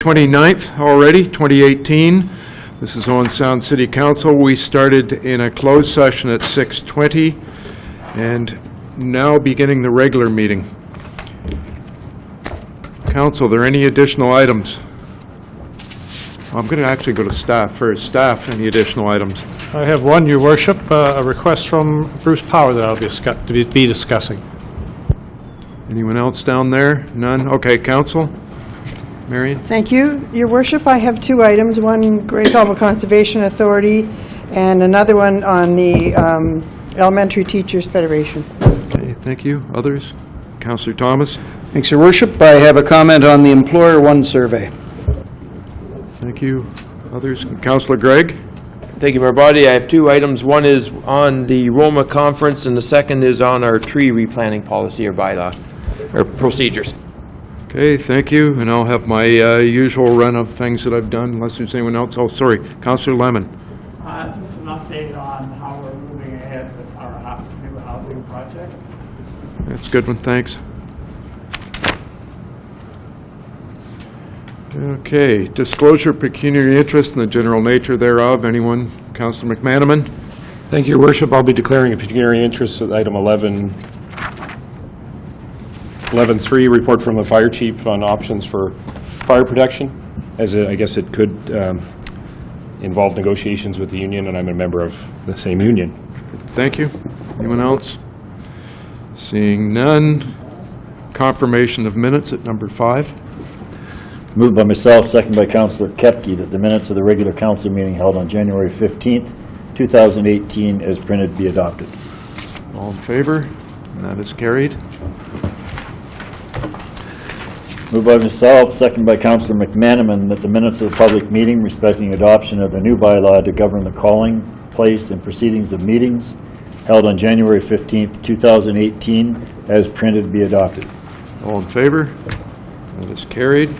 29th already, 2018. This is Owen Sound City Council. We started in a closed session at 6:20 and now beginning the regular meeting. Council, are there any additional items? I'm going to actually go to staff first. Staff, any additional items? I have one, Your Worship, a request from Bruce Power that I'll be discussing. Anyone else down there? None? Okay, Council. Marion? Thank you, Your Worship. I have two items, one Grace Harbor Conservation Authority and another one on the Elementary Teachers Federation. Okay, thank you. Others? Councillor Thomas? Thanks, Your Worship. I have a comment on the Employer One survey. Thank you. Others? Councillor Gregg? Thank you, Mayor Body. I have two items. One is on the Roma conference, and the second is on our tree replanting policy or bylaw, or procedures. Okay, thank you. And I'll have my usual run of things that I've done, unless there's anyone else. Oh, sorry. Councillor Lemon. Just an update on how we're moving ahead with our new housing project. That's a good one, thanks. Okay, disclosure of pecuniary interest and the general nature thereof. Anyone? Councillor McManaman? Thank you, Your Worship. I'll be declaring a pecuniary interest at item 11.3, report from the fire chief on options for fire protection, as I guess it could involve negotiations with the union, and I'm a member of the same union. Thank you. Anyone else? Seeing none. Confirmation of minutes at number 5. Moved by myself, second by Councillor Kepke, that the minutes of the regular council meeting held on January 15th, 2018 as printed be adopted. All in favor? And that is carried. Moved by myself, second by Councillor McManaman, that the minutes of the public meeting respecting adoption of the new bylaw to govern the calling, place, and proceedings of meetings held on January 15th, 2018 as printed be adopted. All in favor? That is carried.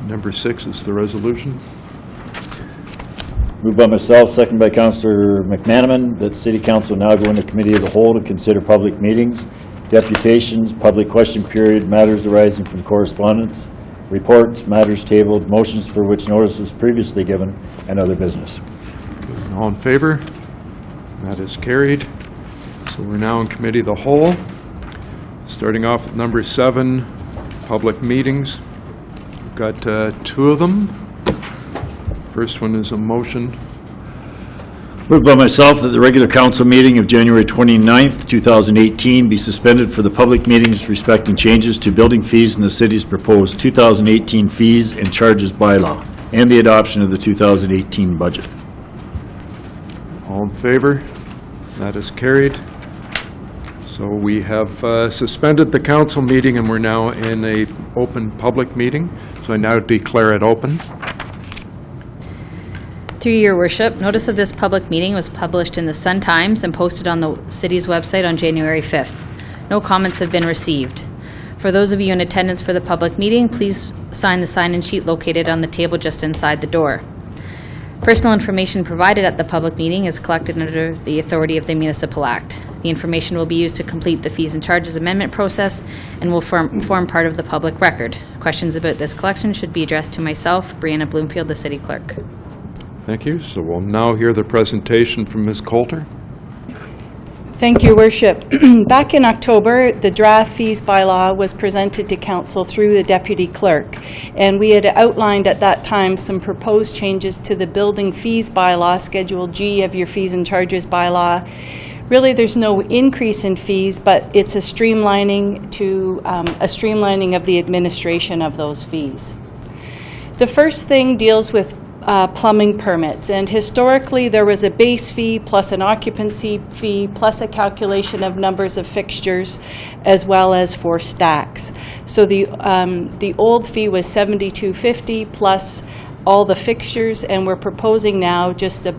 Number 6 is the resolution. Moved by myself, second by Councillor McManaman, that City Council now go into Committee of the Whole to consider public meetings, deputations, public question period, matters arising from correspondence, reports, matters tabled, motions for which notice was previously given, and other business. Good. All in favor? That is carried. So we're now in Committee of the Whole. Starting off at number 7, public meetings. We've got 2 of them. First one is a motion. Moved by myself that the regular council meeting of January 29th, 2018 be suspended for the public meetings respecting changes to building fees in the city's proposed 2018 fees and charges bylaw and the adoption of the 2018 budget. All in favor? That is carried. So we have suspended the council meeting and we're now in a open public meeting. So I now declare it open. Through your worship, notice of this public meeting was published in the Sun Times and posted on the city's website on January 5th. No comments have been received. For those of you in attendance for the public meeting, please sign the sign-in sheet located on the table just inside the door. Personal information provided at the public meeting is collected under the authority of the Municipal Act. The information will be used to complete the fees and charges amendment process and will form part of the public record. Questions about this collection should be addressed to myself, Brianna Bloomfield, the City Clerk. Thank you. So we'll now hear the presentation from Ms. Coulter. Thank you, Worship. Back in October, the draft fees bylaw was presented to Council through the Deputy Clerk, and we had outlined at that time some proposed changes to the building fees bylaw, Schedule G of your fees and charges bylaw. Really, there's no increase in fees, but it's a streamlining of the administration of those fees. The first thing deals with plumbing permits, and historically there was a base fee plus an occupancy fee plus a calculation of numbers of fixtures as well as for stacks. So the old fee was $72.50 plus all the fixtures, and we're proposing now just a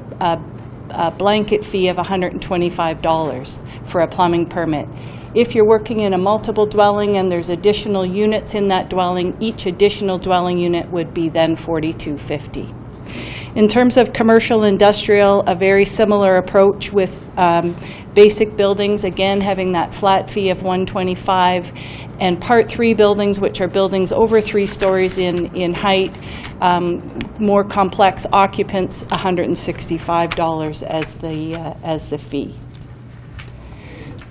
blanket fee of $125 for a plumbing permit. If you're working in a multiple dwelling and there's additional units in that dwelling, each additional dwelling unit would be then $42.50. In terms of commercial industrial, a very similar approach with basic buildings, again, having that flat fee of $125, and Part 3 buildings, which are buildings over 3 stories in height, more complex occupants, $165 as the fee.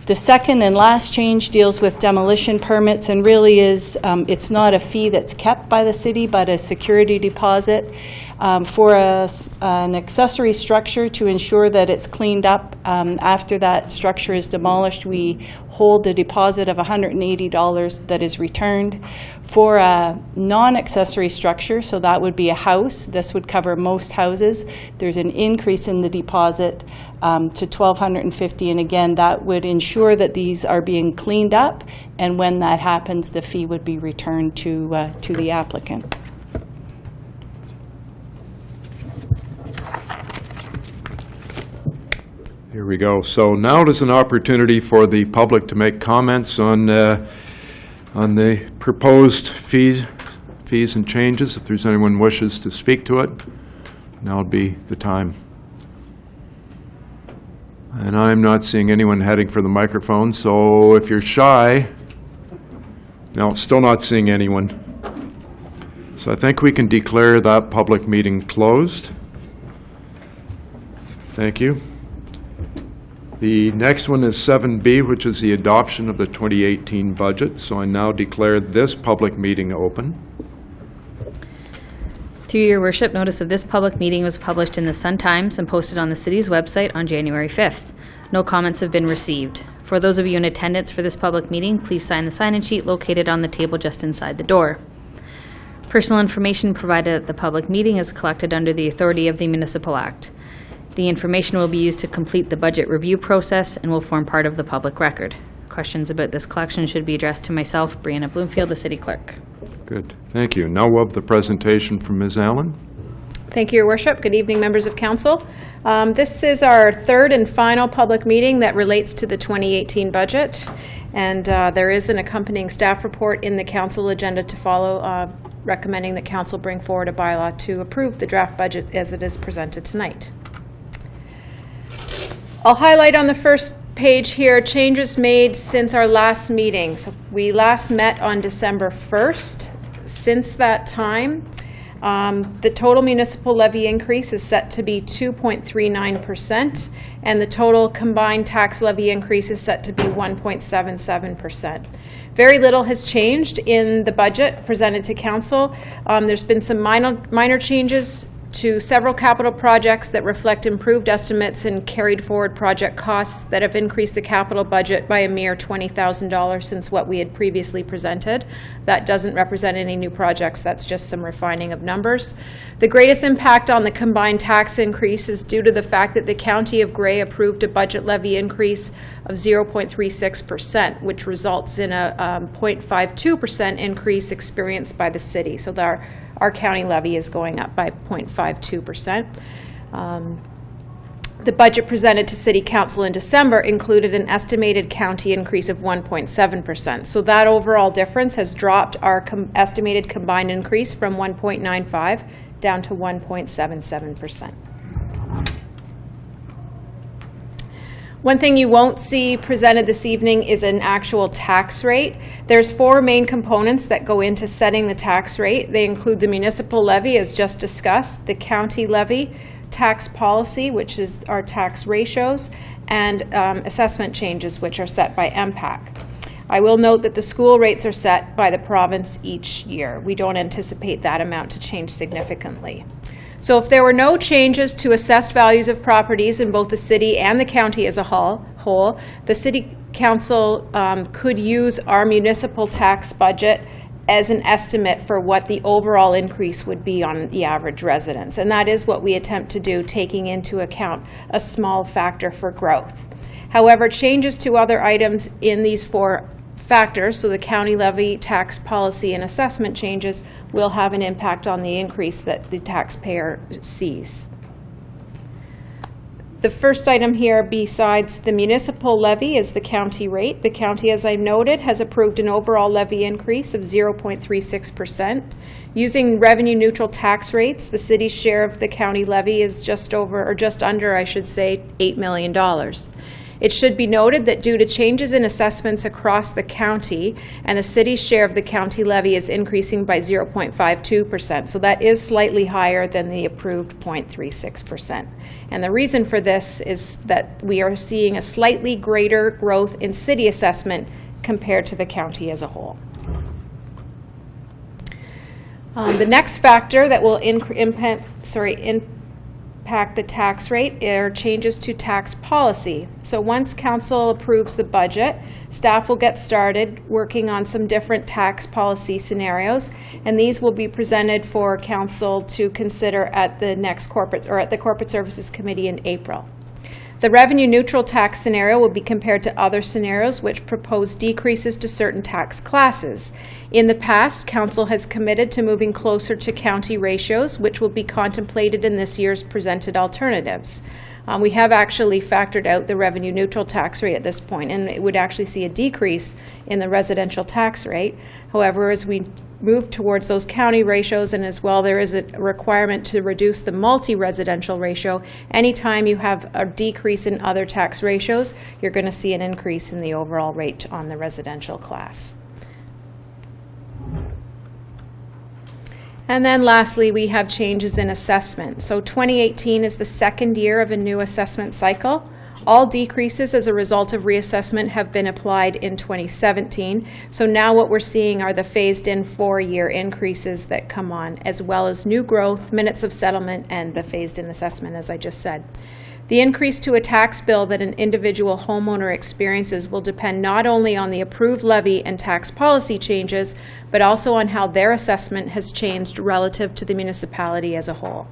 The second and last change deals with demolition permits, and really is, it's not a fee that's kept by the city, but a security deposit for an accessory structure to ensure that it's cleaned up after that structure is demolished. We hold a deposit of $180 that is returned. For a non-accessory structure, so that would be a house, this would cover most houses, there's an increase in the deposit to $1,250, and again, that would ensure that these are being cleaned up, and when that happens, the fee would be returned to the applicant. Here we go. So now is an opportunity for the public to make comments on the proposed fees and changes. If there's anyone wishes to speak to it, now would be the time. And I'm not seeing anyone heading for the microphone, so if you're shy, no, still not seeing anyone. So I think we can declare that public meeting closed. Thank you. The next one is 7B, which is the adoption of the 2018 budget. So I now declare this public meeting open. Through your worship, notice of this public meeting was published in the Sun-Times and posted on the city's website on January 5th. No comments have been received. For those of you in attendance for this public meeting, please sign the sign-in sheet located on the table just inside the door. Personal information provided at the public meeting is collected under the authority of the Municipal Act. The information will be used to complete the budget review process and will form part of the public record. Questions about this collection should be addressed to myself, Brianna Bloomfield, the City Clerk. Good. Thank you. Now we'll have the presentation from Ms. Allen. Thank you, Your Worship. Good evening, members of council. This is our third and final public meeting that relates to the 2018 budget, and there is an accompanying staff report in the council agenda to follow, recommending that council bring forward a bylaw to approve the draft budget as it is presented tonight. I'll highlight on the first page here changes made since our last meeting. So we last met on December 1st. Since that time, the total municipal levy increase is set to be 2.39%, and the total combined tax levy increase is set to be 1.77%. Very little has changed in the budget presented to council. There's been some minor changes to several capital projects that reflect improved estimates and carried forward project costs that have increased the capital budget by a mere $20,000 since what we had previously presented. That doesn't represent any new projects, that's just some refining of numbers. The greatest impact on the combined tax increase is due to the fact that the County of Grey approved a budget levy increase of 0.36%, which results in a 0.52% increase experienced by the city. So our county levy is going up by 0.52%. The budget presented to City Council in December included an estimated county increase of 1.7%. So that overall difference has dropped our estimated combined increase from 1.95 down to 1.77%. One thing you won't see presented this evening is an actual tax rate. There's 4 main components that go into setting the tax rate. They include the municipal levy, as just discussed, the county levy, tax policy, which is our tax ratios, and assessment changes, which are set by MPAC. I will note that the school rates are set by the province each year. We don't anticipate that amount to change significantly. So if there were no changes to assessed values of properties in both the city and the county as a whole, the City Council could use our municipal tax budget as an estimate for what the overall increase would be on the average residence. And that is what we attempt to do, taking into account a small factor for growth. However, changes to other items in these 4 factors, so the county levy, tax policy, and assessment changes, will have an impact on the increase that the taxpayer sees. The first item here, besides the municipal levy, is the county rate. The county, as I noted, has approved an overall levy increase of 0.36%. Using revenue-neutral tax rates, the city's share of the county levy is just under, I should say, $8 million. It should be noted that due to changes in assessments across the county, and the city's share of the county levy is increasing by 0.52%, so that is slightly higher than the approved 0.36%. And the reason for this is that we are seeing a slightly greater growth in city assessment compared to the county as a whole. The next factor that will impact the tax rate are changes to tax policy. So once council approves the budget, staff will get started working on some different tax policy scenarios, and these will be presented for council to consider at the next Corporate Services Committee in April. The revenue-neutral tax scenario will be compared to other scenarios which propose decreases to certain tax classes. In the past, council has committed to moving closer to county ratios, which will be contemplated in this year's presented alternatives. We have actually factored out the revenue-neutral tax rate at this point, and it would actually see a decrease in the residential tax rate. However, as we move towards those county ratios, and as well there is a requirement to reduce the multi-residential ratio, anytime you have a decrease in other tax ratios, you're going to see an increase in the overall rate on the residential class. And then lastly, we have changes in assessment. So 2018 is the second year of a new assessment cycle. All decreases as a result of reassessment have been applied in 2017. So now what we're seeing are the phased-in 4-year increases that come on, as well as new growth, minutes of settlement, and the phased-in assessment, as I just said. The increase to a tax bill that an individual homeowner experiences will depend not only on the approved levy and tax policy changes, but also on how their assessment has changed relative to the municipality as a whole.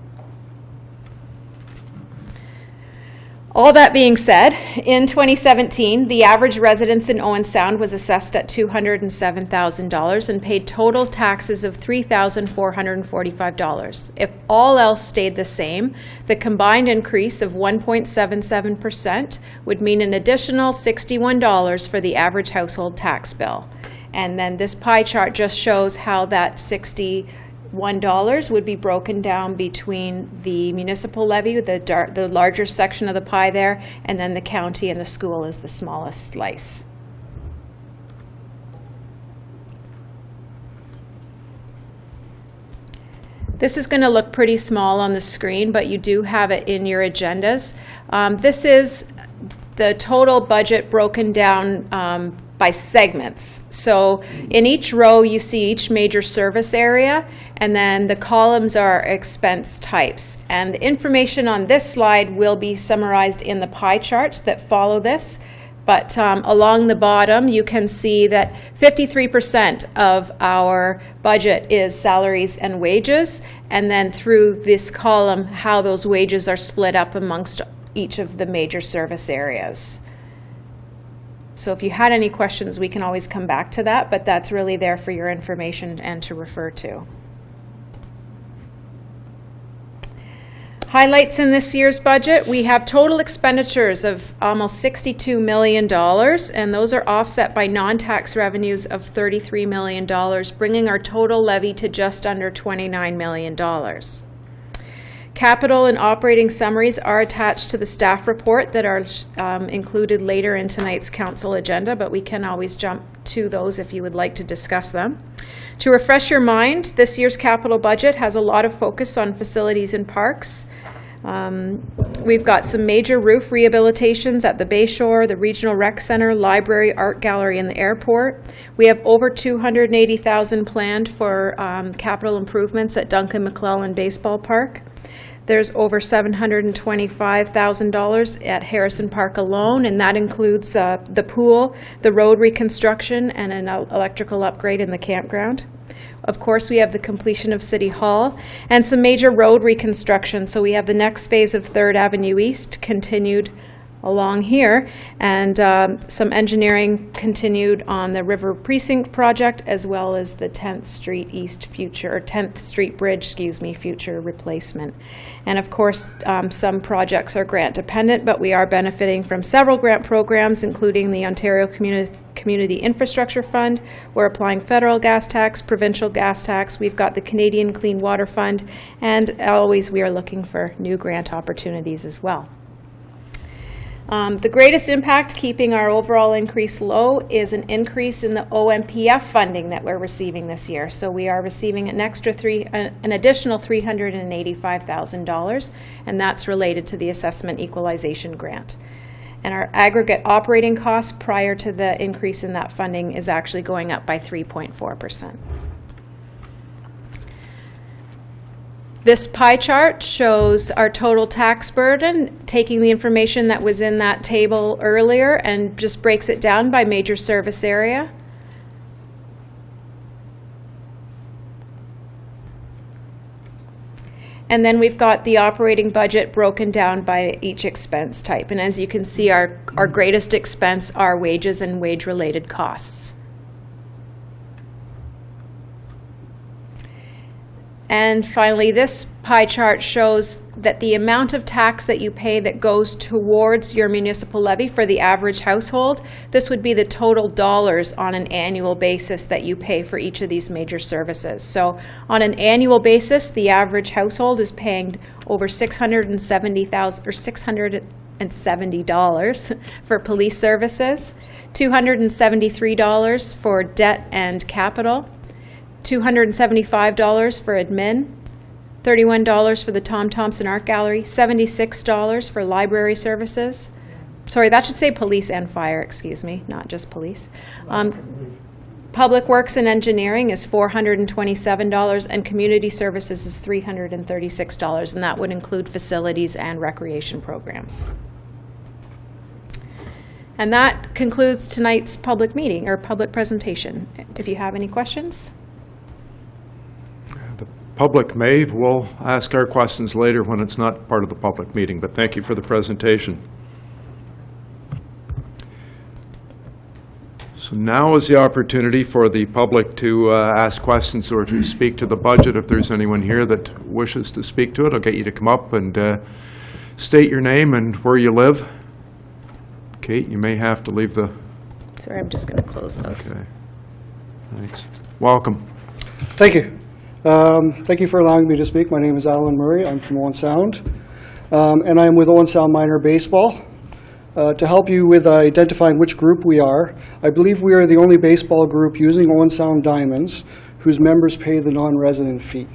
All that being said, in 2017, the average residence in Owen Sound was assessed at $207,000 and paid total taxes of $3,445. If all else stayed the same, the combined increase of 1.77% would mean an additional $61 for the average household tax bill. And then this pie chart just shows how that $61 would be broken down between the municipal levy, the larger section of the pie there, and then the county and the school is the smallest slice. This is going to look pretty small on the screen, but you do have it in your agendas. This is the total budget broken down by segments. So in each row you see each major service area, and then the columns are expense types. And the information on this slide will be summarized in the pie charts that follow this. But along the bottom you can see that 53% of our budget is salaries and wages, and then through this column how those wages are split up amongst each of the major service areas. So if you had any questions, we can always come back to that, but that's really there for your information and to refer to. Highlights in this year's budget, we have total expenditures of almost $62 million, and those are offset by non-tax revenues of $33 million, bringing our total levy to just under $29 million. Capital and operating summaries are attached to the staff report that are included later in tonight's council agenda, but we can always jump to those if you would like to discuss them. To refresh your mind, this year's capital budget has a lot of focus on facilities and parks. We've got some major roof rehabilitations at the Bayshore, the Regional Rec Center, Library, Art Gallery, and the airport. We have over $280,000 planned for capital improvements at Duncan McClellan Baseball Park. There's over $725,000 at Harrison Park alone, and that includes the pool, the road reconstruction, and an electrical upgrade in the campground. Of course, we have the completion of City Hall and some major road reconstruction. So we have the next phase of 3rd Avenue East continued along here, and some engineering continued on the River Precinct project, as well as the 10th Street East future, or 10th Street Bridge, excuse me, future replacement. And of course, some projects are grant dependent, but we are benefiting from several grant programs, including the Ontario Community Infrastructure Fund. We're applying federal gas tax, provincial gas tax. We've got the Canadian Clean Water Fund, and always we are looking for new grant opportunities as well. The greatest impact, keeping our overall increase low, is an increase in the OMPF funding that we're receiving this year. So we are receiving an additional $385,000, and that's related to the Assessment Equalization Grant. And our aggregate operating costs prior to the increase in that funding is actually going up by 3.4%. This pie chart shows our total tax burden, taking the information that was in that table earlier and just breaks it down by major service area. And then we've got the operating budget broken down by each expense type. And as you can see, our greatest expense are wages and wage-related costs. And finally, this pie chart shows that the amount of tax that you pay that goes towards your municipal levy for the average household, this would be the total dollars on an annual basis that you pay for each of these major services. So on an annual basis, the average household is paying over $670 for police services, $273 for debt and capital, $275 for admin, $31 for the Tom Thompson Art Gallery, $76 for library services. Sorry, that should say police and fire, excuse me, not just police. Public Works and Engineering is $427, and Community Services is $336, and that would include facilities and recreation programs. And that concludes tonight's public meeting, or public presentation. If you have any questions? Public may, we'll ask our questions later when it's not part of the public meeting, but thank you for the presentation. So now is the opportunity for the public to ask questions or to speak to the budget. If there's anyone here that wishes to speak to it, I'll get you to come up and state your name and where you live. Kate, you may have to leave the... Sorry, I'm just going to close those. Okay. Thanks. Welcome. Thank you. Thank you for allowing me to speak. My name is Alan Murray. I'm from Owen Sound, and I'm with Owen Sound Minor Baseball. To help you with identifying which group we are, I believe we are the only baseball group using Owen Sound Diamonds whose members pay the non-resident fee.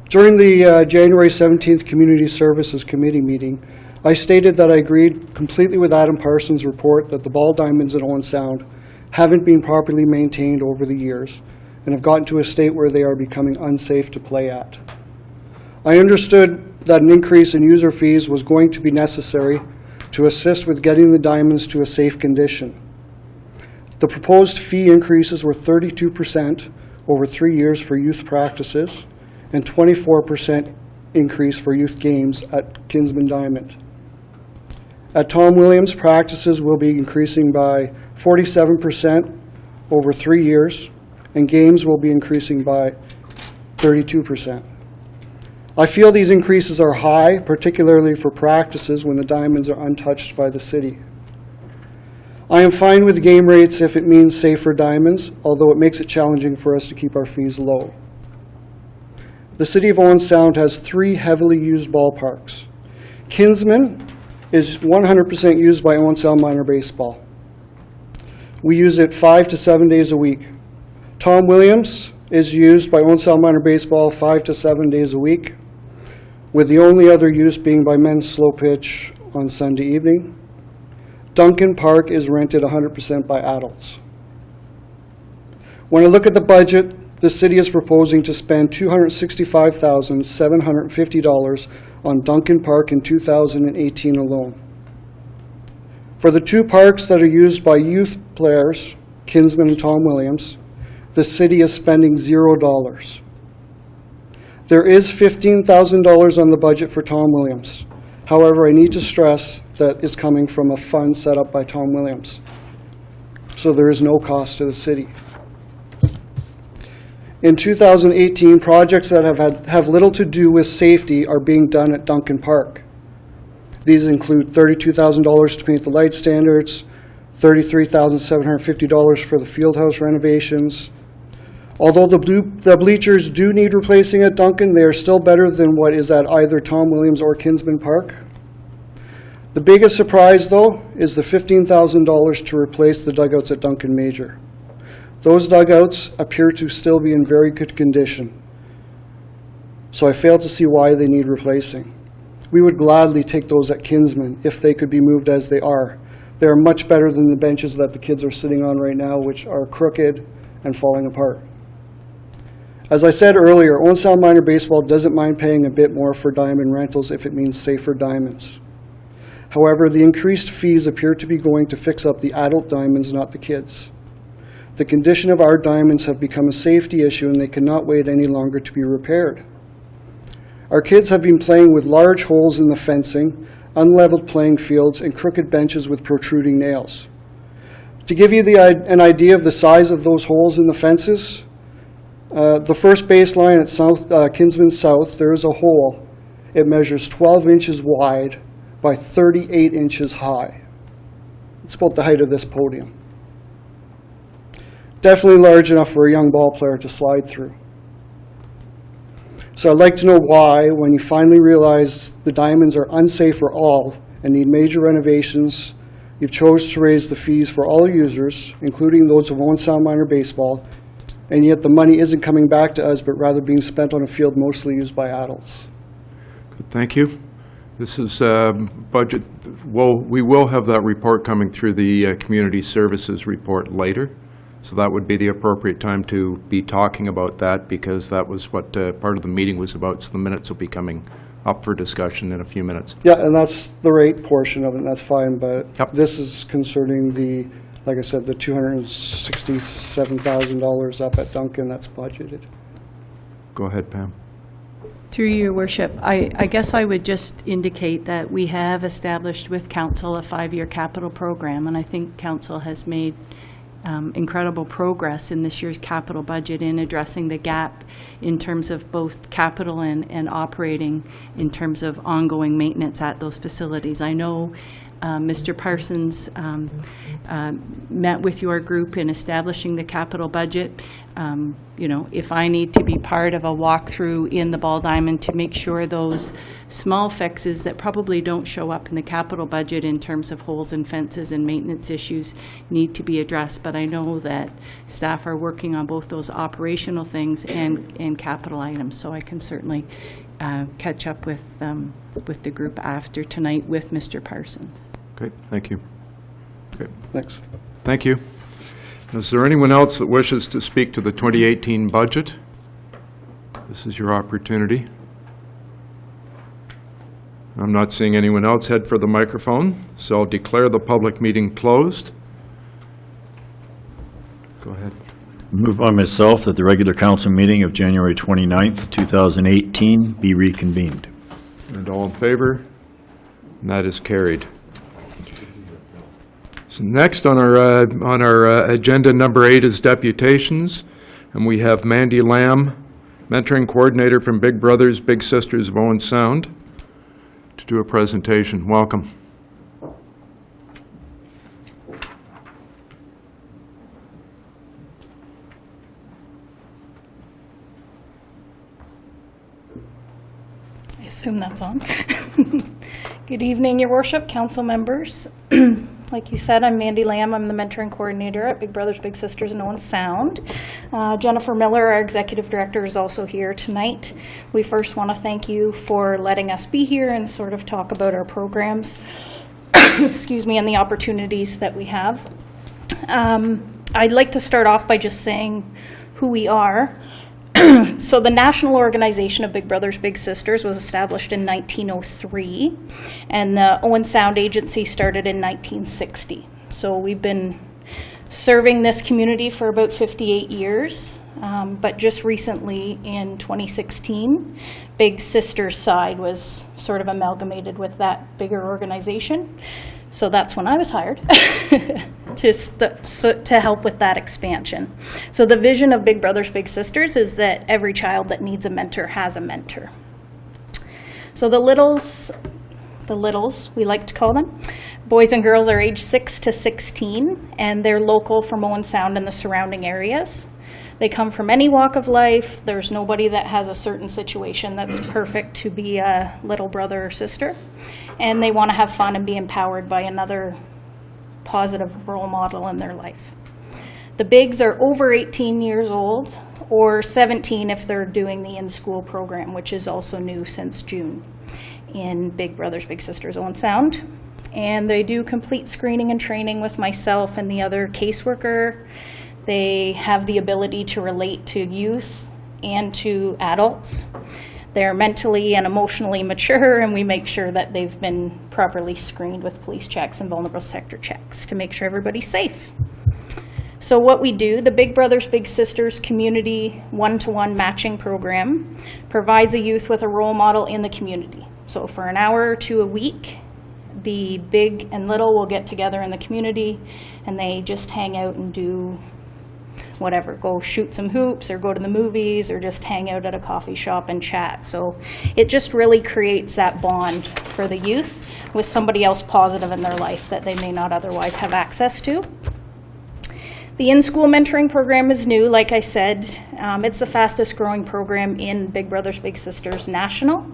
During the January 17th Community Services Committee meeting, I stated that I agreed completely with Adam Parsons' report that the ball diamonds at Owen Sound haven't been properly maintained over the years and have gotten to a state where they are becoming unsafe to play at. I understood that an increase in user fees was going to be necessary to assist with getting the diamonds to a safe condition. The proposed fee increases were 32% over 3 years for youth practices and 24% increase for youth games at Kinsman Diamond. At Tom Williams, practices will be increasing by 47% over 3 years, and games will be increasing by 32%. I feel these increases are high, particularly for practices when the diamonds are untouched by the city. I am fine with game rates if it means safer diamonds, although it makes it challenging for us to keep our fees low. The City of Owen Sound has 3 heavily used ballparks. Kinsman is 100% used by Owen Sound Minor Baseball. We use it 5 to 7 days a week. Tom Williams is used by Owen Sound Minor Baseball 5 to 7 days a week, with the only other use being by men's slow pitch on Sunday evening. Duncan Park is rented 100% by adults. When I look at the budget, the city is proposing to spend $265,750 on Duncan Park in 2018 alone. For the 2 parks that are used by youth players, Kinsman and Tom Williams, the city is spending $0. There is $15,000 on the budget for Tom Williams. However, I need to stress that is coming from a fund set up by Tom Williams. So there is no cost to the city. In 2018, projects that have little to do with safety are being done at Duncan Park. These include $32,000 to paint the light standards, $33,750 for the field house renovations. Although the bleachers do need replacing at Duncan, they are still better than what is at either Tom Williams or Kinsman Park. The biggest surprise, though, is the $15,000 to replace the dugouts at Duncan Major. Those dugouts appear to still be in very good condition, so I fail to see why they need replacing. We would gladly take those at Kinsman if they could be moved as they are. They are much better than the benches that the kids are sitting on right now, which are crooked and falling apart. As I said earlier, Owen Sound Minor Baseball doesn't mind paying a bit more for diamond rentals if it means safer diamonds. However, the increased fees appear to be going to fix up the adult diamonds, not the kids. The condition of our diamonds have become a safety issue and they cannot wait any longer to be repaired. Our kids have been playing with large holes in the fencing, unleveled playing fields, and crooked benches with protruding nails. To give you an idea of the size of those holes in the fences, the first baseline at Kinsman South, there is a hole. It measures 12 inches wide by 38 inches high. It's about the height of this podium. Definitely large enough for a young ball player to slide through. So I'd like to know why, when you finally realize the diamonds are unsafe for all and need major renovations, you've chose to raise the fees for all users, including those of Owen Sound Minor Baseball, and yet the money isn't coming back to us, but rather being spent on a field mostly used by adults. Thank you. This is budget. Well, we will have that report coming through the Community Services report later. So that would be the appropriate time to be talking about that, because that was what part of the meeting was about. So the minutes will be coming up for discussion in a few minutes. Yeah, and that's the rate portion of it, and that's fine, but Yep. this is concerning the, like I said, the $267,000 up at Duncan that's budgeted. Go ahead, Pam. Through your worship, I guess I would just indicate that we have established with council a 5-year capital program, and I think council has made incredible progress in this year's capital budget in addressing the gap in terms of both capital and operating in terms of ongoing maintenance at those facilities. I know Mr. Parsons met with your group in establishing the capital budget. You know, if I need to be part of a walkthrough in the Ball Diamond to make sure those small fixes that probably don't show up in the capital budget in terms of holes in fences and maintenance issues need to be addressed. But I know that staff are working on both those operational things and capital items, so I can certainly catch up with the group after tonight with Mr. Parsons. Okay, thank you. Okay, Thanks. thank you. Is there anyone else that wishes to speak to the 2018 budget? This is your opportunity. I'm not seeing anyone else head for the microphone, so I'll declare the public meeting closed. Go ahead. Moved by myself that the regular council meeting of January 29th, 2018 be reconvened. And all in favor? And that is carried. So next on our agenda, number 8 is deputations, and we have Mandy Lamb, mentoring coordinator from Big Brothers Big Sisters of Owen Sound, to do a presentation. Welcome. I assume that's on. Good evening, Your Worship, council members. Like you said, I'm Mandy Lamb. I'm the mentoring coordinator at Big Brothers Big Sisters in Owen Sound. Jennifer Miller, our executive director, is also here tonight. We first want to thank you for letting us be here and sort of talk about our programs, excuse me, and the opportunities that we have. I'd like to start off by just saying who we are. So the National Organization of Big Brothers Big Sisters was established in 1903, and the Owen Sound Agency started in 1960. So we've been serving this community for about 58 years. But just recently, in 2016, Big Sisters side was sort of amalgamated with that bigger organization. So that's when I was hired to help with that expansion. So the vision of Big Brothers Big Sisters is that every child that needs a mentor has a mentor. So the littles, we like to call them, boys and girls are age 6 to 16, and they're local from Owen Sound and the surrounding areas. They come from any walk of life. There's nobody that has a certain situation that's perfect to be a little brother or sister. And they want to have fun and be empowered by another positive role model in their life. The bigs are over 18 years old, or 17 if they're doing the in-school program, which is also new since June in Big Brothers Big Sisters Owen Sound. And they do complete screening and training with myself and the other caseworker. They have the ability to relate to youth and to adults. They're mentally and emotionally mature, and we make sure that they've been properly screened with police checks and vulnerable sector checks to make sure everybody's safe. So what we do, the Big Brothers Big Sisters community one-to-one matching program provides a youth with a role model in the community. So for an hour or two a week, the big and little will get together in the community, and they just hang out and do whatever, go shoot some hoops or go to the movies or just hang out at a coffee shop and chat. So it just really creates that bond for the youth with somebody else positive in their life that they may not otherwise have access to. The in-school mentoring program is new, like I said. It's the fastest growing program in Big Brothers Big Sisters National,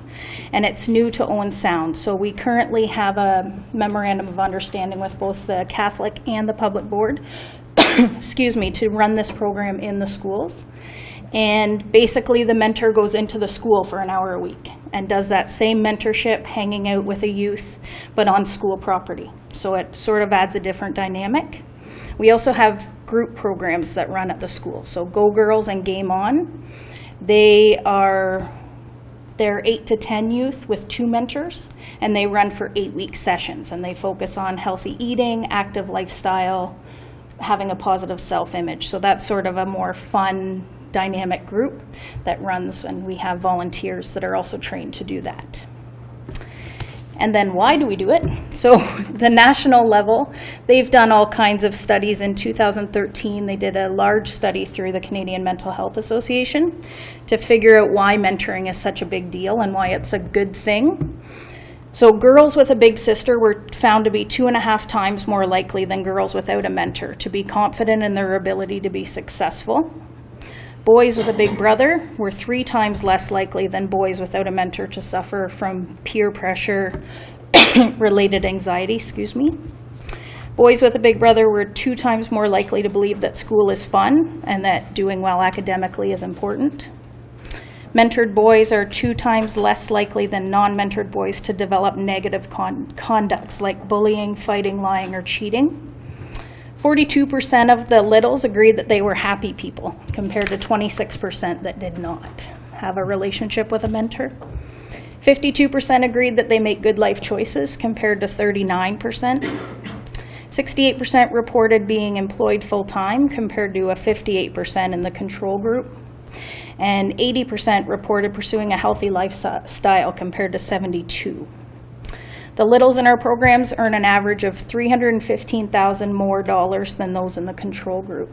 and it's new to Owen Sound. So we currently have a memorandum of understanding with both the Catholic and the public board excuse me, to run this program in the schools. And basically the mentor goes into the school for an hour a week and does that same mentorship, hanging out with a youth, but on school property. So it sort of adds a different dynamic. We also have group programs that run at the school. So Go Girls and Game On, they're 8 to 10 youth with 2 mentors, and they run for 8-week sessions, and they focus on healthy eating, active lifestyle, having a positive self-image. So that's sort of a more fun, dynamic group that runs, and we have volunteers that are also trained to do that. And then why do we do it? So the national level, they've done all kinds of studies. In 2013, they did a large study through the Canadian Mental Health Association to figure out why mentoring is such a big deal and why it's a good thing. So girls with a big sister were found to be 2.5 times more likely than girls without a mentor to be confident in their ability to be successful. Boys with a big brother were 3 times less likely than boys without a mentor to suffer from peer pressure related anxiety, Boys with a big brother were 2 times more likely to believe that school is fun and that doing well academically is important. Mentored boys are 2 times less likely than non-mentored boys to develop negative conducts like bullying, fighting, lying, or cheating. 42% of the littles agreed that they were happy people, compared to 26% that did not have a relationship with a mentor. 52% agreed that they make good life choices, compared to 39%. 68% reported being employed full-time, compared to a 58% in the control group. And 80% reported pursuing a healthy lifestyle, compared to 72%. The littles in our programs earn an average of $315,000 more than those in the control group.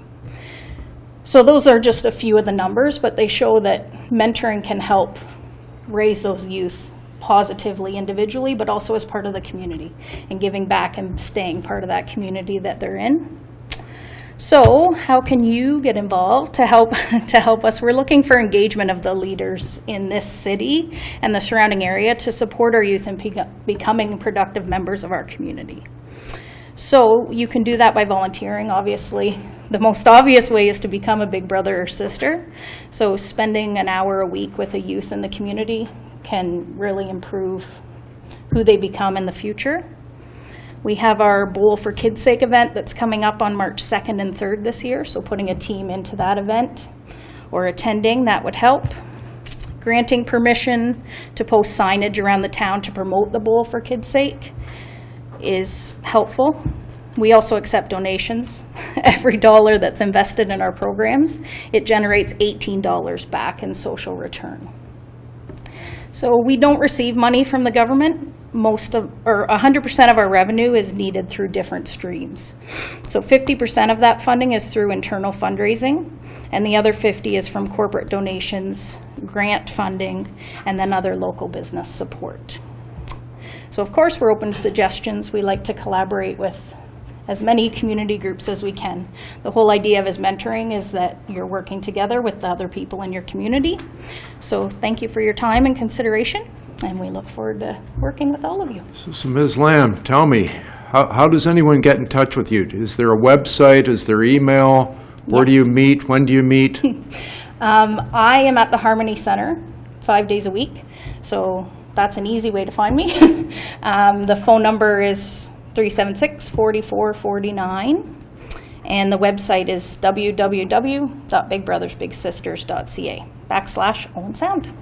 So those are just a few of the numbers, but they show that mentoring can help raise those youth positively individually, but also as part of the community and giving back and staying part of that community that they're in. So how can you get involved to help us? We're looking for engagement of the leaders in this city and the surrounding area to support our youth in becoming productive members of our community. So you can do that by volunteering. Obviously, the most obvious way is to become a big brother or sister. So spending an hour a week with a youth in the community can really improve who they become in the future. We have our Bowl for Kids' Sake event that's coming up on March 2nd and 3rd this year, so putting a team into that event or attending, that would help. Granting permission to post signage around the town to promote the Bowl for Kids' Sake is helpful. We also accept donations. Every dollar that's invested in our programs, it generates $18 back in social return. So we don't receive money from the government. 100% of our revenue is needed through different streams. So 50% of that funding is through internal fundraising, and the other 50 is from corporate donations, grant funding, and then other local business support. So of course, we're open to suggestions. We like to collaborate with as many community groups as we can. The whole idea of Is Mentoring is that you're working together with the other people in your community. So thank you for your time and consideration, and we look forward to working with all of you. So Ms. Lamb, tell me, how does anyone get in touch with you? Is there a website? Is there email? Where do you meet? When do you meet? I am at the Harmony Center 5 days a week, so that's an easy way to find me. The phone number is 376-4449, and the website is www.bigbrothersbigsisters.ca/Owen Sound.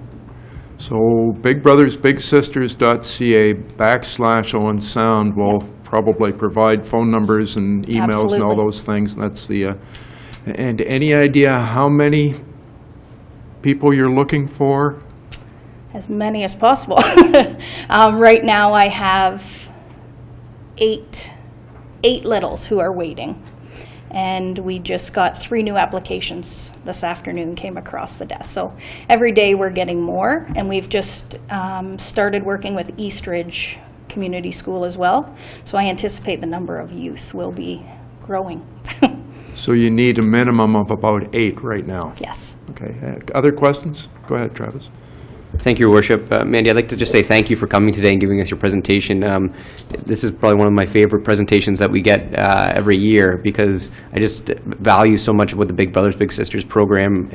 So bigbrothersbigsisters.ca/Owen Sound will probably provide phone numbers and emails and all Absolutely. those things. That's the, and any idea how many people you're looking for? As many as possible. Right now I have eight littles who are waiting. And we just got 3 new applications this afternoon came across the desk. So every day we're getting more, and we've just started working with Eastridge Community School as well. So I anticipate the number of youth will be growing. So you need a minimum of about 8 right now? Yes. Okay. Other questions? Go ahead, Travis. Thank you, Your Worship. Mandy, I'd like to just say thank you for coming today and giving us your presentation. This is probably one of my favorite presentations that we get every year, because I just value so much of what the Big Brothers Big Sisters program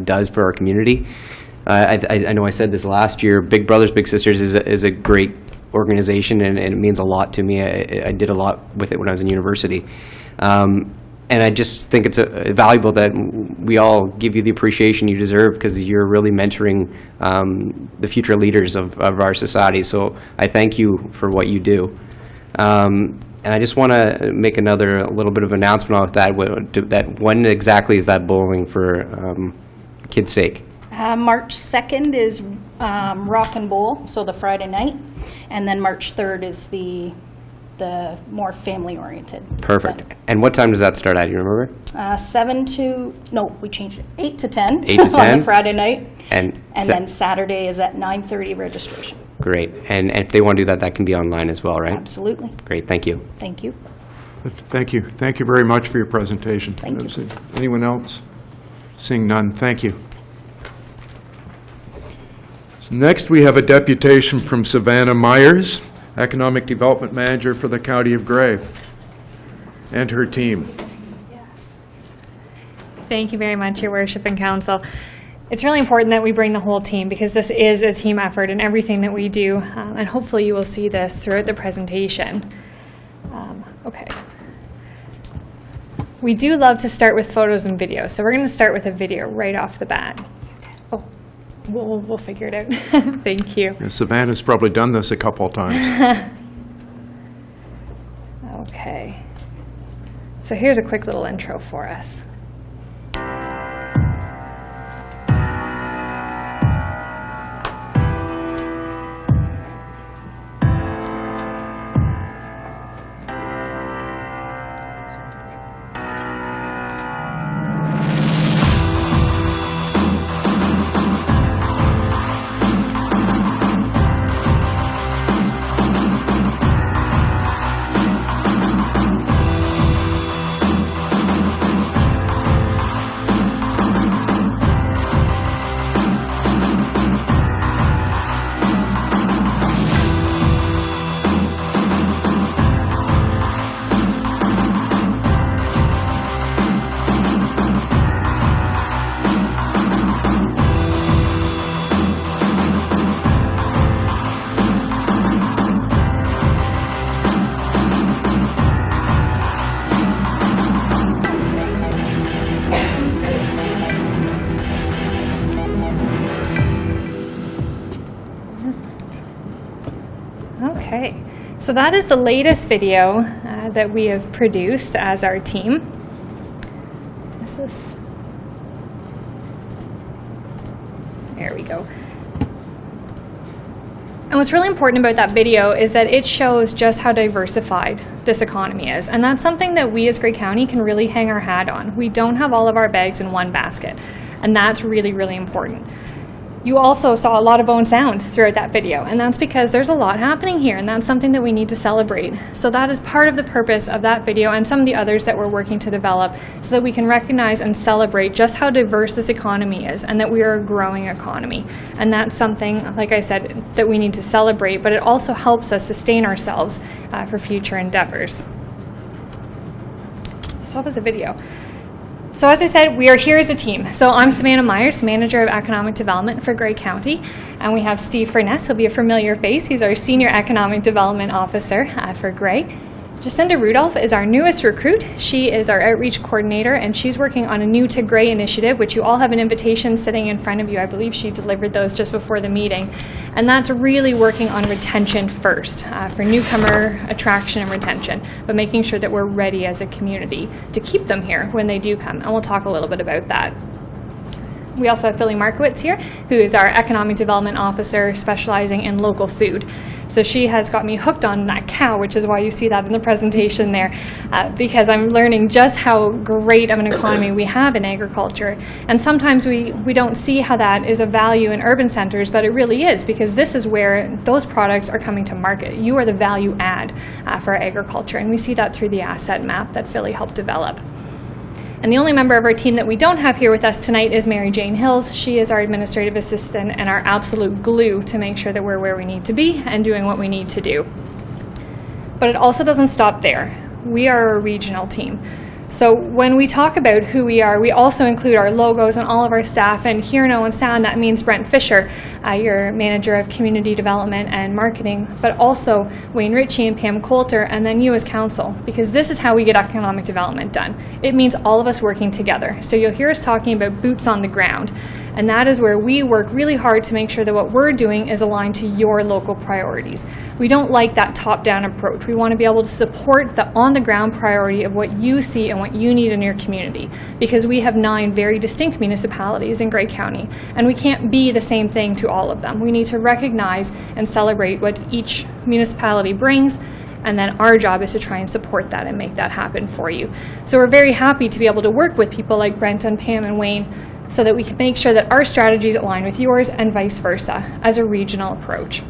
does for our community. I know I said this last year, Big Brothers Big Sisters is a great organization, and it means a lot to me. I did a lot with it when I was in university. And I just think it's valuable that we all give you the appreciation you deserve, because you're really mentoring the future leaders of our society. So I thank you for what you do. And I just want to make a little bit of announcement about that. When exactly is that bowling for kids' sake? March 2nd is Rock and Bowl, so the Friday night. And then March 3rd is the more family-oriented. Perfect. And what time does that start at, do you remember? 8 to 10. 8 to 10? On the Friday night. And then Saturday is at 9:30 registration. Great. And if they want to do that, that can be online as well, right? Absolutely. Great, thank you. Thank you. Thank you. Thank you very much for your presentation. Thank you. Anyone else? Seeing none, thank you. So next, we have a deputation from Savannah Myers, Economic Development Manager for the County of Grey, and her team. Thank you very much, Your Worship and Council. It's really important that we bring the whole team, because this is a team effort in everything that we do, and hopefully you will see this throughout the presentation. Okay. We do love to start with photos and videos, so we're going to start with a video right off the bat. Oh, we'll figure it out. Thank you. Yeah, Savannah's probably done this a couple of times. Okay. So here's a quick little intro for us. Okay, so that is the latest video that we have produced as our team. There we go. And what's really important about that video is that it shows just how diversified this economy is. And that's something that we as Grey County can really hang our hat on. We don't have all of our bags in one basket. And that's really, really important. You also saw a lot of Owen Sound throughout that video, and that's because there's a lot happening here, and that's something that we need to celebrate. So that is part of the purpose of that video and some of the others that we're working to develop, so that we can recognize and celebrate just how diverse this economy is, and that we are a growing economy. And that's something, like I said, that we need to celebrate, but it also helps us sustain ourselves for future endeavors. So that was a video. So as I said, we are here as a team. So I'm Savannah Myers, Manager of Economic Development for Grey County, and we have Steve Furness. He'll be a familiar face. He's our Senior Economic Development Officer for Grey. Jacinda Rudolph is our newest recruit. She is our Outreach Coordinator, and she's working on a New to Grey initiative, which you all have an invitation sitting in front of you. I believe she delivered those just before the meeting. And that's really working on retention first, for newcomer attraction and retention, but making sure that we're ready as a community to keep them here when they do come. And we'll talk a little bit about that. We also have Philly Markowitz here, who is our Economic Development Officer specializing in local food. So she has got me hooked on that cow, which is why you see that in the presentation there, because I'm learning just how great of an economy we have in agriculture. And sometimes we don't see how that is a value in urban centers, but it really is, because this is where those products are coming to market. You are the value add for agriculture, and we see that through the asset map that Philly helped develop. And the only member of our team that we don't have here with us tonight is Mary Jane Hills. She is our administrative assistant and our absolute glue to make sure that we're where we need to be and doing what we need to do. But it also doesn't stop there. We are a regional team. So when we talk about who we are, we also include our logos and all of our staff. And here in Owen Sound, that means Brent Fisher, your Manager of Community Development and Marketing, but also Wayne Ritchie and Pam Coulter, and then you as council, because this is how we get economic development done. It means all of us working together. So you'll hear us talking about boots on the ground. And that is where we work really hard to make sure that what we're doing is aligned to your local priorities. We don't like that top-down approach. We want to be able to support the on-the-ground priority of what you see and what you need in your community, because we have 9 very distinct municipalities in Grey County, and we can't be the same thing to all of them. We need to recognize and celebrate what each municipality brings, and then our job is to try and support that and make that happen for you. So we're very happy to be able to work with people like Brent and Pam and Wayne, so that we can make sure that our strategies align with yours and vice versa as a regional approach.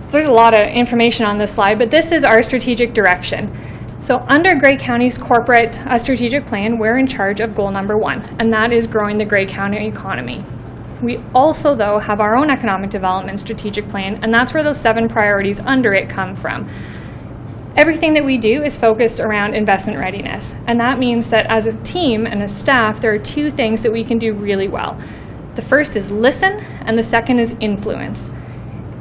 There's a lot of information on this slide, but this is our strategic direction. So under Grey County's corporate strategic plan, we're in charge of goal number 1, and that is growing the Grey County economy. We also, though, have our own economic development strategic plan, and that's where those 7 priorities under it come from. Everything that we do is focused around investment readiness, and that means that as a team and as staff, there are 2 things that we can do really well. The first is listen, and the second is influence.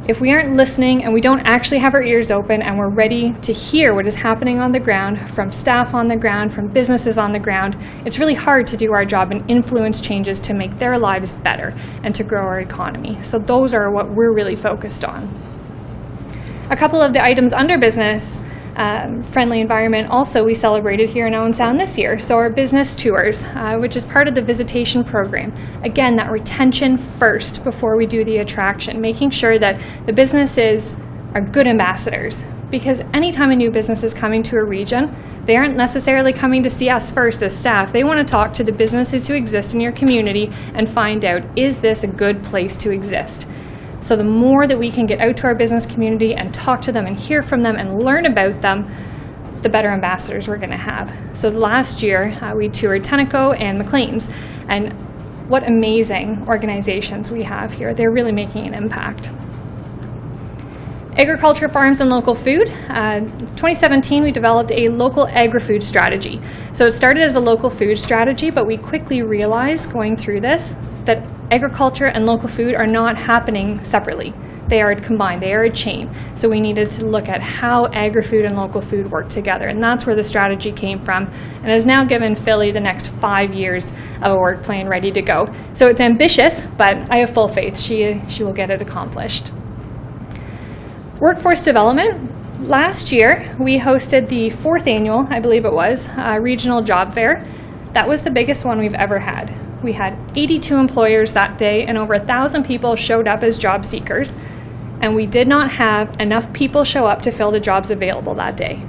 If we aren't listening and we don't actually have our ears open and we're ready to hear what is happening on the ground, from staff on the ground, from businesses on the ground, it's really hard to do our job and influence changes to make their lives better and to grow our economy. So those are what we're really focused on. A couple of the items under business friendly environment also we celebrated here in Owen Sound this year. So our business tours, which is part of the visitation program. Again, that retention first before we do the attraction, making sure that the businesses are good ambassadors. Because anytime a new business is coming to a region, they aren't necessarily coming to see us first as staff. They want to talk to the businesses who exist in your community and find out, is this a good place to exist? So the more that we can get out to our business community and talk to them and hear from them and learn about them, the better ambassadors we're going to have. So last year, we toured Tenneco and Maclean's, and what amazing organizations we have here. They're really making an impact. Agriculture, farms, and local food. 2017, we developed a local agri-food strategy. So it started as a local food strategy, but we quickly realized going through this that agriculture and local food are not happening separately. They are combined, they are a chain. So we needed to look at how agri-food and local food work together, and that's where the strategy came from, and has now given Philly the next 5 years of a work plan ready to go. So it's ambitious, but I have full faith she will get it accomplished. Workforce development. Last year, we hosted the 4th annual, I believe it was, regional job fair. That was the biggest one we've ever had. We had 82 employers that day, and over 1,000 people showed up as job seekers. And we did not have enough people show up to fill the jobs available that day.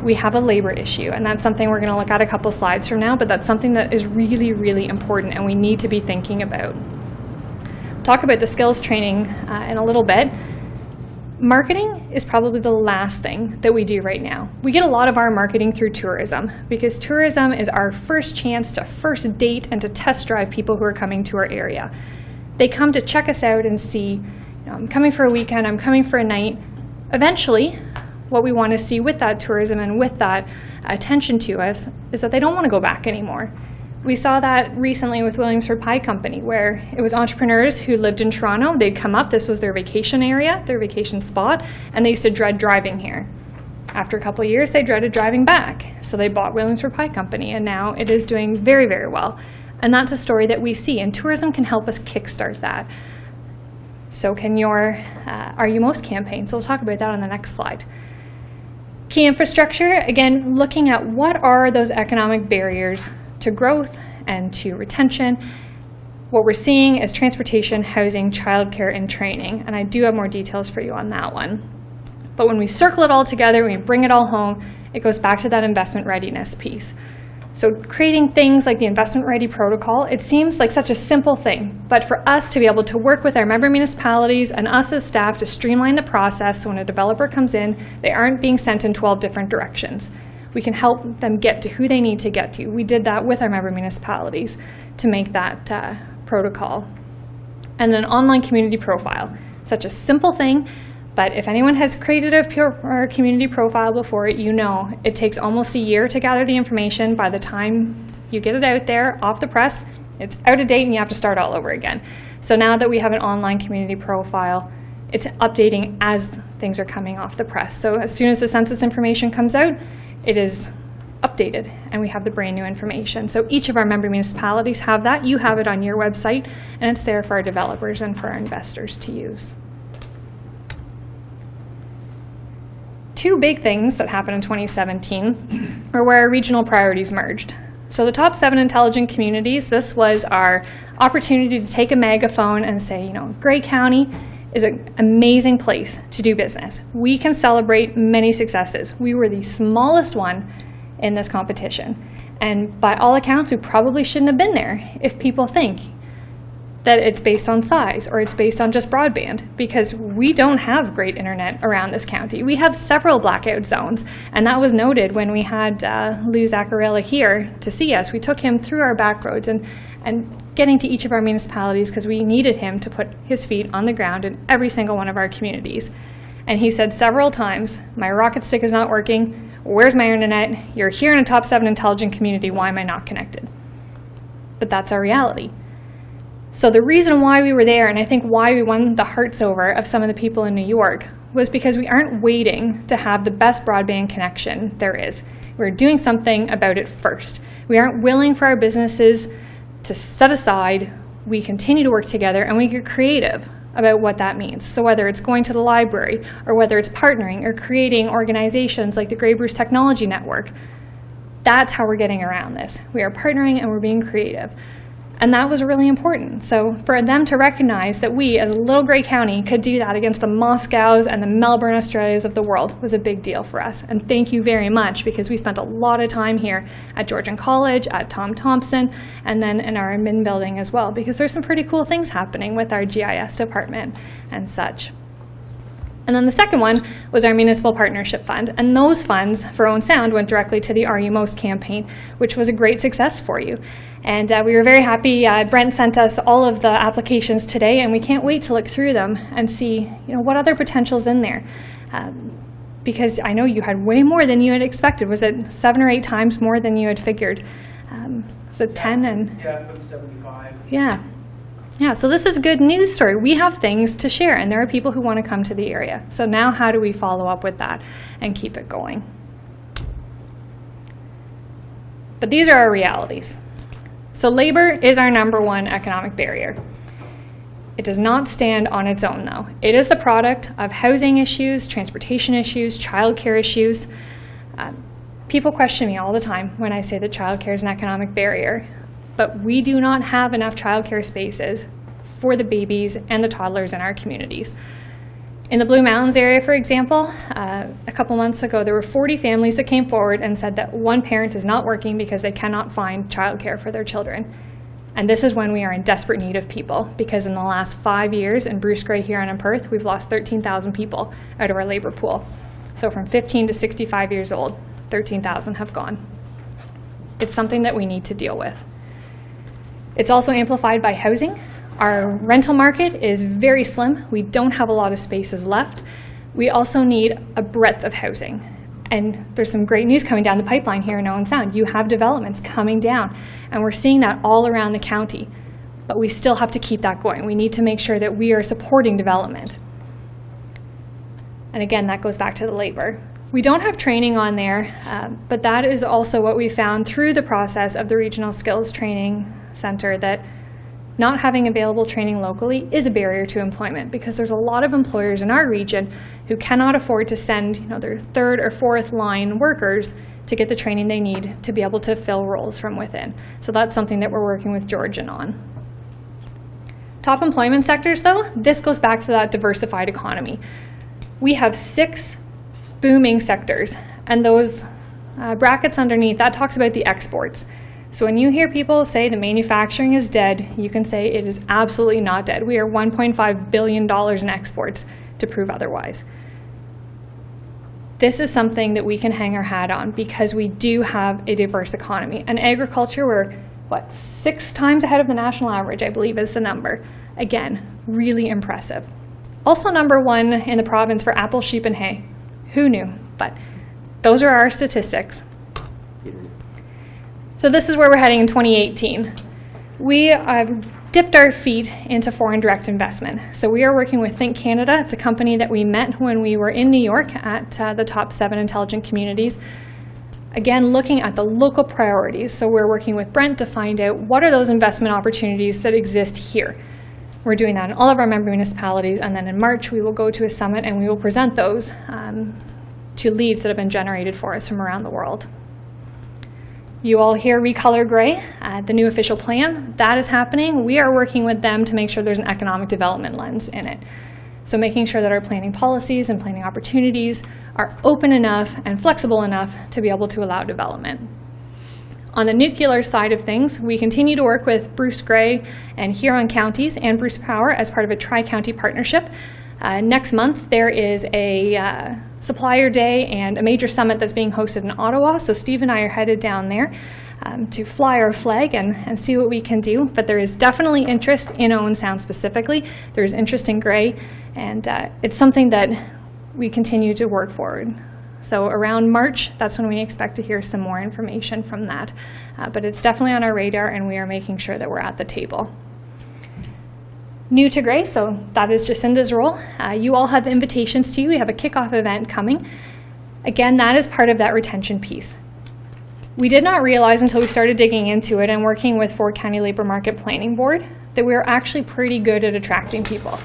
We have a labor issue, and that's something we're going to look at a couple slides from now, but that's something that is really, really important and we need to be thinking about. Talk about the skills training in a little bit. Marketing is probably the last thing that we do right now. We get a lot of our marketing through tourism because tourism is our first chance to first date and to test drive people who are coming to our area. They come to check us out and see, you know, I'm coming for a weekend, I'm coming for a night. Eventually, what we want to see with that tourism and with that attention to us is that they don't want to go back anymore. We saw that recently with Williamsford Pie Company, where it was entrepreneurs who lived in Toronto. They'd come up, this was their vacation area, their vacation spot, and they used to dread driving here. After a couple of years, they dreaded driving back. So they bought Williamsford Pie Company, and now it is doing very, very well. And that's a story that we see, and tourism can help us kickstart that. So can your Are You Most campaign. So we'll talk about that on the next slide. Key infrastructure, again, looking at what are those economic barriers to growth and to retention. What we're seeing is transportation, housing, childcare, and training. And I do have more details for you on that one. But when we circle it all together, when we bring it all home, it goes back to that investment readiness piece. So creating things like the investment ready protocol, it seems like such a simple thing, but for us to be able to work with our member municipalities and us as staff to streamline the process so when a developer comes in, they aren't being sent in 12 different directions. We can help them get to who they need to get to. We did that with our member municipalities to make that protocol. And an online community profile, such a simple thing, but if anyone has created a community profile before, you know it takes almost a year to gather the information. By the time you get it out there, off the press, it's out of date and you have to start all over again. So now that we have an online community profile, it's updating as things are coming off the press. So as soon as the census information comes out, it is updated and we have the brand new information. So each of our member municipalities have that. You have it on your website and it's there for our developers and for our investors to use. Two big things that happened in 2017 were where our regional priorities merged. So the top 7 intelligent communities, this was our opportunity to take a megaphone and say, you know, Grey County is an amazing place to do business. We can celebrate many successes. We were the smallest one in this competition. And by all accounts, we probably shouldn't have been there if people think that it's based on size or it's based on just broadband, because we don't have great internet around this county. We have several blackout zones, and that was noted when we had Lou Zaccarella here to see us. We took him through our back roads and getting to each of our municipalities because we needed him to put his feet on the ground in every single one of our communities. And he said several times, my rocket stick is not working, where's my internet? You're here in a top 7 intelligent community, why am I not connected? But that's our reality. So the reason why we were there, and I think why we won the hearts over of some of the people in New York, was because we aren't waiting to have the best broadband connection there is. We're doing something about it first. We aren't willing for our businesses to set aside. We continue to work together and we get creative about what that means. So whether it's going to the library or whether it's partnering or creating organizations like the Grey Bruce Technology Network, that's how we're getting around this. We are partnering and we're being creative. And that was really important. So for them to recognize that we, as a little Grey County, could do that against the Moscows and the Melbourne Australias of the world was a big deal for us. And thank you very much, because we spent a lot of time here at Georgian College, at Tom Thompson, and then in our admin building as well, because there's some pretty cool things happening with our GIS department and such. And then the second one was our Municipal Partnership Fund. And those funds for Owen Sound went directly to the Are You Most campaign, which was a great success for you. And we were very happy. Brent sent us all of the applications today, and we can't wait to look through them and see, you know, what other potential's in there. Because I know you had way more than you had expected. Was it 7 or 8 times more than you had figured? Was it 10? Yeah, I put 75. Yeah. Yeah, so this is a good news story. We have things to share, and there are people who want to come to the area. So now how do we follow up with that and keep it going? But these are our realities. So labor is our #1 economic barrier. It does not stand on its own, though. It is the product of housing issues, transportation issues, childcare issues. People question me all the time when I say that childcare is an economic barrier, but we do not have enough childcare spaces for the babies and the toddlers in our communities. In the Blue Mountains area, for example, a couple months ago, there were 40 families that came forward and said that one parent is not working because they cannot find childcare for their children. And this is when we are in desperate need of people, because in the last 5 years in Bruce Grey, Huron, and Perth, we've lost 13,000 people out of our labor pool. So from 15 to 65 years old, 13,000 have gone. It's something that we need to deal with. It's also amplified by housing. Our rental market is very slim. We don't have a lot of spaces left. We also need a breadth of housing. And there's some great news coming down the pipeline here in Owen Sound. You have developments coming down, and we're seeing that all around the county. But we still have to keep that going. We need to make sure that we are supporting development. And again, that goes back to the labor. We don't have training on there, but that is also what we found through the process of the Regional Skills Training Center, that not having available training locally is a barrier to employment, because there's a lot of employers in our region who cannot afford to send their third or fourth line workers to get the training they need to be able to fill roles from within. So that's something that we're working with Georgian on. Top employment sectors, though, this goes back to that diversified economy. We have 6 booming sectors, and those brackets underneath, that talks about the exports. So when you hear people say the manufacturing is dead, you can say it is absolutely not dead. We are $1.5 billion in exports to prove otherwise. This is something that we can hang our hat on, because we do have a diverse economy. And agriculture, we're, 6 times ahead of the national average, I believe is the number. Again, really impressive. Also #1 in the province for apple, sheep, and hay. Who knew? But those are our statistics. So this is where we're heading in 2018. We have dipped our feet into foreign direct investment. So we are working with Think Canada. It's a company that we met when we were in New York at the Top 7 Intelligent Communities. Again, looking at the local priorities. So we're working with Brent to find out what are those investment opportunities that exist here. We're doing that in all of our member municipalities, and then in March we will go to a summit and we will present those to leads that have been generated for us from around the world. You all hear Recolor Grey, the new official plan. That is happening. We are working with them to make sure there's an economic development lens in it. So making sure that our planning policies and planning opportunities are open enough and flexible enough to be able to allow development. On the nuclear side of things, we continue to work with Bruce Grey and Huron counties and Bruce Power as part of a tri-county partnership. Next month, there is a supplier day and a major summit that's being hosted in Ottawa. So Steve and I are headed down there to fly our flag and see what we can do. But there is definitely interest in Owen Sound specifically. There's interest in Grey, and it's something that we continue to work forward. So around March, that's when we expect to hear some more information from that. But it's definitely on our radar, and we are making sure that we're at the table. New to Grey, so that is Jacinda's role. You all have invitations to you. We have a kickoff event coming. Again, that is part of that retention piece. We did not realize until we started digging into it and working with Ford County Labour Market Planning Board that we were actually pretty good at attracting people.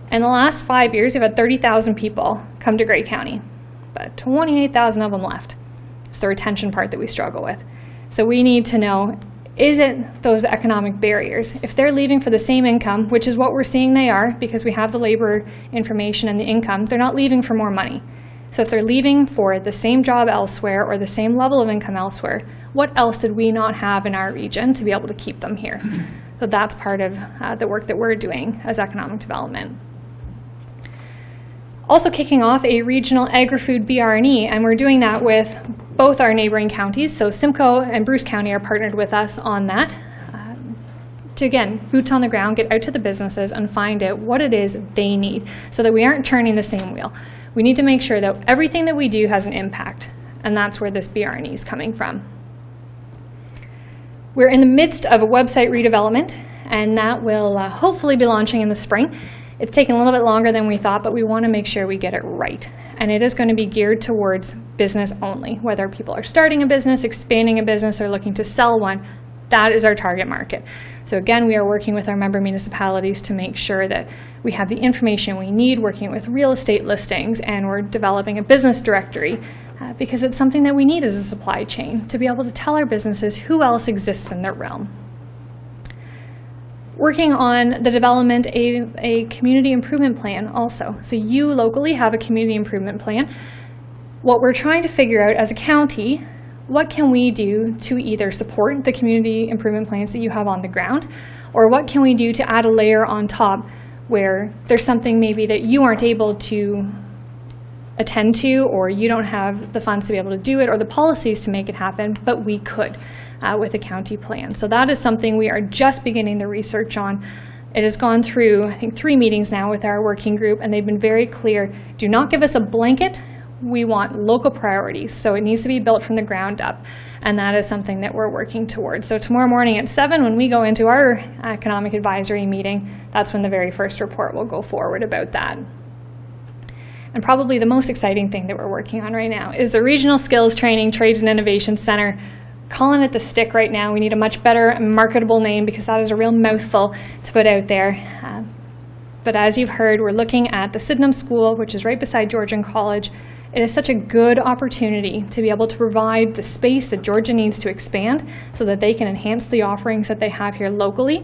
In the last 5 years, we've had 30,000 people come to Grey County, but 28,000 of them left. It's the retention part that we struggle with. So we need to know, is it those economic barriers? If they're leaving for the same income, which is what we're seeing they are, because we have the labor information and the income, they're not leaving for more money. So if they're leaving for the same job elsewhere or the same level of income elsewhere, what else did we not have in our region to be able to keep them here? So that's part of the work that we're doing as economic development. Also kicking off a regional agri-food BRNE, and we're doing that with both our neighboring counties. So Simcoe and Bruce County are partnered with us on that to, again, boots on the ground, get out to the businesses and find out what it is they need so that we aren't turning the same wheel. We need to make sure that everything that we do has an impact, and that's where this BRNE is coming from. We're in the midst of a website redevelopment, and that will hopefully be launching in the spring. It's taken a little bit longer than we thought, but we want to make sure we get it right. And it is going to be geared towards business only. Whether people are starting a business, expanding a business, or looking to sell one, That is our target market. So again, we are working with our member municipalities to make sure that we have the information we need, working with real estate listings, and we're developing a business directory because it's something that we need as a supply chain to be able to tell our businesses who else exists in their realm. Working on the development of a community improvement plan also. So you locally have a community improvement plan. What we're trying to figure out as a county, what can we do to either support the community improvement plans that you have on the ground, or what can we do to add a layer on top where there's something maybe that you aren't able to attend to, or you don't have the funds to be able to do it, or the policies to make it happen, but we could with a county plan. So that is something we are just beginning the research on. It has gone through, I think, 3 meetings now with our working group, and they've been very clear. Do not give us a blanket. We want local priorities, so it needs to be built from the ground up, and that is something that we're working towards. So tomorrow morning at 7, when we go into our economic advisory meeting, that's when the very first report will go forward about that. And probably the most exciting thing that we're working on right now is the Regional Skills Training, Trades and Innovation Center. Calling it the STIC right now. We need a much better and marketable name because that is a real mouthful to put out there. But as you've heard, we're looking at the Sydenham School, which is right beside Georgian College. It is such a good opportunity to be able to provide the space that Georgia needs to expand so that they can enhance the offerings that they have here locally,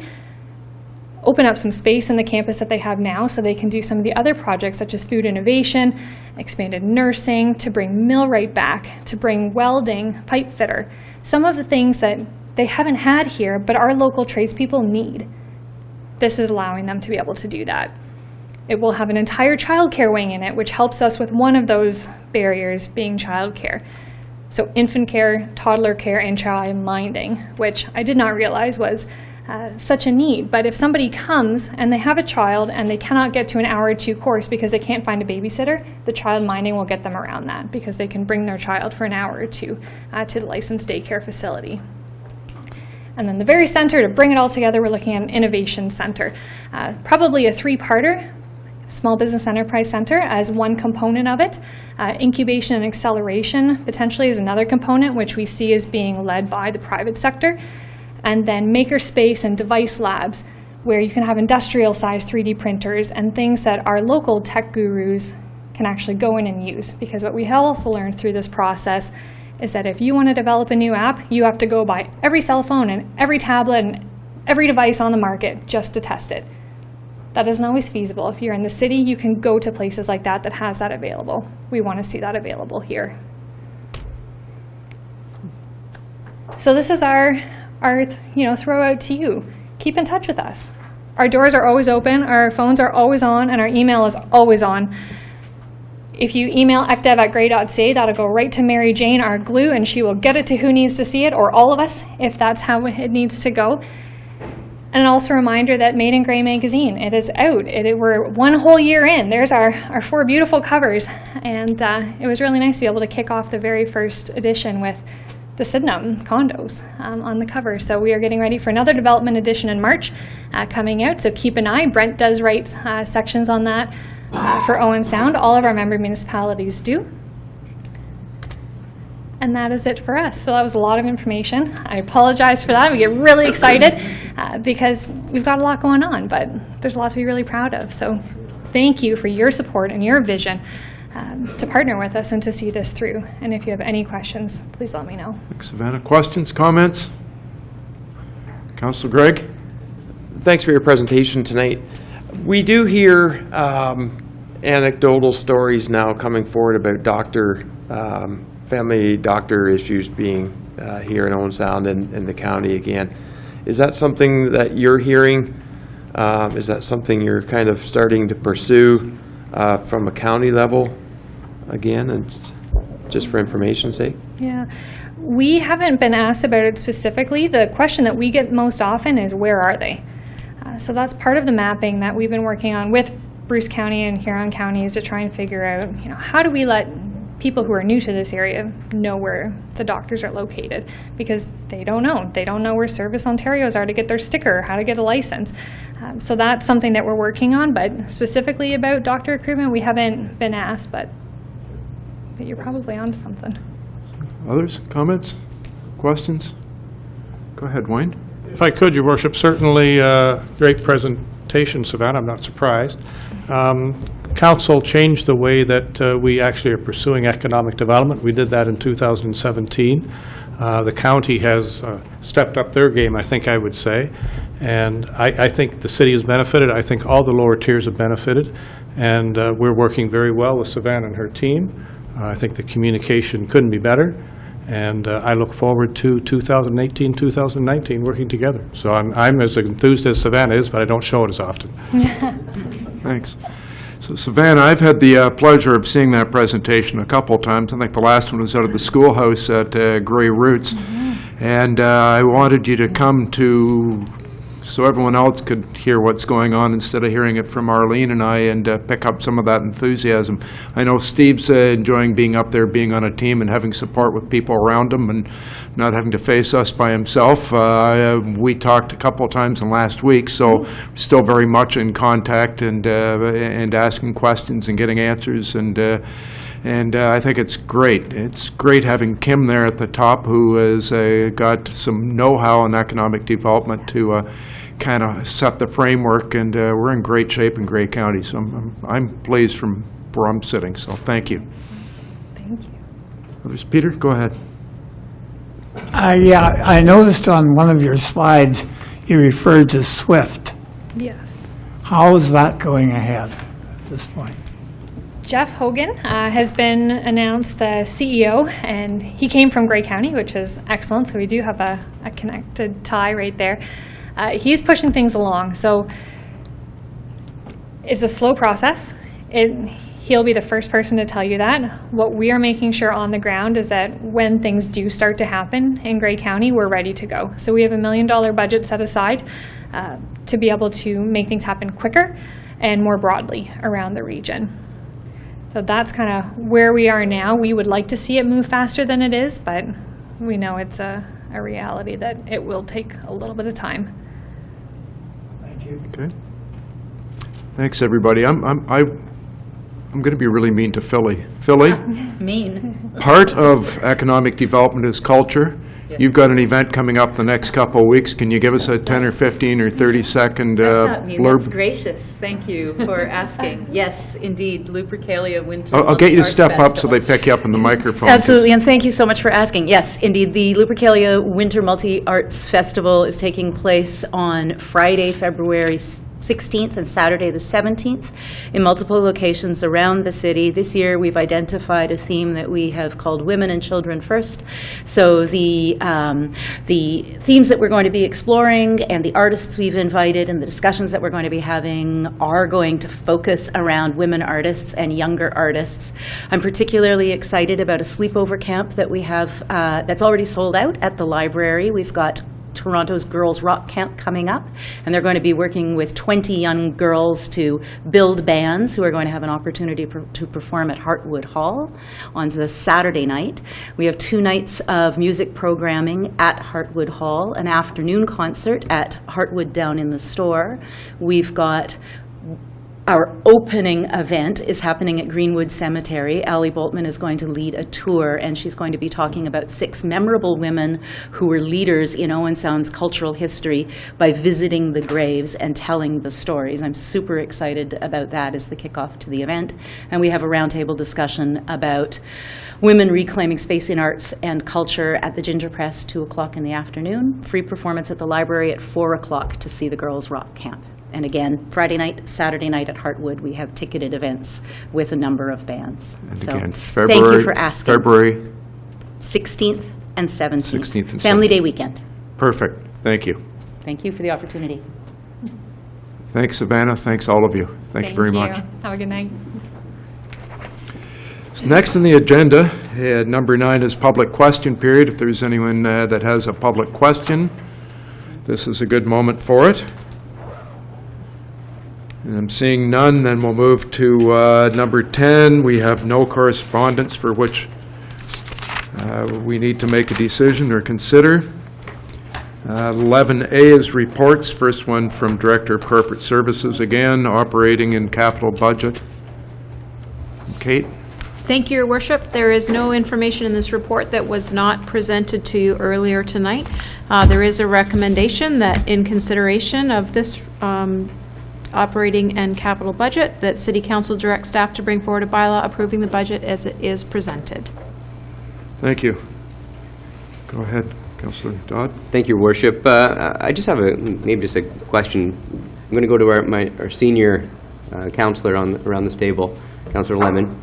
open up some space in the campus that they have now so they can do some of the other projects such as food innovation, expanded nursing, to bring millwright back, to bring welding, pipe fitter, some of the things that they haven't had here but our local tradespeople need. This is allowing them to be able to do that. It will have an entire childcare wing in it, which helps us with one of those barriers being childcare. So infant care, toddler care, and child minding, which I did not realize was such a need. But if somebody comes and they have a child and they cannot get to an hour or 2 course because they can't find a babysitter, the child minding will get them around that because they can bring their child for an hour or 2 to the licensed daycare facility. And then the very center, to bring it all together, we're looking at an innovation center. Probably a 3-parter. Small Business Enterprise Center as one component of it. Incubation and acceleration potentially is another component, which we see as being led by the private sector. And then makerspace and device labs, where you can have industrial-sized 3D printers and things that our local tech gurus can actually go in and use. Because what we have also learned through this process is that if you want to develop a new app, you have to go buy every cell phone and every tablet and every device on the market just to test it. That isn't always feasible. If you're in the city, you can go to places like that that has that available. We want to see that available here. So this is our throw out to you. Keep in touch with us. Our doors are always open, our phones are always on, and our email is always on. If you email ecdev@grey.ca, that'll go right to Mary Jane, our glue, and she will get it to who needs to see it, or all of us, if that's how it needs to go. And also a reminder that Made in Grey magazine, it is out. We're 1 whole year in. There's our 4 beautiful covers. And it was really nice to be able to kick off the very first edition with the Sydenham condos on the cover. So we are getting ready for another development edition in March coming out. So keep an eye. Brent does write sections on that for Owen Sound. All of our member municipalities do. And that is it for us. So that was a lot of information. I apologize for that. We get really excited because we've got a lot going on, but there's a lot to be really proud of. So thank you for your support and your vision to partner with us and to see this through. And if you have any questions, please let me know. Thanks, Savannah. Questions, comments? Councillor Gregg? Thanks for your presentation tonight. We do hear anecdotal stories now coming forward about family doctor issues being here in Owen Sound and the county again. Is that something that you're hearing? Is that something you're kind of starting to pursue from a county level again, and just for information's sake? Yeah, we haven't been asked about it specifically. The question that we get most often is, where are they? So that's part of the mapping that we've been working on with Bruce County and Huron County, is to try and figure out, how do we let people who are new to this area know where the doctors are located, because they don't know. They don't know where Service Ontarios are to get their sticker, how to get a license. So that's something that we're working on, but specifically about doctor recruitment, we haven't been asked, but you're probably onto something. Others? Comments? Questions? Go ahead, Wayne. If I could, Your Worship, certainly great presentation, Savannah, I'm not surprised. Council changed the way that we actually are pursuing economic development. We did that in 2017. The county has stepped up their game, I think I would say, and I think the city has benefited. I think all the lower tiers have benefited, and we're working very well with Savannah and her team. I think the communication couldn't be better, and I look forward to 2018, 2019 working together. So I'm as enthused as Savannah is, but I don't show it as often. Thanks. So Savannah, I've had the pleasure of seeing that presentation a couple times. I think the last one was out of the schoolhouse at Grey Roots. And I wanted you to come to, so everyone else could hear what's going on instead of hearing it from Arlene and I, and pick up some of that enthusiasm. I know Steve's enjoying being up there, being on a team and having support with people around him and not having to face us by himself. We talked a couple of times in last week, so still very much in contact and asking questions and getting answers, and I think it's great. It's great having Kim there at the top, who has got some know-how in economic development to kind of set the framework, and we're in great shape in Grey County, so I'm pleased from where I'm sitting, so thank you. Thank you. Others? Peter, go ahead. Yeah, I noticed on one of your slides, you referred to SWIFT. Yes. How is that going ahead at this point? Jeff Hogan has been announced the CEO, and he came from Grey County, which is excellent, so we do have a connected tie right there. He's pushing things along, so it's a slow process. He'll be the first person to tell you that. What we are making sure on the ground is that when things do start to happen in Grey County, we're ready to go. So we have $1 million budget set aside to be able to make things happen quicker and more broadly around the region. So that's kind of where we are now. We would like to see it move faster than it is, but we know it's a reality that it will take a little bit of time. Thank you. Okay. Thanks, everybody. I'm going to be really mean to Philly. Philly, Mean. part of economic development is culture. You've got an event coming up the next couple of weeks. Can you give us a 10 or 15 or 30-second blurb? That's gracious. Thank you for asking. Yes, indeed, Lupercalia Winter I'll get you to Arts step up so Festival. they pick you up in the microphone. Absolutely, and thank you so much for asking. Yes, indeed, the Lupercalia Winter Multi-Arts Festival is taking place on Friday, February 16th and Saturday the 17th in multiple locations around the city. This year we've identified a theme that we have called Women and Children First. So the themes that we're going to be exploring and the artists we've invited and the discussions that we're going to be having are going to focus around women artists and younger artists. I'm particularly excited about a sleepover camp that we have that's already sold out at the library. We've got Toronto's Girls Rock Camp coming up, and they're going to be working with 20 young girls to build bands who are going to have an opportunity to perform at Heartwood Hall on the Saturday night. We have 2 nights of music programming at Heartwood Hall, an afternoon concert at Heartwood down in the store. We've got our opening event is happening at Greenwood Cemetery. Allie Boltman is going to lead a tour, and she's going to be talking about 6 memorable women who were leaders in Owen Sound's cultural history by visiting the graves and telling the stories. I'm super excited about that as the kickoff to the event. And we have a roundtable discussion about women reclaiming space in arts and culture at the Ginger Press, 2 o'clock in the afternoon. Free performance at the library at 4 o'clock to see the Girls Rock Camp. And again, Friday night, Saturday night at Heartwood, we have ticketed events with a number of bands. And So again, thank you for asking. February 16th and 17th. 16th and Family 17th. Day weekend. Perfect. Thank you. Thank you for the opportunity. Thanks, Savannah. Thanks, all of you. Thank you very much. Have a good night. So next on the agenda, number 9 is public question period. If there's anyone that has a public question, this is a good moment for it. And I'm seeing none, then we'll move to number 10. We have no correspondence for which we need to make a decision or consider. 11A is reports. First one from Director of Corporate Services, again, operating and capital budget. Kate? Thank you, Your Worship. There is no information in this report that was not presented to you earlier tonight. There is a recommendation that in consideration of this operating and capital budget, that City Council direct staff to bring forward a bylaw approving the budget as it is presented. Thank you. Go ahead, Councillor Dodd. Thank you, Your Worship. I just have maybe just a question. I'm going to go to our senior councillor around this table, Councillor Lemon.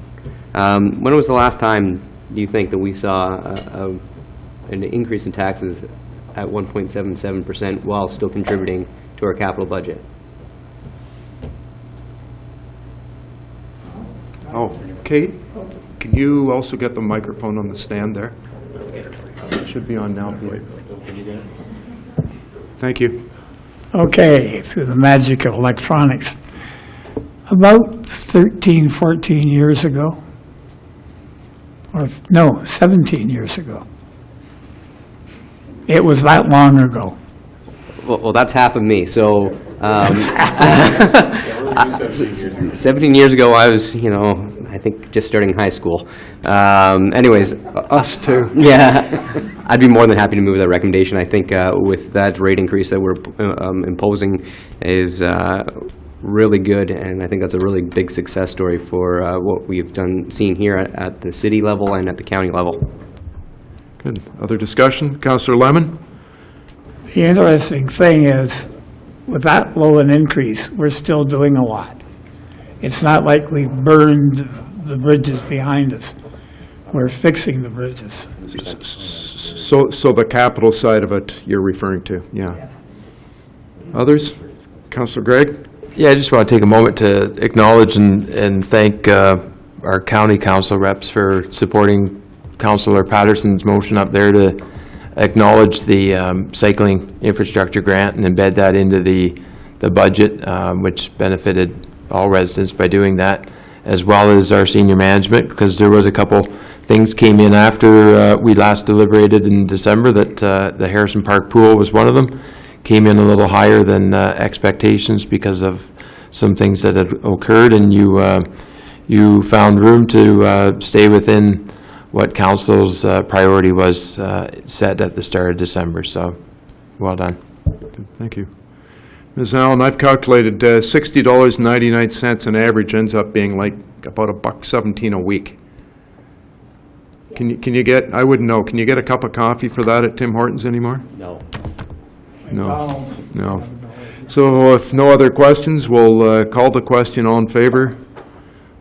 When was the last time do you think that we saw an increase in taxes at 1.77% while still contributing to our capital budget? Oh, Kate, can you also get the microphone on the stand there? It should be on now. Thank you. Okay, through the magic of electronics. About 13, 14 years ago, or no, 17 years ago. It was that long ago. Well, that's half of me. So, 17 years ago, I was, I think just starting high school. Anyways. Us too. Yeah. I'd be more than happy to move that recommendation. I think with that rate increase that we're imposing is really good, and I think that's a really big success story for what we've seen here at the city level and at the county level. Good. Other discussion? Councillor Lemon? The interesting thing is, with that low an increase, we're still doing a lot. It's not like we burned the bridges behind us. We're fixing the bridges. So the capital side of it you're referring to, yeah. Yes. Others? Councillor Gregg? Yeah, I just want to take a moment to acknowledge and thank our county council reps for supporting Councillor Patterson's motion up there to acknowledge the cycling infrastructure grant and embed that into the budget, which benefited all residents by doing that, as well as our senior management, because there was a couple things came in after we last deliberated in December that the Harrison Park pool was one of them. Came in a little higher than expectations because of some things that had occurred, and you found room to stay within what council's priority was set at the start of December. So, well done. Thank you. Ms. Allen, I've calculated $60.99 an average ends up being like about $1.17 a week. Can you get? I wouldn't know. Can you get a cup of coffee for that at Tim Hortons anymore? No. No. So if no other questions, we'll call the question. All in favor?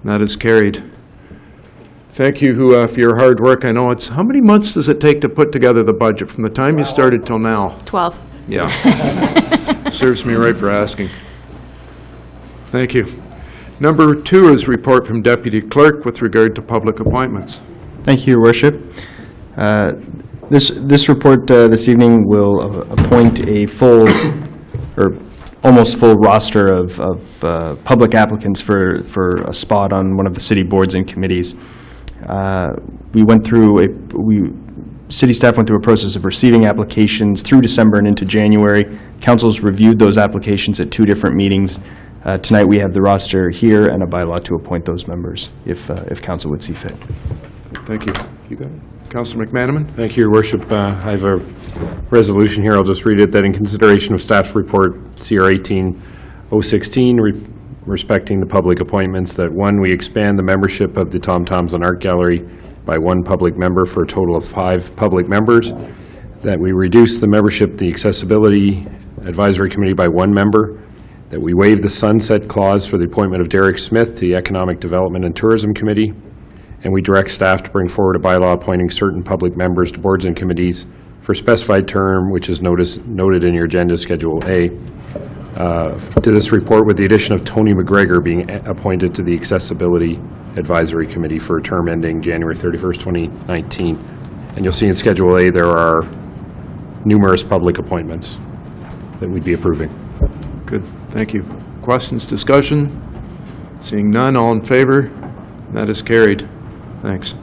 That is carried. Thank you for your hard work. I know how many months does it take to put together the budget from the time you started till now? 12. Yeah. Serves me right for asking. Thank you. Number 2 is report from Deputy Clerk with regard to public appointments. Thank you, Your Worship. This report this evening will appoint a full, or almost full roster of public applicants for a spot on one of the city boards and committees. City staff went through a process of receiving applications through December and into January. Council's reviewed those applications at 2 different meetings. Tonight we have the roster here and a bylaw to appoint those members if council would see fit. Thank you. You got it. Councillor McManaman? Thank you, Your Worship. I have a resolution here. I'll just read it. That in consideration of staff's report CR 18-016 respecting the public appointments, that 1, we expand the membership of the Tom Thomson Art Gallery by 1 public member for a total of 5 public members, that we reduce the membership of the Accessibility Advisory Committee by 1 member, that we waive the sunset clause for the appointment of Derek Smith to the Economic Development and Tourism Committee, and we direct staff to bring forward a bylaw appointing certain public members to boards and committees for specified term, which is noted in your agenda, Schedule A. To this report, with the addition of Tony McGregor being appointed to the Accessibility Advisory Committee for a term ending January 31st, 2019. And you'll see in Schedule A there are numerous public appointments that we'd be approving. Good. Thank you. Questions, discussion? Seeing none, all in favor? That is carried. Thanks.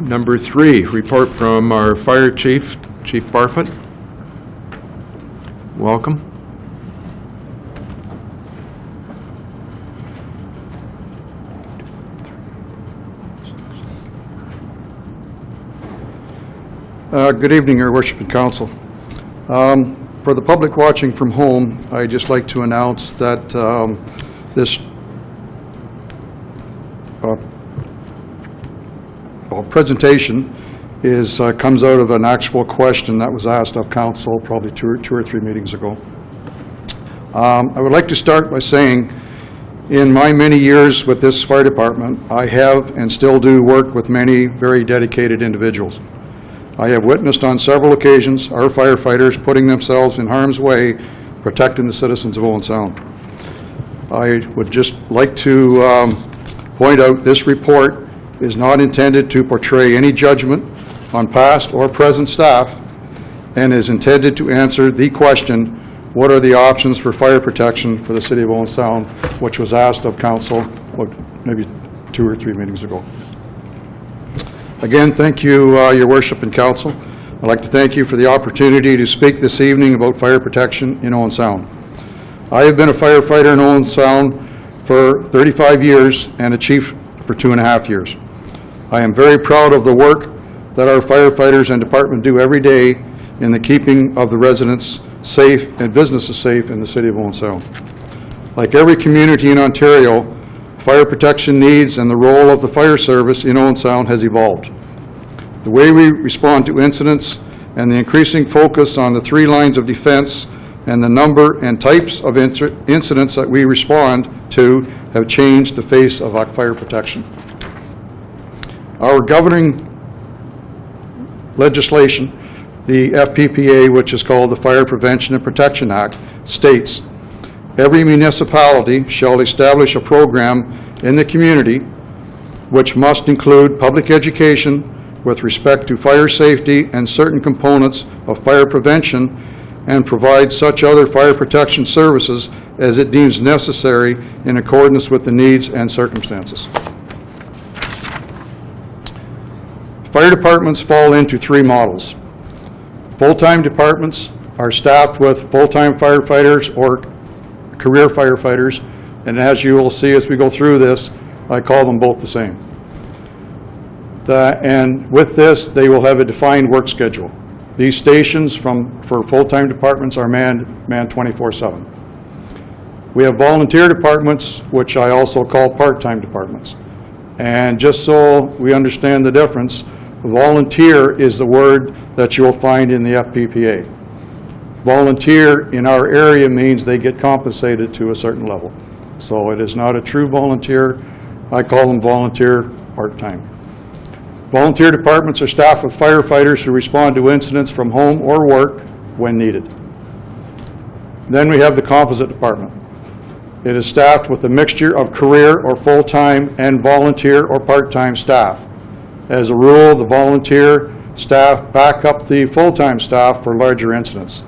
Number 3, report from our Fire Chief, Chief Barfoot. Welcome. Good evening, Your Worship and Council. For the public watching from home, I'd just like to announce that this presentation comes out of an actual question that was asked of Council probably two or three meetings ago. I would like to start by saying, in my many years with this fire department, I have and still do work with many very dedicated individuals. I have witnessed on several occasions our firefighters putting themselves in harm's way, protecting the citizens of Owen Sound. I would just like to point out this report is not intended to portray any judgment on past or present staff and is intended to answer the question, what are the options for fire protection for the city of Owen Sound, which was asked of council maybe 2 or 3 meetings ago. Again, thank you, Your Worship and Council. I'd like to thank you for the opportunity to speak this evening about fire protection in Owen Sound. I have been a firefighter in Owen Sound for 35 years and a chief for 2.5 years. I am very proud of the work that our firefighters and department do every day in the keeping of the residents safe and businesses safe in the city of Owen Sound. Like every community in Ontario, fire protection needs and the role of the fire service in Owen Sound has evolved. The way we respond to incidents and the increasing focus on the 3 lines of defense and the number and types of incidents that we respond to have changed the face of fire protection. Our governing legislation, the FPPA, which is called the Fire Prevention and Protection Act, states, every municipality shall establish a program in the community which must include public education with respect to fire safety and certain components of fire prevention and provide such other fire protection services as it deems necessary in accordance with the needs and circumstances. Fire departments fall into 3 models. Full-time departments are staffed with full-time firefighters or career firefighters, and as you will see as we go through this, I call them both the same. And with this, they will have a defined work schedule. These stations for full-time departments are manned 24/7. We have volunteer departments, which I also call part-time departments. And just so we understand the difference, volunteer is the word that you'll find in the FPPA. Volunteer in our area means they get compensated to a certain level. So it is not a true volunteer. I call them volunteer part-time. Volunteer departments are staffed with firefighters who respond to incidents from home or work when needed. Then we have the composite department. It is staffed with a mixture of career or full-time and volunteer or part-time staff. As a rule, the volunteer staff back up the full-time staff for larger incidents.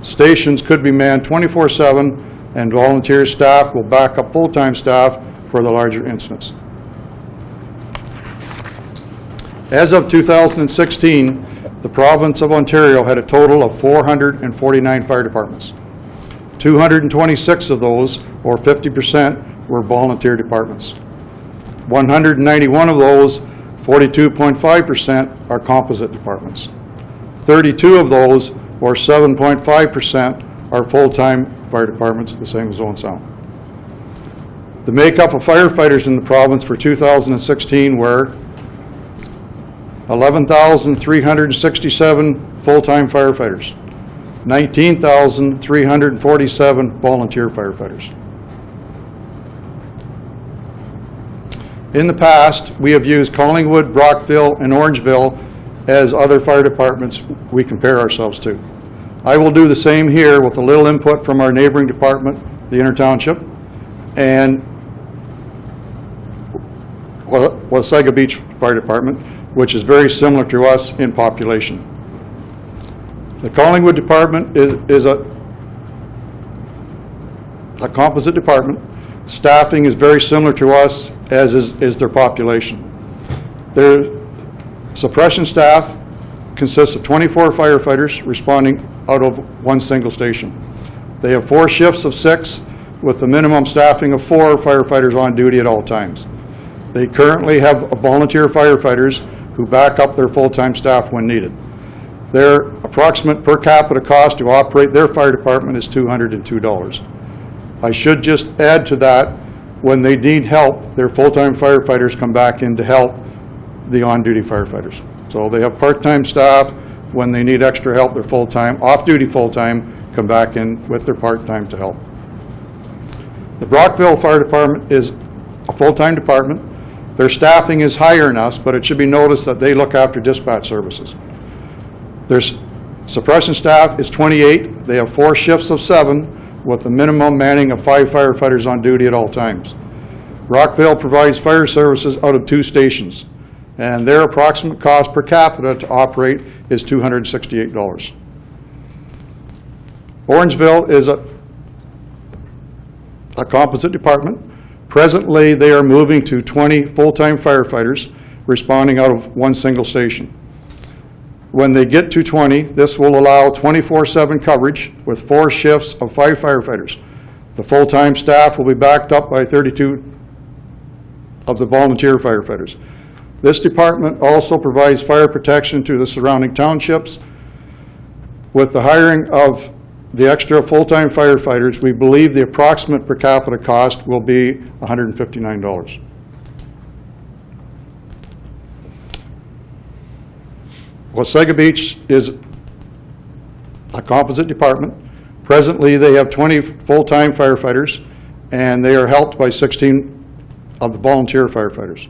Stations could be manned 24/7, and volunteer staff will back up full-time staff for the larger incidents. As of 2016, the province of Ontario had a total of 449 fire departments. 226 of those, or 50%, were volunteer departments. 191 of those, 42.5%, are composite departments. 32 of those, or 7.5%, are full-time fire departments, the same as Owen Sound. The makeup of firefighters in the province for 2016 were 11,367 full-time firefighters, 19,347 volunteer firefighters. In the past, we have used Collingwood, Brockville, and Orangeville as other fire departments we compare ourselves to. I will do the same here with a little input from our neighboring department, the Inner-Township, and Wasaga Beach Fire Department, which is very similar to us in population. The Collingwood Department is a composite department. Staffing is very similar to us, as is their population. Their suppression staff consists of 24 firefighters responding out of one single station. They have 4 shifts of 6 with the minimum staffing of 4 firefighters on duty at all times. They currently have volunteer firefighters who back up their full-time staff when needed. Their approximate per capita cost to operate their fire department is $202. I should just add to that, when they need help, their full-time firefighters come back in to help the on-duty firefighters. So they have part-time staff. When they need extra help, they're full-time. Off-duty full-time come back in with their part-time to help. The Brockville Fire Department is a full-time department. Their staffing is higher than us, but it should be noticed that they look after dispatch services. Their suppression staff is 28. They have 4 shifts of 7 with a minimum manning of 5 firefighters on duty at all times. Brockville provides fire services out of 2 stations, and their approximate cost per capita to operate is $268. Orangeville is a composite department. Presently, they are moving to 20 full-time firefighters responding out of 1 single station. When they get to 20, this will allow 24/7 coverage with 4 shifts of 5 firefighters. The full-time staff will be backed up by 32 of the volunteer firefighters. This department also provides fire protection to the surrounding townships. With the hiring of the extra full-time firefighters, we believe the approximate per capita cost will be $159. Wasaga Beach is a composite department. Presently, they have 20 full-time firefighters, and they are helped by 16 of the volunteer firefighters.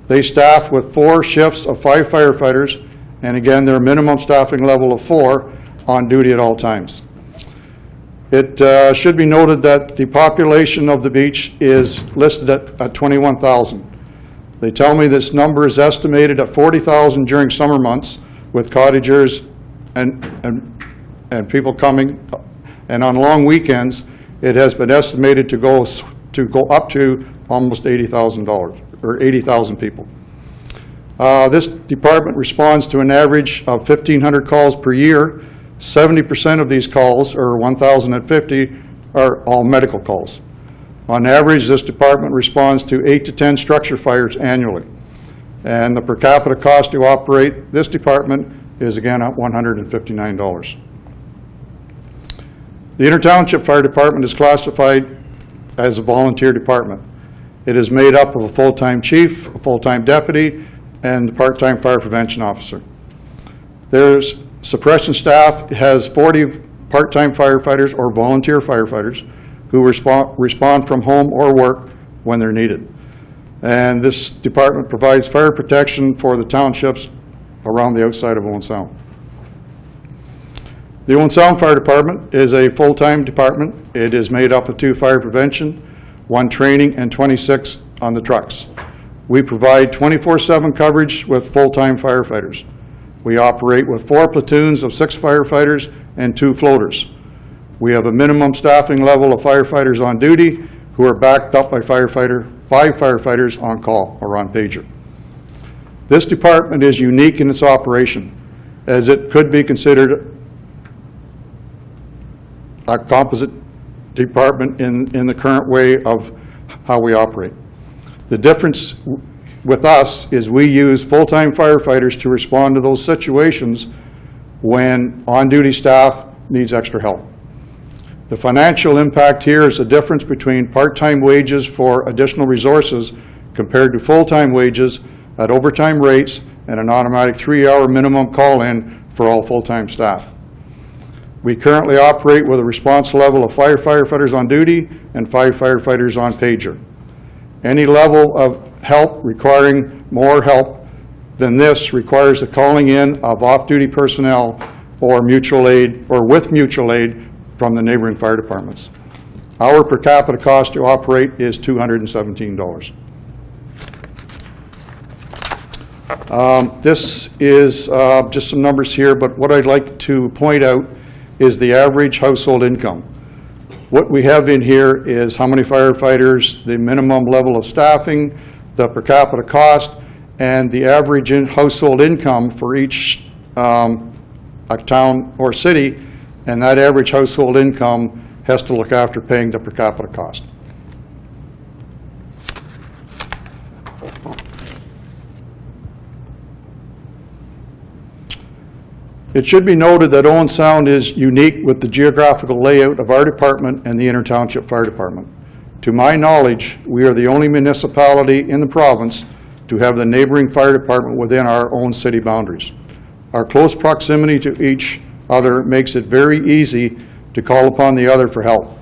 They staff with 4 shifts of 5 firefighters, and again, their minimum staffing level of 4 on duty at all times. It should be noted that the population of the beach is listed at 21,000. They tell me this number is estimated at 40,000 during summer months, with cottagers and people coming, and on long weekends, it has been estimated to go up to almost $80,000 or 80,000 people. This department responds to an average of 1,500 calls per year. 70% of these calls, or 1,050, are all medical calls. On average, this department responds to 8 to 10 structure fires annually. And the per capita cost to operate this department is again at $159. The Intertownship Fire Department is classified as a volunteer department. It is made up of a full-time chief, a full-time deputy, and a part-time fire prevention officer. There's suppression staff has 40 part-time firefighters or volunteer firefighters who respond from home or work when they're needed. And this department provides fire protection for the townships around the outside of Owen Sound. The Owen Sound Fire Department is a full-time department. It is made up of 2 fire prevention, 1 training, and 26 on the trucks. We provide 24/7 coverage with full-time firefighters. We operate with 4 platoons of 6 firefighters and 2 floaters. We have a minimum staffing level of firefighters on duty who are backed up by 5 firefighters on call or on pager. This department is unique in its operation, as it could be considered a composite department in the current way of how we operate. The difference with us is we use full-time firefighters to respond to those situations when on-duty staff needs extra help. The financial impact here is the difference between part-time wages for additional resources compared to full-time wages at overtime rates and an automatic 3-hour minimum call-in for all full-time staff. We currently operate with a response level of 5 firefighters on duty and 5 firefighters on pager. Any level of help requiring more help than this requires the calling in of off-duty personnel or mutual aid, or with mutual aid from the neighboring fire departments. Our per capita cost to operate is $217. This is just some numbers here, but what I'd like to point out is the average household income. What we have in here is how many firefighters, the minimum level of staffing, the per capita cost, and the average household income for each a town or city, and that average household income has to look after paying the per capita cost. It should be noted that Owen Sound is unique with the geographical layout of our department and the Inter-Township Fire Department. To my knowledge, we are the only municipality in the province to have the neighboring fire department within our own city boundaries. Our close proximity to each other makes it very easy to call upon the other for help.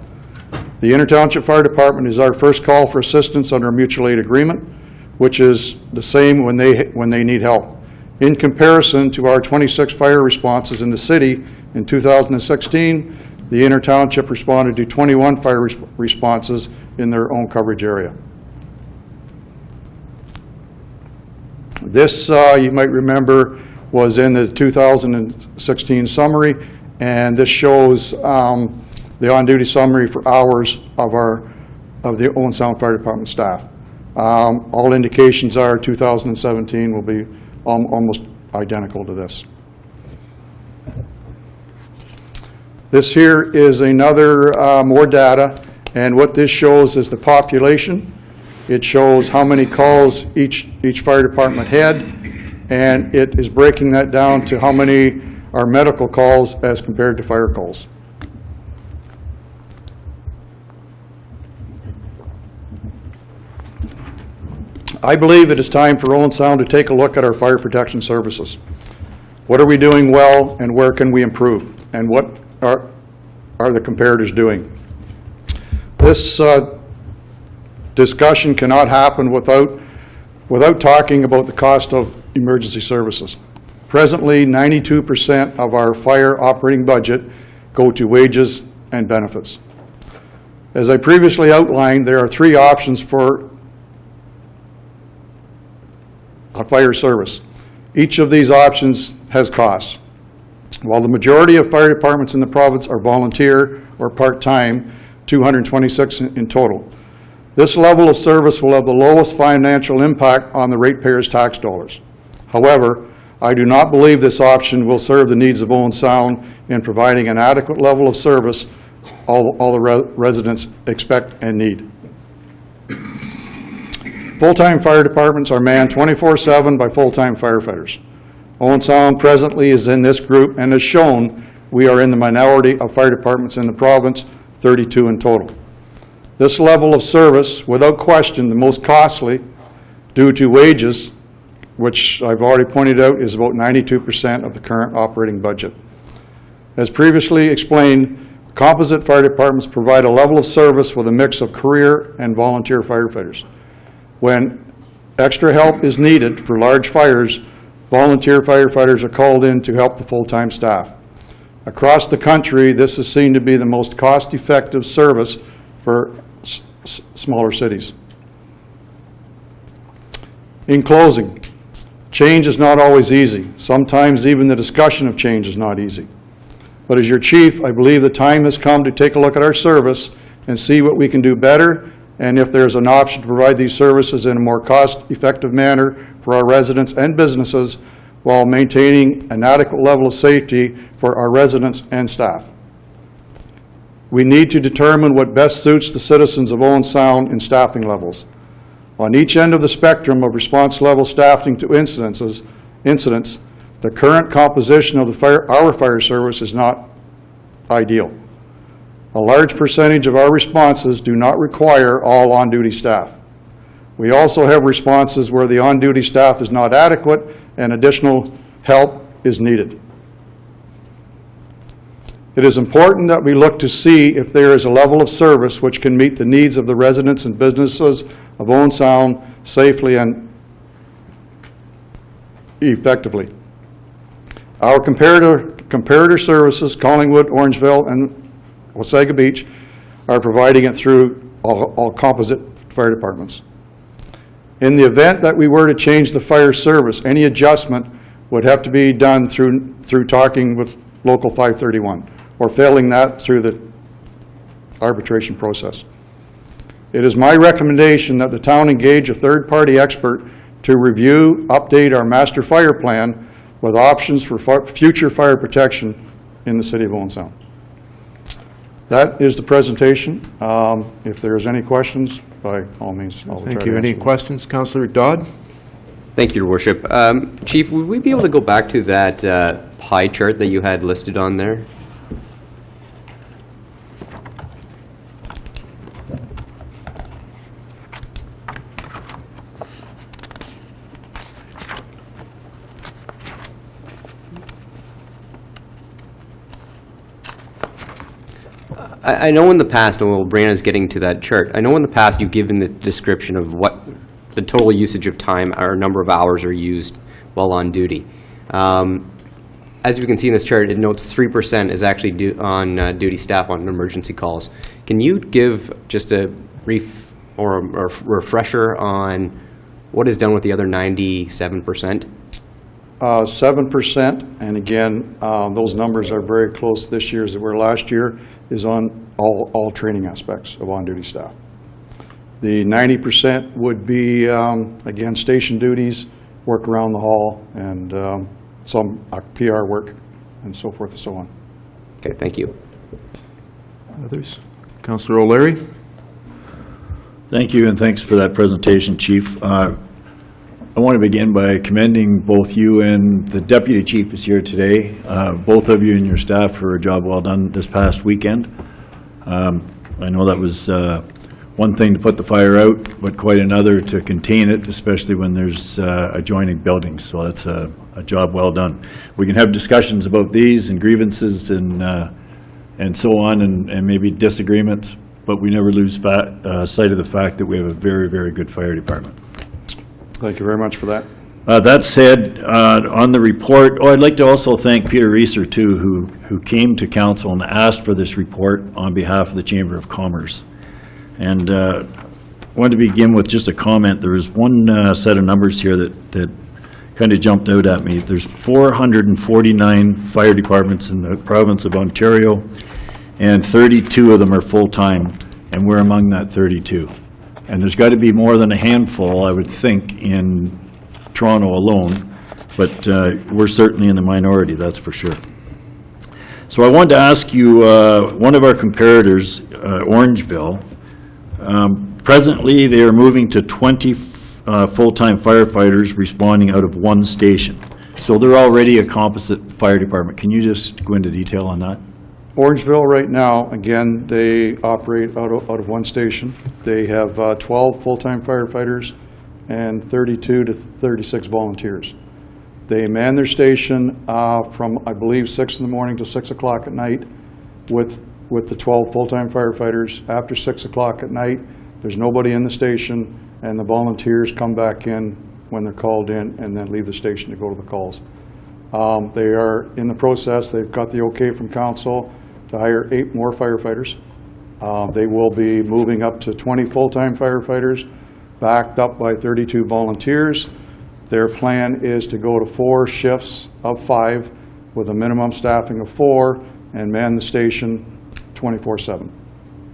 The Inter-Township Fire Department is our first call for assistance under a mutual aid agreement, which is the same when they need help. In comparison to our 26 fire responses in the city in 2016, the Inter-Township responded to 21 fire responses in their own coverage area. This, you might remember, was in the 2016 summary, and this shows the on-duty summary for hours of the Owen Sound Fire Department staff. All indications are 2017 will be almost identical to this. This here is another more data, and what this shows is the population. It shows how many calls each fire department had, and it is breaking that down to how many are medical calls as compared to fire calls. I believe it is time for Owen Sound to take a look at our fire protection services. What are we doing well, and where can we improve? And what are the comparators doing? This discussion cannot happen without talking about the cost of emergency services. Presently, 92% of our fire operating budget go to wages and benefits. As I previously outlined, there are three options for a fire service. Each of these options has costs. While the majority of fire departments in the province are volunteer or part-time, 226 in total, this level of service will have the lowest financial impact on the ratepayers' tax dollars. However, I do not believe this option will serve the needs of Owen Sound in providing an adequate level of service all the residents expect and need. Full-time fire departments are manned 24/7 by full-time firefighters. Owen Sound presently is in this group, and as shown, we are in the minority of fire departments in the province, 32 in total. This level of service, without question, the most costly due to wages, which I've already pointed out is about 92% of the current operating budget. As previously explained, composite fire departments provide a level of service with a mix of career and volunteer firefighters. When extra help is needed for large fires, volunteer firefighters are called in to help the full-time staff. Across the country, this is seen to be the most cost-effective service for smaller cities. In closing, change is not always easy. Sometimes even the discussion of change is not easy. But as your chief, I believe the time has come to take a look at our service and see what we can do better, and if there's an option to provide these services in a more cost-effective manner for our residents and businesses while maintaining an adequate level of safety for our residents and staff. We need to determine what best suits the citizens of Owen Sound in staffing levels. On each end of the spectrum of response level staffing to incidents, the current composition of our fire service is not ideal. A large percentage of our responses do not require all on-duty staff. We also have responses where the on-duty staff is not adequate and additional help is needed. It is important that we look to see if there is a level of service which can meet the needs of the residents and businesses of Owen Sound safely and effectively. Our comparator services, Collingwood, Orangeville, and Wasaga Beach, are providing it through all composite fire departments. In the event that we were to change the fire service, any adjustment would have to be done through talking with Local 531, or failing that through the arbitration process. It is my recommendation that the town engage a third-party expert to review, update our master fire plan with options for future fire protection in the city of Owen Sound. That is the presentation. If there is any questions, by all means, I'll try to answer them. Thank you. Any questions? Councillor Dodd? Thank you, Your Worship. Chief, would we be able to go back to that pie chart that you had listed on there. I know in the past, and while Brianna's getting to that chart, I know in the past you've given the description of what the total usage of time or number of hours are used while on duty. As you can see in this chart, it notes 3% is actually on duty staff on emergency calls. Can you give just a brief or a refresher on what is done with the other 97%? 7%, and again, those numbers are very close this year as they were last year, is on all training aspects of on-duty staff. The 90% would be, again, station duties, work around the hall, and some PR work, and so forth and so on. Okay, thank you. Others? Councillor O'Leary? Thank you, and thanks for that presentation, Chief. I want to begin by commending both you and the Deputy Chief is here today, both of you and your staff for a job well done this past weekend. I know that was one thing to put the fire out, but quite another to contain it, especially when there's adjoining buildings, so that's a job well done. We can have discussions about these and grievances and so on, and maybe disagreements, but we never lose sight of the fact that we have a very, very good fire department. Thank you very much for that. That said, on the report, I'd like to also thank Peter Reeser, too, who came to council and asked for this report on behalf of the Chamber of Commerce. And I wanted to begin with just a comment. There was one set of numbers here that kind of jumped out at me. There's 449 fire departments in the province of Ontario, and 32 of them are full-time, and we're among that 32. And there's got to be more than a handful, I would think, in Toronto alone, but we're certainly in the minority, that's for sure. So I wanted to ask you, one of our comparators, Orangeville, presently they are moving to 20 full-time firefighters responding out of one station. So they're already a composite fire department. Can you just go into detail on that? Orangeville right now, again, they operate out of one station. They have 12 full-time firefighters and 32 to 36 volunteers. They man their station from, I believe, 6 in the morning to 6 o'clock at night with the 12 full-time firefighters. After 6 o'clock at night, there's nobody in the station, and the volunteers come back in when they're called in and then leave the station to go to the calls. They are in the process. They've got the okay from council to hire 8 more firefighters. They will be moving up to 20 full-time firefighters, backed up by 32 volunteers. Their plan is to go to 4 shifts of 5 with a minimum staffing of 4 and man the station 24/7.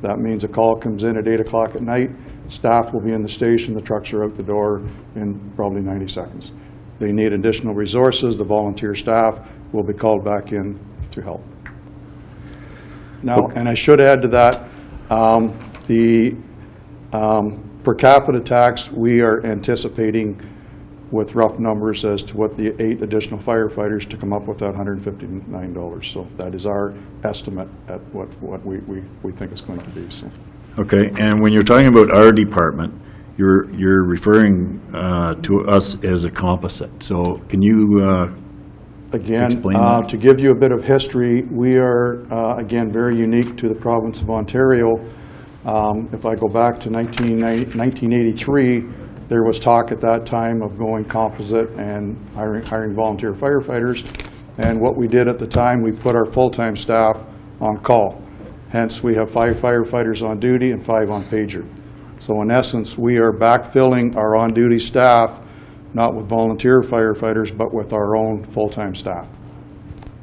That means a call comes in at 8 o'clock at night, staff will be in the station, the trucks are out the door in probably 90 seconds. They need additional resources, the volunteer staff will be called back in to help. Now, and I should add to that, the per capita tax, we are anticipating with rough numbers as to what the 8 additional firefighters to come up with that $159. So that is our estimate at what we think it's going to be. So. Okay, and when you're talking about our department, you're referring to us as a composite. So can you again, explain that? To give you a bit of history, we are, again, very unique to the province of Ontario. If I go back to 1983, there was talk at that time of going composite and hiring volunteer firefighters. And what we did at the time, we put our full-time staff on call. Hence, we have 5 firefighters on duty and 5 on pager. So in essence, we are backfilling our on-duty staff, not with volunteer firefighters, but with our own full-time staff.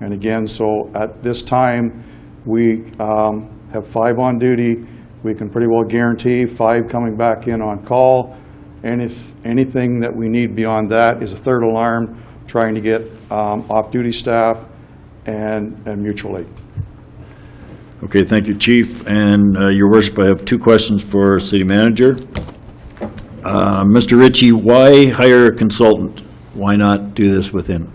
And again, so at this time, we have 5 on duty. We can pretty well guarantee 5 coming back in on call. And if anything that we need beyond that is a third alarm, trying to get off-duty staff and mutual aid. Okay, thank you, Chief. And Your Worship, I have 2 questions for City Manager. Mr. Ritchie, why hire a consultant? Why not do this within?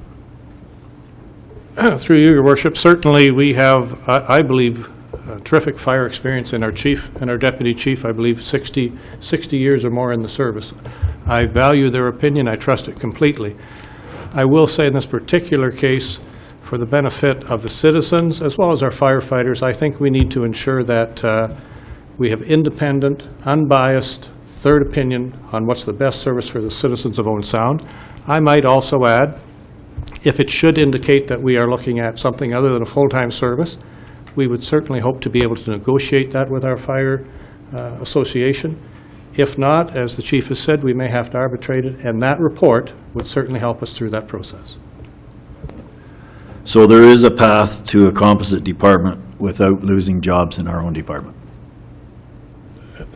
Through you, Your Worship, certainly we have, I believe, terrific fire experience in our chief and our deputy chief, I believe 60 years or more in the service. I value their opinion. I trust it completely. I will say in this particular case, for the benefit of the citizens as well as our firefighters, I think we need to ensure that we have independent, unbiased, third opinion on what's the best service for the citizens of Owen Sound. I might also add, if it should indicate that we are looking at something other than a full-time service, we would certainly hope to be able to negotiate that with our fire association. If not, as the chief has said, we may have to arbitrate it, and that report would certainly help us through that process. So there is a path to a composite department without losing jobs in our own department?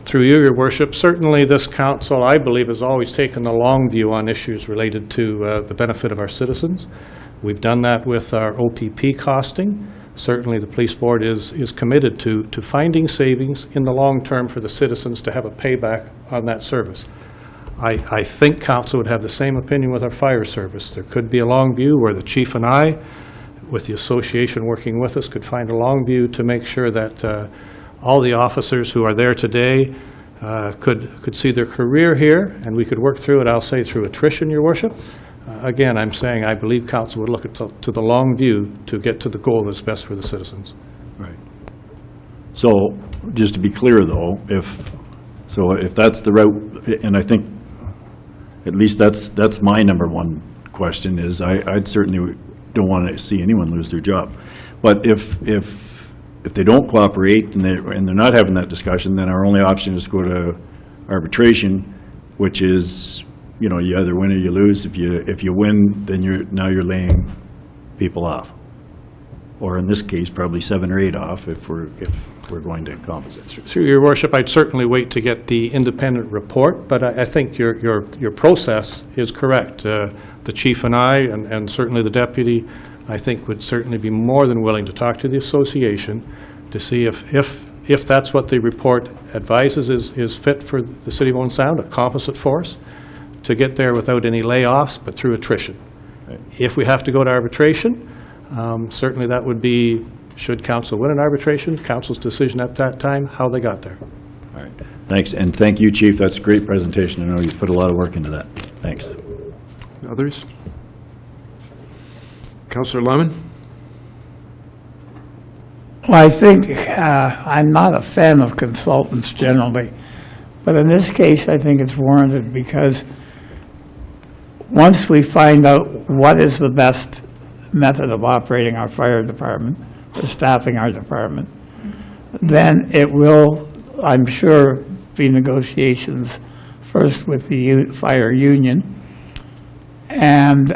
Through you, Your Worship, certainly this council, I believe, has always taken the long view on issues related to the benefit of our citizens. We've done that with our OPP costing. Certainly the police board is committed to finding savings in the long term for the citizens to have a payback on that service. I think council would have the same opinion with our fire service. There could be a long view where the chief and I, with the association working with us, could find a long view to make sure that all the officers who are there today could see their career here, and we could work through it, I'll say, through attrition, Your Worship. Again, I'm saying I believe council would look to the long view to get to the goal that's best for the citizens. Right. So, just to be clear though, if that's the route, and I think at least that's my number one question, is I'd certainly don't want to see anyone lose their job. But if they don't cooperate and they're not having that discussion, then our only option is to go to arbitration, which is, you know, you either win or you lose. If you win, then you're laying people off, or in this case, probably 7 or 8 off if we're going to composite. Through Your Worship, I'd certainly wait to get the independent report, but I think your process is correct. The chief and I, and certainly the deputy, I think would certainly be more than willing to talk to the association to see if that's what the report advises is fit for the City of Owen Sound, a composite force, to get there without any layoffs, but through attrition. Right. If we have to go to arbitration, certainly that would be, should council win an arbitration, council's decision at that time, how they got there. All right. Thanks, and thank you, Chief. That's a great presentation. I know you put a lot of work into that. Thanks. Others? Councillor Lemon? Well, I think I'm not a fan of consultants generally, but in this case, I think it's warranted because once we find out what is the best method of operating our fire department, or staffing our department, then it will, I'm sure, be negotiations first with the fire union, and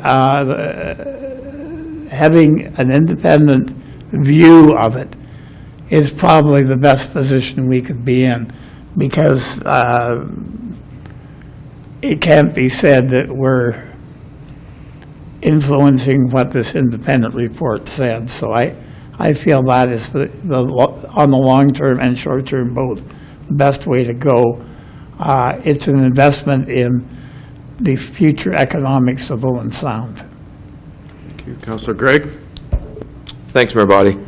having an independent view of it is probably the best position we could be in, because it can't be said that we're influencing what this independent report said. So I feel that is on the long term and short term both the best way to go. It's an investment in the future economics of Owen Sound. Thank you. Councillor Gregg? Thanks, Mayor Body.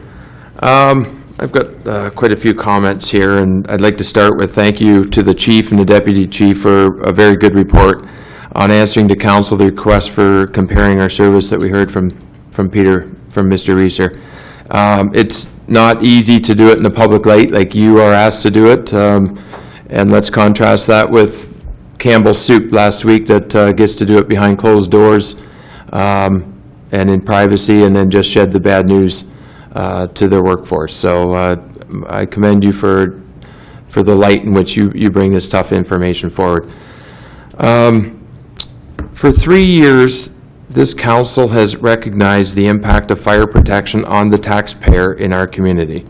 I've got quite a few comments here, and I'd like to start with thank you to the chief and the deputy chief for a very good report on answering to council the request for comparing our service that we heard from Mr. Reeser. It's not easy to do it in the public light like you are asked to do it, and let's contrast that with Campbell's Soup last week that gets to do it behind closed doors and in privacy, and then just shed the bad news to their workforce. So I commend you for the light in which you bring this tough information forward. For 3 years, this council has recognized the impact of fire protection on the taxpayer in our community.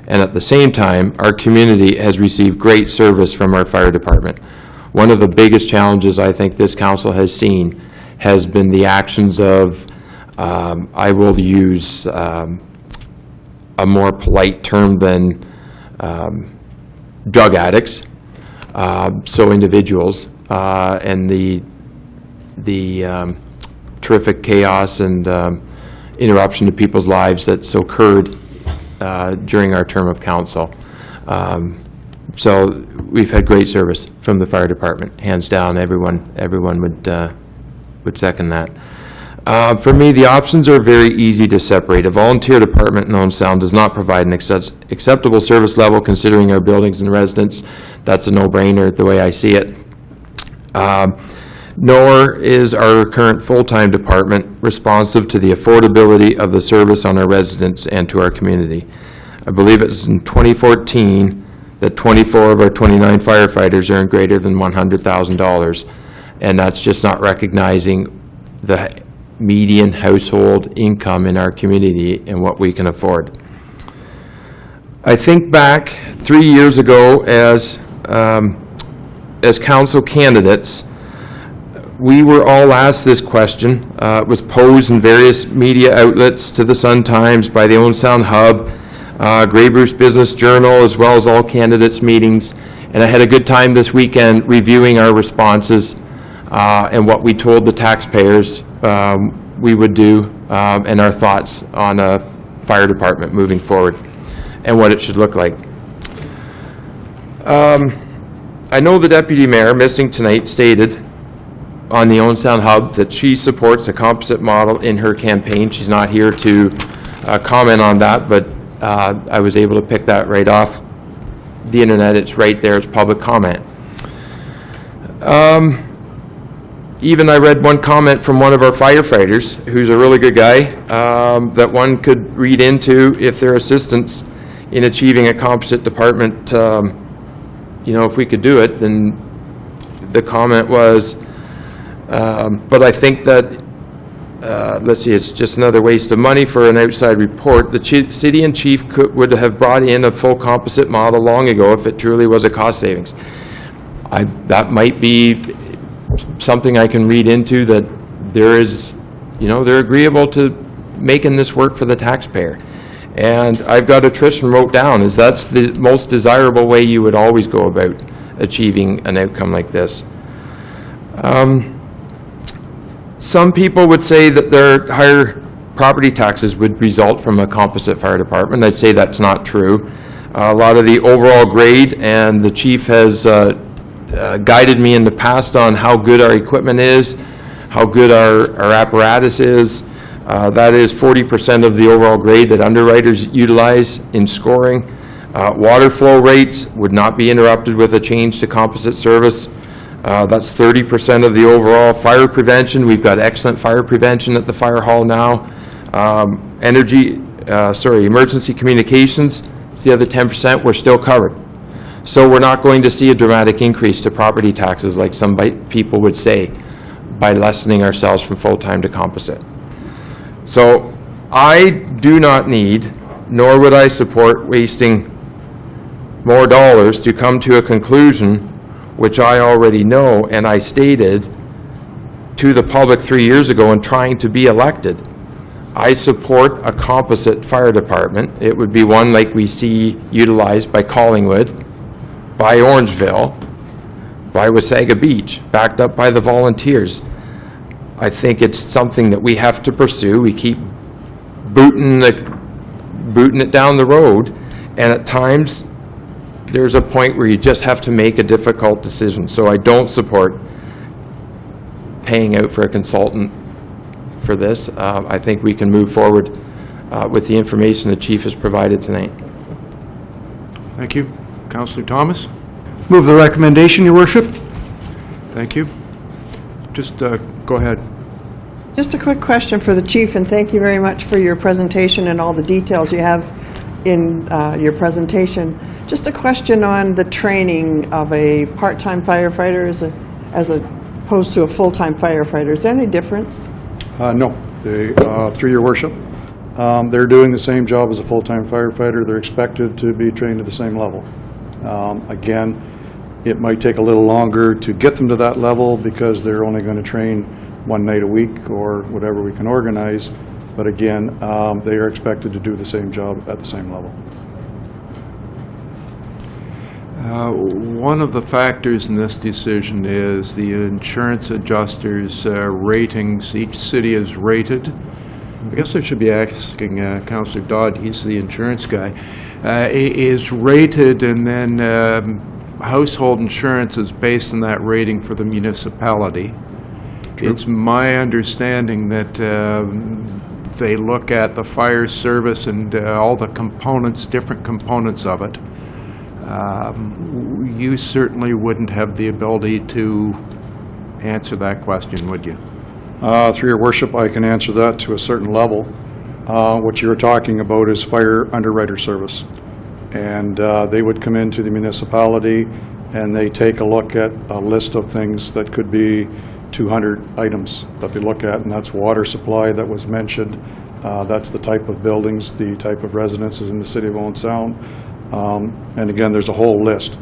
And at the same time, our community has received great service from our fire department. One of the biggest challenges I think this council has seen has been the actions of, I will use a more polite term than drug addicts, so individuals, and the terrific chaos and interruption to people's lives that's occurred during our term of council. So we've had great service from the fire department, hands down. Everyone would second that. For me, the options are very easy to separate. A volunteer department in Owen Sound does not provide an acceptable service level considering our buildings and residents. That's a no-brainer the way I see it. Nor is our current full-time department responsive to the affordability of the service on our residents and to our community. I believe it's in 2014 that 24 of our 29 firefighters earned greater than $100,000, and that's just not recognizing the median household income in our community and what we can afford. I think back 3 years ago as council candidates, we were all asked this question. It was posed in various media outlets, to the Sun-Times, by the Owen Sound Hub, Grey Bruce Business Journal, as well as all candidates' meetings. And I had a good time this weekend reviewing our responses and what we told the taxpayers we would do, and our thoughts on a fire department moving forward and what it should look like. I know the deputy mayor, missing tonight, stated on the Owen Sound Hub that she supports a composite model in her campaign. She's not here to comment on that, but I was able to pick that right off the internet. It's right there, it's public comment. Even I read one comment from one of our firefighters, who's a really good guy, that one could read into if their assistance in achieving a composite department, if we could do it, then the comment was, but I think that, let's see, it's just another waste of money for an outside report. The city and chief would have brought in a full composite model long ago if it truly was a cost savings. That might be something I can read into, that there is, they're agreeable to making this work for the taxpayer. And I've got attrition wrote down as that's the most desirable way you would always go about achieving an outcome like this. Some people would say that their higher property taxes would result from a composite fire department. I'd say that's not true. A lot of the overall grade, and the chief has guided me in the past on how good our equipment is, how good our apparatus is. That is 40% of the overall grade that underwriters utilize in scoring. Water flow rates would not be interrupted with a change to composite service. That's 30% of the overall fire prevention. We've got excellent fire prevention at the fire hall now. Emergency communications, it's the other 10%, we're still covered. So we're not going to see a dramatic increase to property taxes like some people would say by lessening ourselves from full-time to composite. So I do not need, nor would I support wasting more dollars to come to a conclusion which I already know, and I stated to the public 3 years ago in trying to be elected. I support a composite fire department. It would be one like we see utilized by Collingwood, by Orangeville, by Wasaga Beach, backed up by the volunteers. I think it's something that we have to pursue. We keep booting it down the road, and at times there's a point where you just have to make a difficult decision. So I don't support paying out for a consultant for this. I think we can move forward with the information the chief has provided tonight. Thank you. Councillor Thomas? Move the recommendation, Your Worship. Thank you. Just go ahead. Just a quick question for the chief, and thank you very much for your presentation and all the details you have in your presentation. Just a question on the training of a part-time firefighter as opposed to a full-time firefighter. Is there any difference? No. Through Your Worship, they're doing the same job as a full-time firefighter. They're expected to be trained at the same level. Again, it might take a little longer to get them to that level because they're only going to train one night a week or whatever we can organize. But again, they are expected to do the same job at the same level. One of the factors in this decision is the insurance adjusters' ratings. Each city is rated I guess I should be asking Councillor Dodd, he's the insurance guy, is rated, and then household insurance is based on that rating for the municipality. It's my understanding that they look at the fire service and all the components, different components of it. You certainly wouldn't have the ability to answer that question, would you? Through your worship, I can answer that to a certain level. What you're talking about is fire underwriter service. And they would come into the municipality and they take a look at a list of things that could be 200 items that they look at, and that's water supply that was mentioned. That's the type of buildings, the type of residences in the city of Owen Sound. And again, there's a whole list.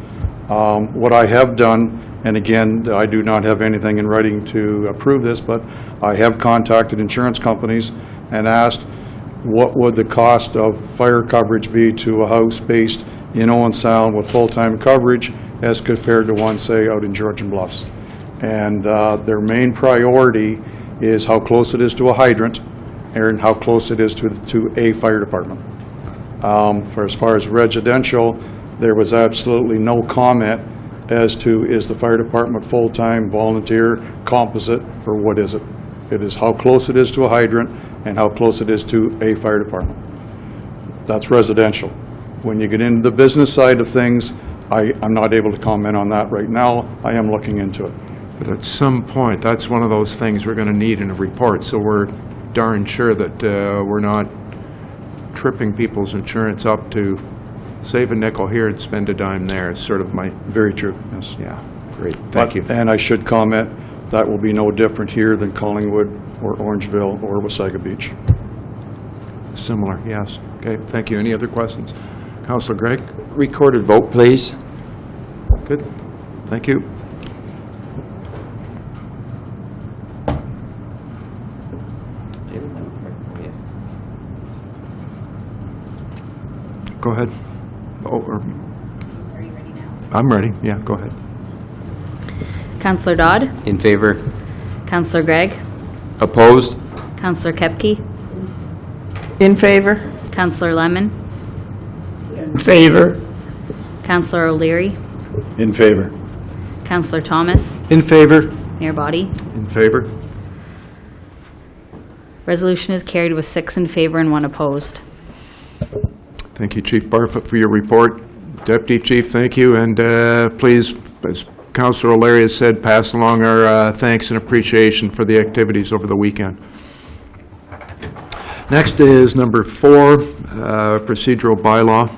What I have done, and again, I do not have anything in writing to approve this, but I have contacted insurance companies and asked what would the cost of fire coverage be to a house based in Owen Sound with full-time coverage as compared to one, say, out in Georgian Bluffs. And their main priority is how close it is to a hydrant and how close it is to a fire department. For as far as residential, there was absolutely no comment as to is the fire department full-time, volunteer, composite, or what is it? It is how close it is to a hydrant and how close it is to a fire department. That's residential. When you get into the business side of things, I'm not able to comment on that right now. I am looking into it. But at some point, that's one of those things we're going to need in a report, so we're darn sure that we're not tripping people's insurance up to save a nickel here and spend a dime there. It's sort of my... Very true, yes. Yeah, great, thank you. And I should comment, that will be no different here than Collingwood or Orangeville or Wasaga Beach. Similar, yes. Okay, thank you. Any other questions? Councillor Gregg? Recorded vote, please. Good, thank you. Go ahead. Oh, or, are you ready now? I'm ready, yeah, go ahead. Councillor Dodd? In favor. Councillor Gregg? Opposed? Councillor Kepke? In favor? Councillor Lemon? In favor. Councillor O'Leary? In favor. Councillor Thomas? In favor. Mayor Body? In favor? Resolution is carried with 6 in favor and 1 opposed. Thank you, Chief Barfoot, for your report. Deputy Chief, thank you, and please, as Councillor O'Leary has said, pass along our thanks and appreciation for the activities over the weekend. Next is number 4, procedural bylaw.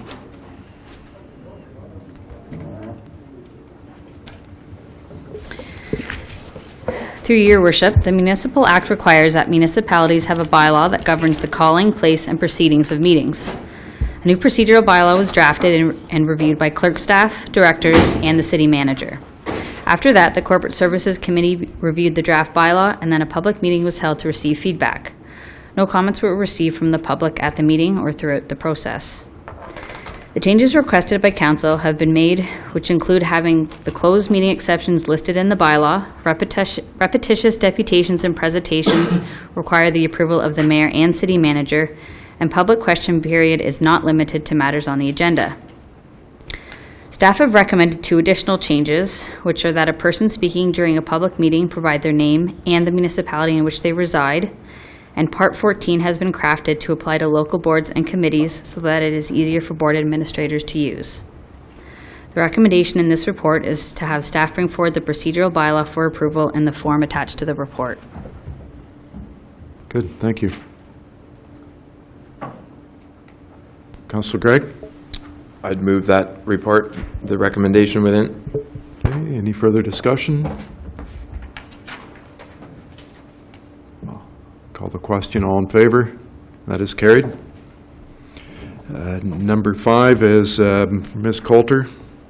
Through your worship, the Municipal Act requires that municipalities have a bylaw that governs the calling, place, and proceedings of meetings. A new procedural bylaw was drafted and reviewed by clerk staff, directors, and the city manager. After that, the Corporate Services Committee reviewed the draft bylaw, and then a public meeting was held to receive feedback. No comments were received from the public at the meeting or throughout the process. The changes requested by council have been made, which include having the closed meeting exceptions listed in the bylaw, repetitious deputations and presentations require the approval of the mayor and city manager, and public question period is not limited to matters on the agenda. Staff have recommended 2 additional changes, which are that a person speaking during a public meeting provide their name and the municipality in which they reside, and Part 14 has been crafted to apply to local boards and committees so that it is easier for board administrators to use. The recommendation in this report is to have staff bring forward the procedural bylaw for approval in the form attached to the report. Good, thank you. Councillor Gregg? I'd move that report, the recommendation within. Okay, any further discussion? Call the question, all in favor? That is carried. Number 5 is Ms. Coulter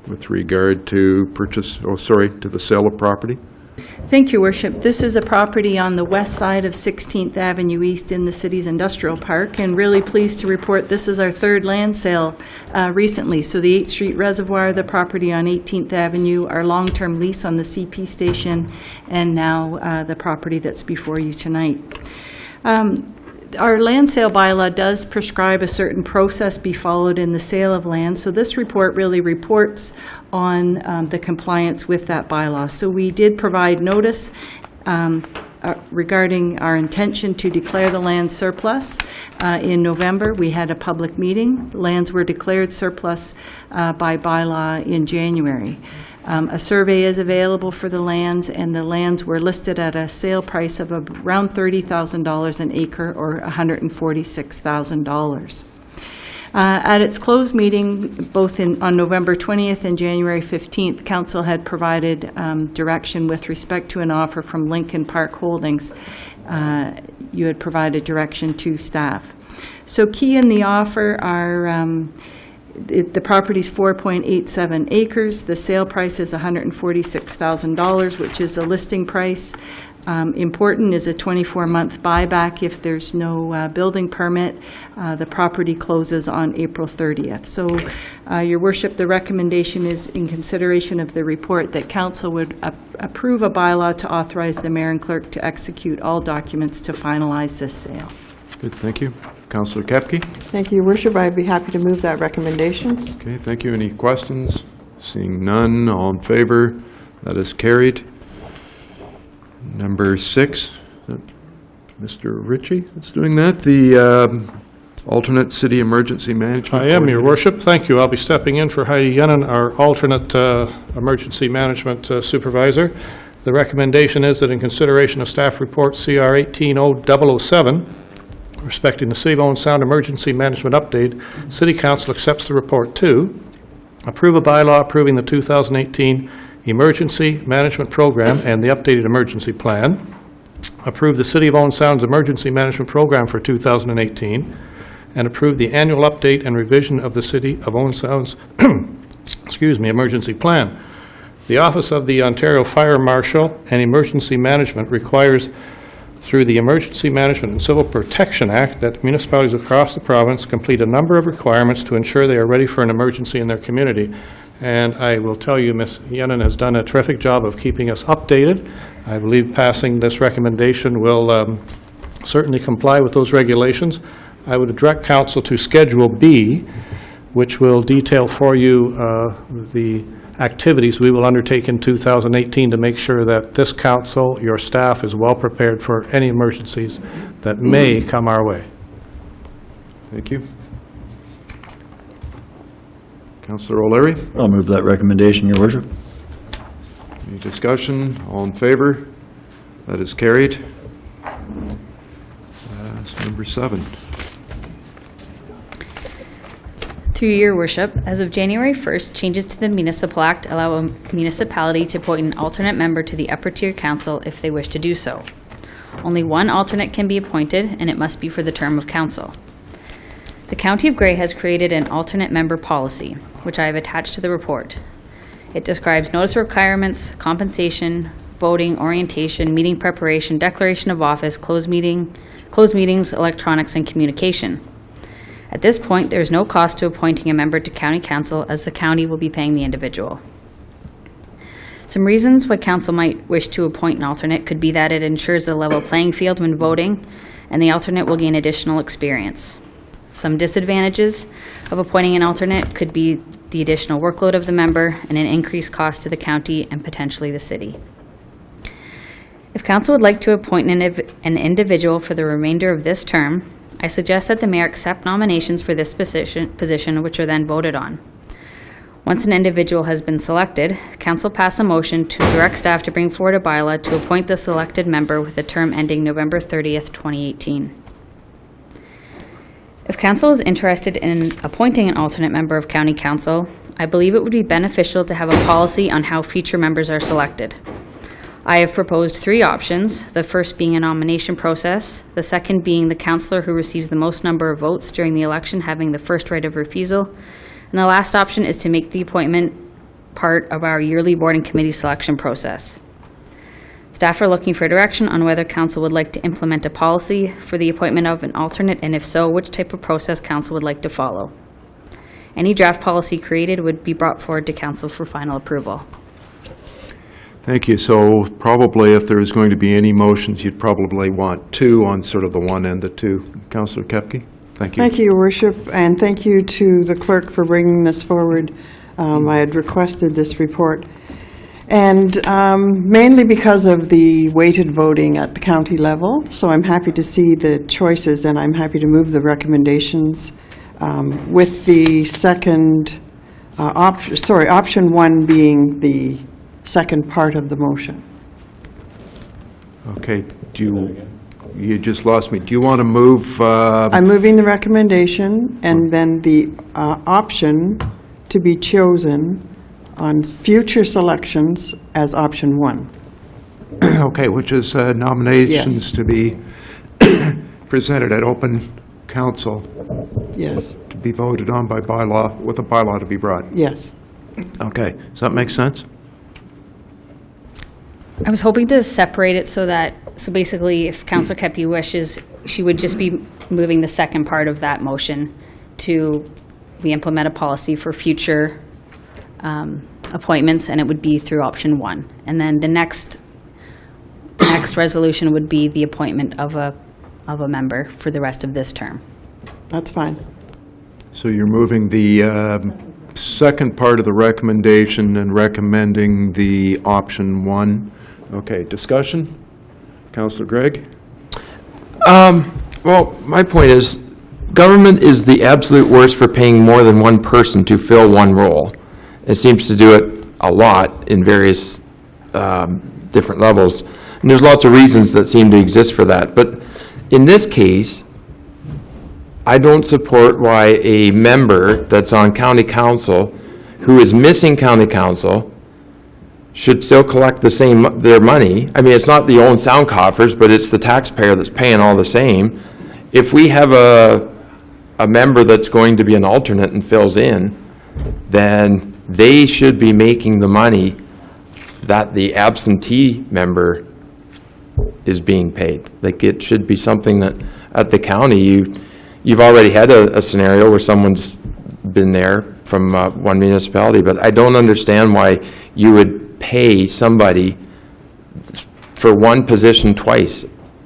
with regard to to the sale of property. Thank you, Worship. This is a property on the west side of 16th Avenue East in the city's industrial park, and really pleased to report this is our 3rd land sale recently. So the 8th Street Reservoir, the property on 18th Avenue, our long-term lease on the CP station, and now the property that's before you tonight. Our land sale bylaw does prescribe a certain process be followed in the sale of land, so this report really reports on the compliance with that bylaw. So we did provide notice regarding our intention to declare the land surplus. In November, we had a public meeting. Lands were declared surplus by bylaw in January. A survey is available for the lands, and the lands were listed at a sale price of around $30,000 an acre, or $146,000. At its closed meeting, both on November 20th and January 15th, Council had provided direction with respect to an offer from Lincoln Park Holdings. You had provided direction to staff. So key in the offer are the property's 4.87 acres. The sale price is $146,000, which is the listing price. Important is a 24-month buyback if there's no building permit. The property closes on April 30th. So, Your Worship, the recommendation is, in consideration of the report, that Council would approve a bylaw to authorize the Mayor and Clerk to execute all documents to finalize this sale. Good, thank you. Councillor Kepke? Thank you, Your Worship. I'd be happy to move that recommendation. Okay, thank you. Any questions? Seeing none, all in favor? That is carried. Number 6, Mr. Ritchie that's doing that, the alternate city emergency management. I am, Your Worship. Thank you. I'll be stepping in for Heidi Yennon, our alternate emergency management supervisor. The recommendation is that in consideration of staff report CR 18-007, respecting the City of Owen Sound Emergency Management Update, City Council accepts the report to approve a bylaw approving the 2018 Emergency Management Program and the updated emergency plan, approve the City of Owen Sound's Emergency Management Program for 2018, and approve the annual update and revision of the City of Owen Sound's emergency plan. The Office of the Ontario Fire Marshal and Emergency Management requires, through the Emergency Management and Civil Protection Act, that municipalities across the province complete a number of requirements to ensure they are ready for an emergency in their community. And I will tell you, Ms. Yennon has done a terrific job of keeping us updated. I believe passing this recommendation will certainly comply with those regulations. I would direct Council to Schedule B, which will detail for you the activities we will undertake in 2018 to make sure that this council, your staff, is well prepared for any emergencies that may come our way. Thank you. Councillor O'Leary? I'll move that recommendation, Your Worship. Any discussion? All in favor? That is carried. Number 7. Through Your Worship, as of January 1st, changes to the Municipal Act allow a municipality to appoint an alternate member to the upper tier council if they wish to do so. Only one alternate can be appointed, and it must be for the term of council. The County of Grey has created an alternate member policy, which I have attached to the report. It describes notice requirements, compensation, voting, orientation, meeting preparation, declaration of office, closed meetings, electronics, and communication. At this point, there is no cost to appointing a member to County Council, as the county will be paying the individual. Some reasons why Council might wish to appoint an alternate could be that it ensures a level playing field when voting, and the alternate will gain additional experience. Some disadvantages of appointing an alternate could be the additional workload of the member and an increased cost to the county and potentially the city. If Council would like to appoint an individual for the remainder of this term, I suggest that the Mayor accept nominations for this position, which are then voted on. Once an individual has been selected, Council pass a motion to direct staff to bring forward a bylaw to appoint the selected member with a term ending November 30th, 2018. If Council is interested in appointing an alternate member of County Council, I believe it would be beneficial to have a policy on how future members are selected. I have proposed 3 options, the first being a nomination process, the second being the councillor who receives the most number of votes during the election having the first right of refusal, and the last option is to make the appointment part of our yearly board and committee selection process. Staff are looking for direction on whether Council would like to implement a policy for the appointment of an alternate, and if so, which type of process Council would like to follow. Any draft policy created would be brought forward to Council for final approval. Thank you. So probably if there is going to be any motions, you'd probably want two on sort of the one and the two. Councillor Kepke? Thank you. Thank you, Your Worship, and thank you to the clerk for bringing this forward. I had requested this report. And mainly because of the weighted voting at the county level, so I'm happy to see the choices, and I'm happy to move the recommendations with the second option one being the second part of the motion. Okay, you just lost me. Do you want to move? I'm moving the recommendation and then the option to be chosen on future selections as option one. Okay, which is nominations Yes. to be presented at open council. Yes. To be voted on by bylaw, with a bylaw to be brought. Yes. Okay, does that make sense? I was hoping to separate it so basically if Councillor Kepke wishes, she would just be moving the second part of that motion to, we implement a policy for future appointments, and it would be through option one. And then the next resolution would be the appointment of a member for the rest of this term. That's fine. So you're moving the second part of the recommendation and recommending the option one. Okay, discussion? Councillor Gregg? Well, my point is, government is the absolute worst for paying more than one person to fill one role. It seems to do it a lot in various different levels. And there's lots of reasons that seem to exist for that. But in this case, I don't support why a member that's on county council who is missing county council should still collect their money. I mean, it's not the own sound coffers, but it's the taxpayer that's paying all the same. If we have a member that's going to be an alternate and fills in, then they should be making the money that the absentee member is being paid. Like, it should be something that at the county, you've already had a scenario where someone's been there from one municipality, but I don't understand why you would pay somebody for one position twice,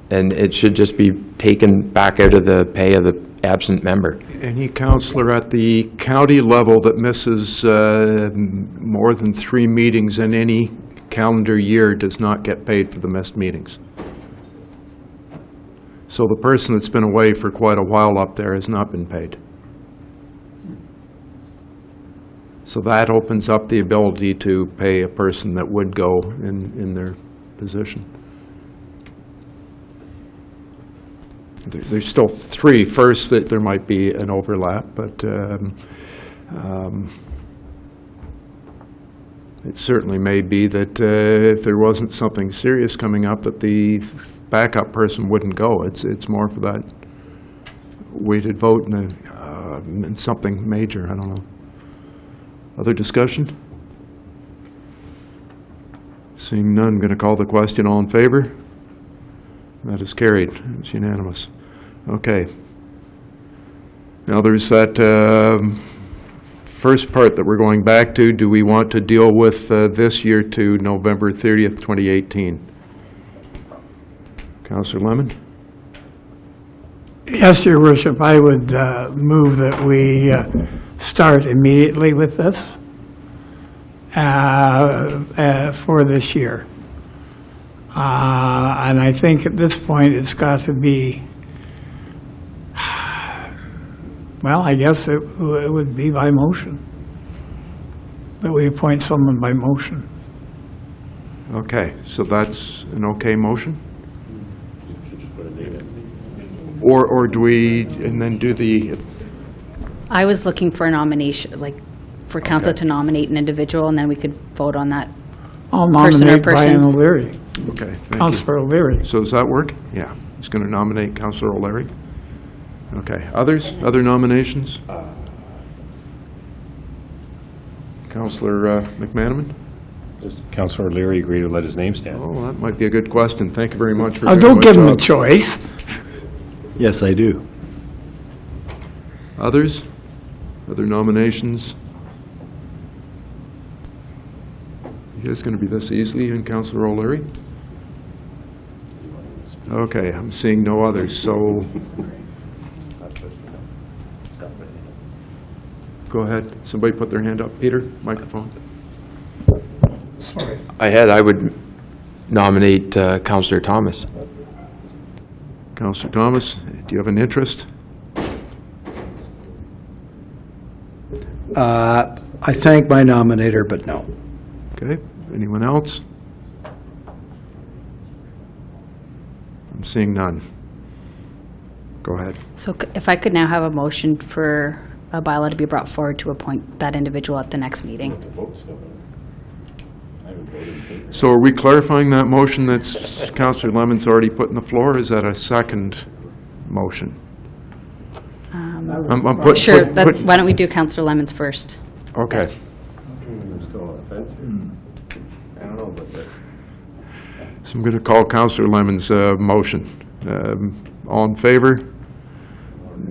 and it should just be taken back out of the pay of the absent member. Any councillor at the county level that misses more than 3 meetings in any calendar year does not get paid for the missed meetings. So the person that's been away for quite a while up there has not been paid. So that opens up the ability to pay a person that would go in their position. There's still 3. First, that there might be an overlap, but it certainly may be that if there wasn't something serious coming up, that the backup person wouldn't go. It's more for that weighted vote and something major. I don't know. Other discussion? Seeing none, I'm going to call the question. All in favor? That is carried. It's unanimous. Okay. Now there's that first part that we're going back to. Do we want to deal with this year to November 30th, 2018? Councillor Lemon? Yes, Your Worship, I would move that we start immediately with this for this year. And I think at this point, it's got to be, well, I guess it would be by motion, that we appoint someone by motion. Okay, so that's an okay motion? Or do we, and then do the, I was looking for a nomination, like, for council to nominate an individual, and then we could vote on that I'll person or nominate Brian persons. O'Leary. okay, thank you. Councillor O'Leary. So does that work? Yeah, he's going to nominate Councillor O'Leary. Okay, others? Other nominations? Councillor McManaman? Does Councillor O'Leary agree to let his name stand? Oh, that might be a good question. Thank you very much for Oh, doing don't my give him a job. choice. Yes, I do. Others? Other nominations? You guys going to be this easy, and Councillor O'Leary? Okay, I'm seeing no others, so... Go ahead. Somebody put their hand up. Peter, microphone. I would nominate Councillor Thomas. Councillor Thomas, do you have an interest? I thank my nominator, but no. Okay, anyone else? I'm seeing none. Go ahead. So if I could now have a motion for a bylaw to be brought forward to appoint that individual at the next meeting. So are we clarifying that motion that Councillor Lemon's already put on the floor? Is that a second motion? Sure, why don't we do Councillor Lemon's first? Okay. So I'm going to call Councillor Lemon's motion. All in favor?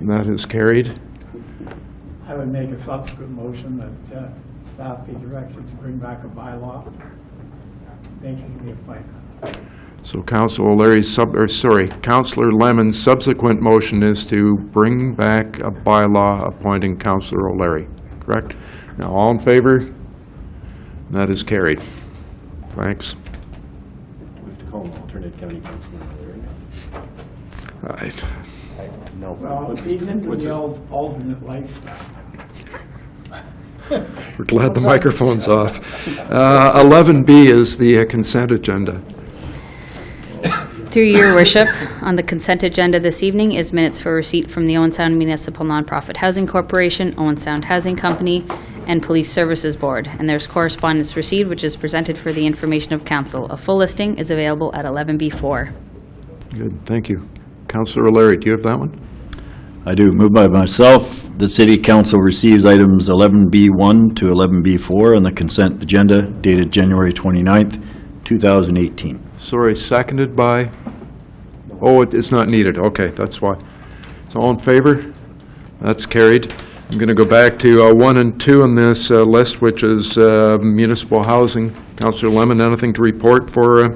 That is carried. I would make a subsequent motion that staff be directed to bring back a bylaw making the appointment. So Councillor O'Leary's Councillor Lemon's subsequent motion is to bring back a bylaw appointing Councillor O'Leary, correct? Now, all in favor? That is carried. Thanks. We have to call him alternate county councilor O'Leary now. Right. No. Well, he's into the old alternate lifestyle. We're glad the microphone's off. 11B is the consent agenda. Through your worship, on the consent agenda this evening is minutes for receipt from the Owen Sound Municipal Nonprofit Housing Corporation, Owen Sound Housing Company, and Police Services Board. And there's correspondence received, which is presented for the information of council. A full listing is available at 11B4. Good, thank you. Councillor O'Leary, do you have that one? I do. Moved by myself, the City Council receives items 11B1 to 11B4 on the consent agenda dated January 29th, 2018. Sorry, seconded by? Oh, it's not needed. Okay, that's why. So all in favor? That's carried. I'm going to go back to 1 and 2 on this list, which is municipal housing. Councillor Lemon, anything to report for?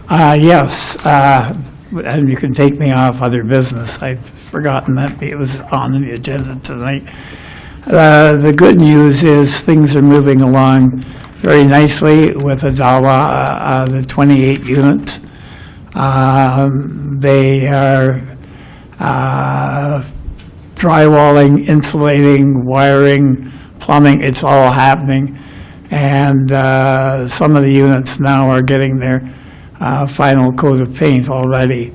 Yes, and you can take me off other business. I've forgotten that it was on the agenda tonight. The good news is things are moving along very nicely with Adawa, the 28 units. They are drywalling, insulating, wiring, plumbing, it's all happening. And some of the units now are getting their final coat of paint already,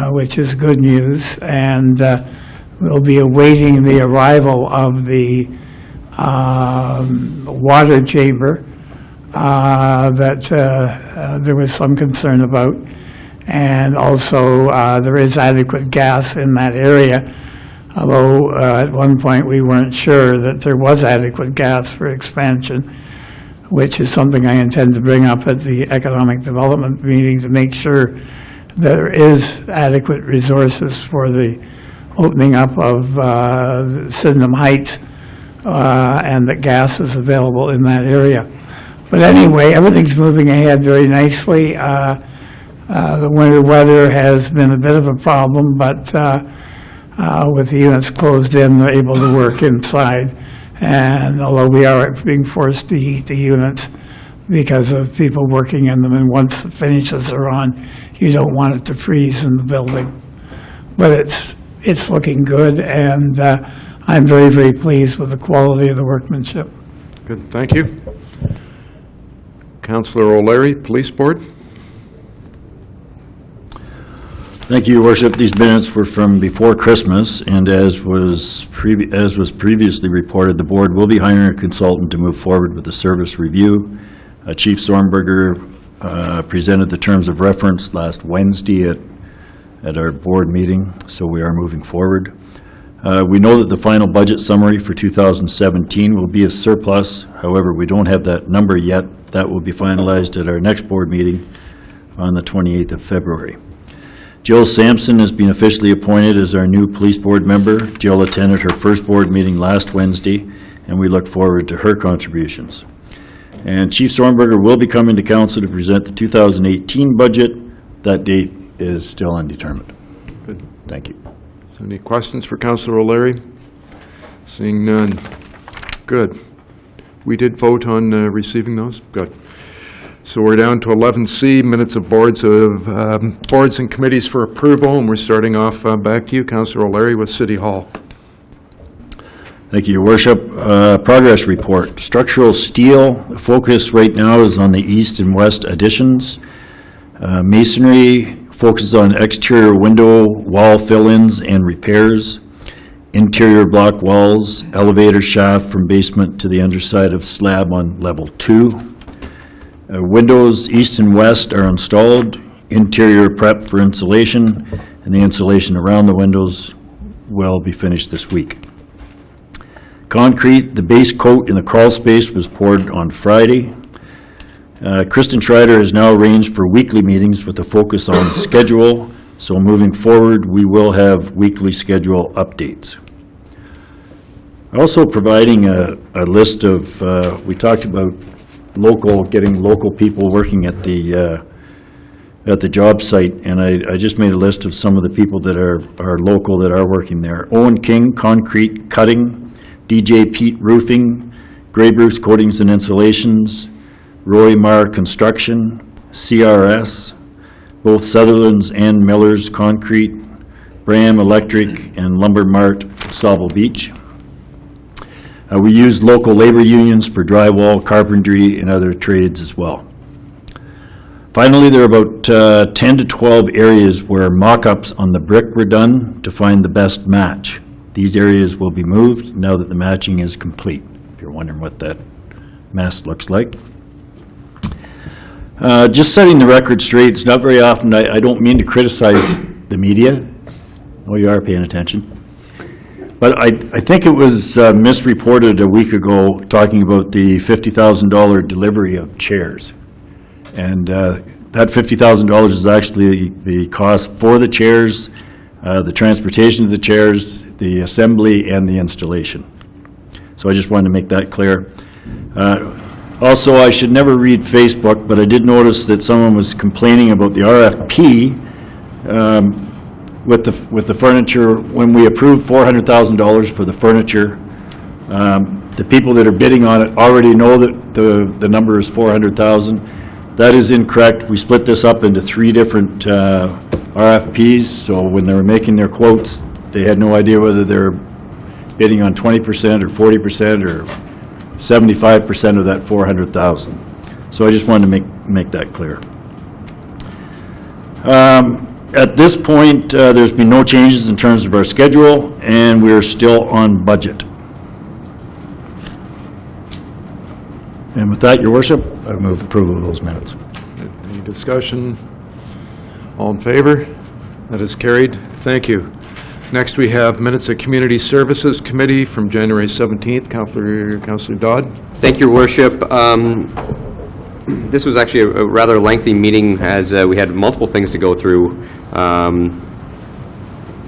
which is good news. And we'll be awaiting the arrival of the water chamber that there was some concern about. And also there is adequate gas in that area, although at one point we weren't sure that there was adequate gas for expansion, which is something I intend to bring up at the Economic Development meeting to make sure there is adequate resources for the opening up of Sydenham Heights and that gas is available in that area. But anyway, everything's moving ahead very nicely. The winter weather has been a bit of a problem, but with the units closed in, they're able to work inside. And although we are being forced to heat the units because of people working in them, and once the finishes are on, you don't want it to freeze in the building. But it's looking good, and I'm very, very pleased with the quality of the workmanship. Good, thank you. Councillor O'Leary, Police Board. Thank you, Your Worship. These minutes were from before Christmas, and as was previously reported, the board will be hiring a consultant to move forward with the service review. Chief Zornberger presented the terms of reference last Wednesday at our board meeting, so we are moving forward. We know that the final budget summary for 2017 will be a surplus. However, we don't have that number yet. That will be finalized at our next board meeting on the 28th of February. Jill Sampson has been officially appointed as our new police board member. Jill attended her first board meeting last Wednesday, and we look forward to her contributions. And Chief Zornberger will be coming to council to present the 2018 budget. That date is still undetermined. Good. Thank you. So any questions for Councillor O'Leary? Seeing none. Good. We did vote on receiving those? Good. So we're down to 11C, minutes of boards and committees for approval, and we're starting off back to you, Councillor O'Leary, with City Hall. Thank you, Your Worship. Progress report. Structural steel, the focus right now is on the east and west additions. Masonry focuses on exterior window, wall fill-ins and repairs. Interior block walls, elevator shaft from basement to the underside of slab on level 2. Windows east and west are installed. Interior prep for insulation, and the insulation around the windows will be finished this week. Concrete, the base coat in the crawl space was poured on Friday. Kristen Schreider has now arranged for weekly meetings with a focus on schedule, so moving forward, we will have weekly schedule updates. Also providing a list of, we talked about getting local people working at the job site, and I just made a list of some of the people that are local that are working there. Owen King, concrete cutting. DJ Pete Roofing, Grey Bruce Coatings and Insulations, Roy Marr Construction, CRS, both Sutherland's and Miller's Concrete, Bram Electric, and Lumber Mart, Sauble Beach. We use local labor unions for drywall, carpentry, and other trades as well. Finally, there are about 10 to 12 areas where mock-ups on the brick were done to find the best match. These areas will be moved now that the matching is complete, if you're wondering what that mess looks like. Just setting the record straight, it's not very often, I don't mean to criticize the media. Oh, you are paying attention. But I think it was misreported a week ago talking about the $50,000 delivery of chairs. And that $50,000 is actually the cost for the chairs, the transportation of the chairs, the assembly, and the installation. So I just wanted to make that clear. Also, I should never read Facebook, but I did notice that someone was complaining about the RFP with the furniture. When we approved $400,000 for the furniture, the people that are bidding on it already know that the number is $400,000. That is incorrect. We split this up into 3 different RFPs, so when they were making their quotes, they had no idea whether they're bidding on 20% or 40% or 75% of that $400,000. So I just wanted to make that clear. At this point, there's been no changes in terms of our schedule, and we're still on budget. And with that, Your Worship, I move approval of those minutes. Any discussion? All in favor? That is carried. Thank you. Next, we have minutes of Community Services Committee from January 17th. Councillor Dodd. Thank you, Your Worship. This was actually a rather lengthy meeting, as we had multiple things to go through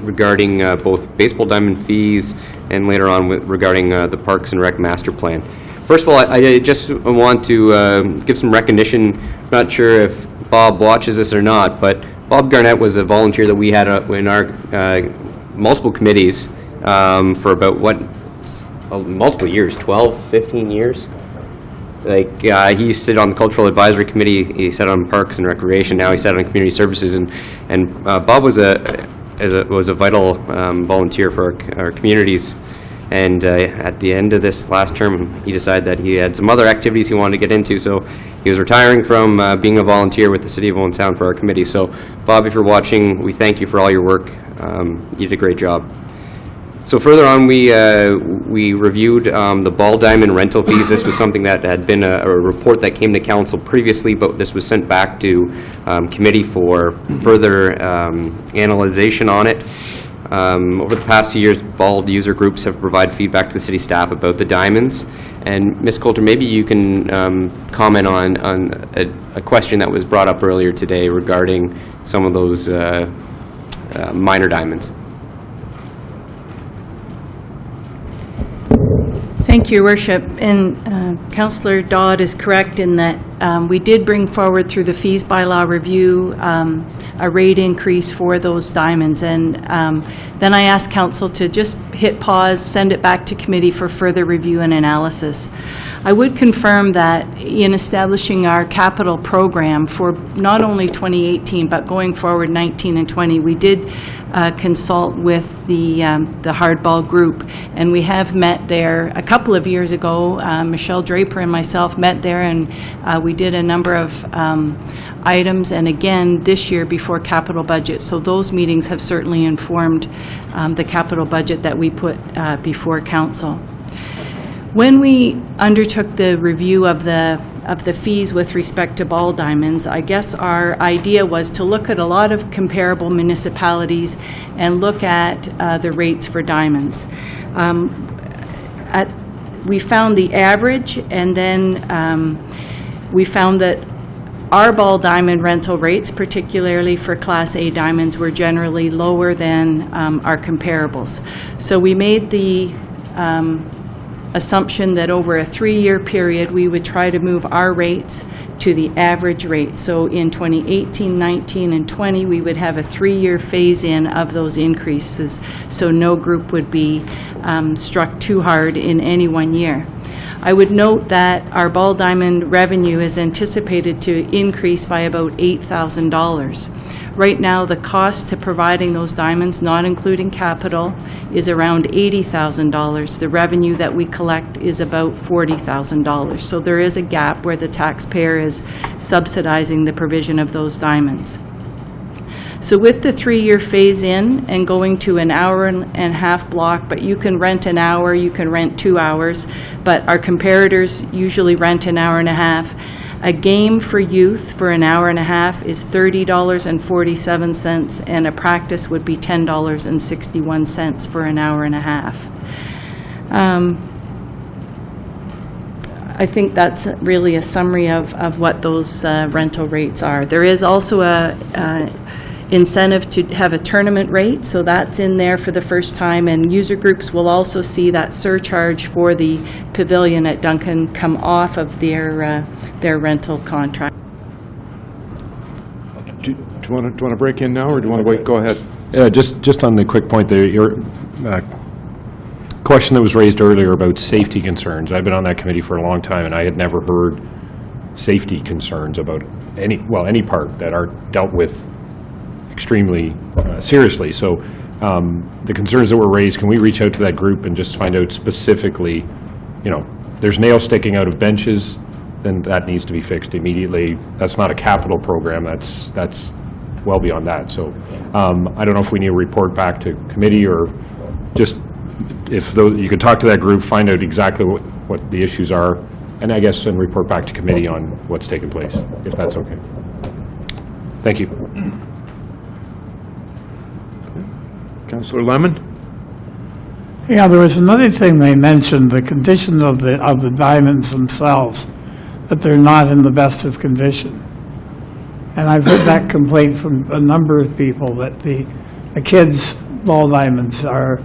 regarding both baseball diamond fees and later on regarding the Parks and Rec Master Plan. First of all, I just want to give some recognition. I'm not sure if Bob watches this or not, but Bob Garnett was a volunteer that we had in our multiple committees for about, multiple years, 12, 15 years. Like, he used to sit on the Cultural Advisory Committee, he sat on Parks and Recreation, now he sat on Community Services, and Bob was a vital volunteer for our communities. And at the end of this last term, he decided that he had some other activities he wanted to get into, so he was retiring from being a volunteer with the City of Owen Sound for our committee. So, Bob, if you're watching, we thank you for all your work. You did a great job. So further on, we reviewed the ball diamond rental fees. This was something that had been a report that came to council previously, but this was sent back to committee for further analyzation on it. Over the past 2 years, ball user groups have provided feedback to the city staff about the diamonds. And Ms. Coulter, maybe you can comment on a question that was brought up earlier today regarding some of those minor diamonds. Thank you, Your Worship. And Councillor Dodd is correct in that we did bring forward through the fees bylaw review a rate increase for those diamonds. And then I asked council to just hit pause, send it back to committee for further review and analysis. I would confirm that in establishing our capital program for not only 2018, but going forward 19 and 20, we did consult with the Hardball Group, and we have met there a couple of years ago. Michelle Draper and myself met there, and we did a number of items, and again this year before capital budget. So those meetings have certainly informed the capital budget that we put before council. When we undertook the review of the fees with respect to ball diamonds, I guess our idea was to look at a lot of comparable municipalities and look at the rates for diamonds. We found the average, and then we found that our ball diamond rental rates, particularly for Class A diamonds, were generally lower than our comparables. So we made the assumption that over a 3-year period, we would try to move our rates to the average rate. So in 2018, 19, and 20, we would have a 3-year phase-in of those increases, so no group would be struck too hard in any one year. I would note that our ball diamond revenue is anticipated to increase by about $8,000. Right now, the cost to providing those diamonds, not including capital, is around $80,000. The revenue that we collect is about $40,000. So there is a gap where the taxpayer is subsidizing the provision of those diamonds. So with the 3-year phase-in and going to an hour-and-a-half block, but you can rent an hour, you can rent 2 hours, but our comparators usually rent an hour and a half. A game for youth for an hour and a half is $30.47, and a practice would be $10.61 for an hour and a half. I think that's really a summary of what those rental rates are. There is also a incentive to have a tournament rate, so that's in there for the first time, and user groups will also see that surcharge for the pavilion at Duncan come off of their rental contract. Do you want to break in now, or do you want to wait? Go ahead. Yeah, just on the quick point there, your question that was raised earlier about safety concerns. I've been on that committee for a long time, and I had never heard safety concerns about any park that are dealt with extremely seriously. So the concerns that were raised, can we reach out to that group and just find out specifically, there's nails sticking out of benches, then that needs to be fixed immediately. That's not a capital program, that's well beyond that. So I don't know if we need a report back to committee, or just if you could talk to that group, find out exactly what the issues are, and I guess and report back to committee on what's taken place, if that's okay. Thank you. Councillor Lemon? Yeah, there was another thing they mentioned, the condition of the diamonds themselves, that they're not in the best of condition. And I've heard that complaint from a number of people, that the kids' ball diamonds are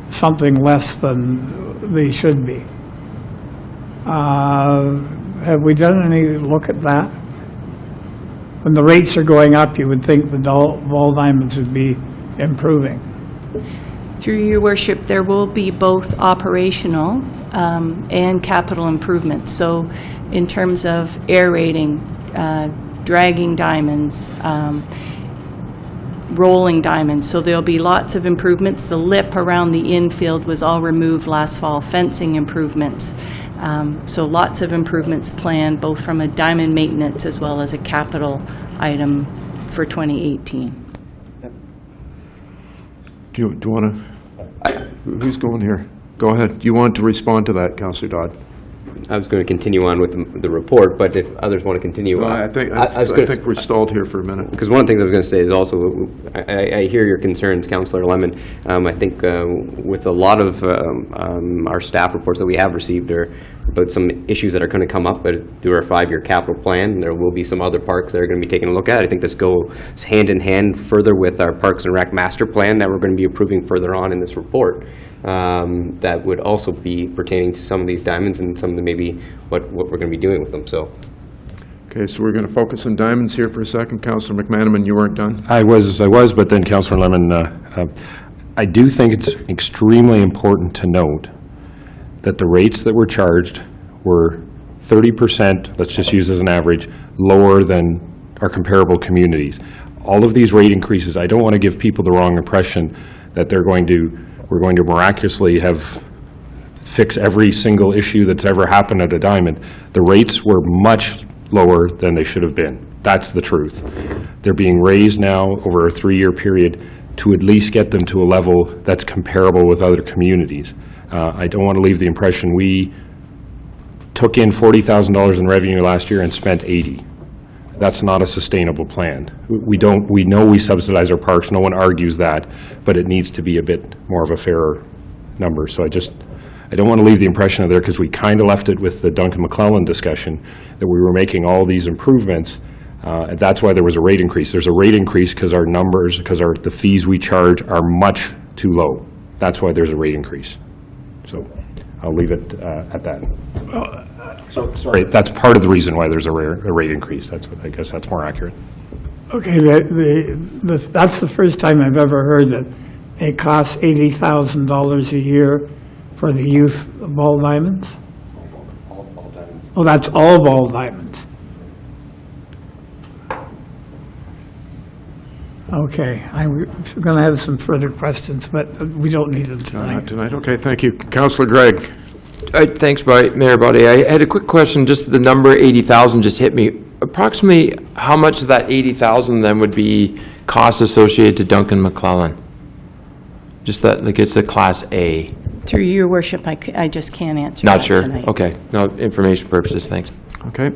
something less than they should be. Have we done any look at that? When the rates are going up, you would think the ball diamonds would be improving. Through your worship, there will be both operational and capital improvements. So in terms of aerating, dragging diamonds, rolling diamonds, so there'll be lots of improvements. The lip around the infield was all removed last fall, fencing improvements. So lots of improvements planned, both from a diamond maintenance as well as a capital item for 2018. Do you want to, who's going here? Go ahead. Do you want to respond to that, Councillor Dodd? I was going to continue on with the report, but if others want to continue on. I think we're stalled here for a minute. Because one of the things I was going to say is also, I hear your concerns, Councillor Lemon. I think with a lot of our staff reports that we have received are about some issues that are going to come up through our 5-year capital plan. There will be some other parks that are going to be taking a look at. I think this goes hand in hand further with our Parks and Rec master plan that we're going to be approving further on in this report. that would also be pertaining to some of these diamonds and some of the maybe what we're going to be doing with them. So. Okay, so we're going to focus on diamonds here for a second. Councillor McManaman, you weren't done? I was, but then Councillor Lemon, I do think it's extremely important to note that the rates that were charged were 30%, let's just use as an average, lower than our comparable communities. All of these rate increases, I don't want to give people the wrong impression that we're going to miraculously fix every single issue that's ever happened at a diamond. The rates were much lower than they should have been. That's the truth. They're being raised now over a 3-year period to at least get them to a level that's comparable with other communities. I don't want to leave the impression we took in $40,000 in revenue last year and spent $80,000. That's not a sustainable plan. We know we subsidize our parks, no one argues that, but it needs to be a bit more of a fairer number. So I don't want to leave the impression of there, because we kind of left it with the Duncan McClellan discussion, that we were making all these improvements, and that's why there was a rate increase. There's a rate increase because our numbers, the fees we charge are much too low. That's why there's a rate increase. So I'll leave it at that. So, sorry, that's part of the reason why there's a rate increase. I guess that's more accurate. Okay, that's the first time I've ever heard that it costs $80,000 a year for the youth ball diamonds? All diamonds. Oh, that's all ball diamonds. Okay, I'm going to have some further questions, but we don't need them tonight. Not tonight. Okay, thank you. Councillor Gregg. Thanks, Mayor Buddy. I had a quick question. Just the number 80,000 just hit me. Approximately how much of that 80,000 then would be costs associated to Duncan McClellan? Just that, like, it's a Class A. Through your worship, I just can't answer Not that sure. tonight. Okay. No, information purposes. Thanks. Okay.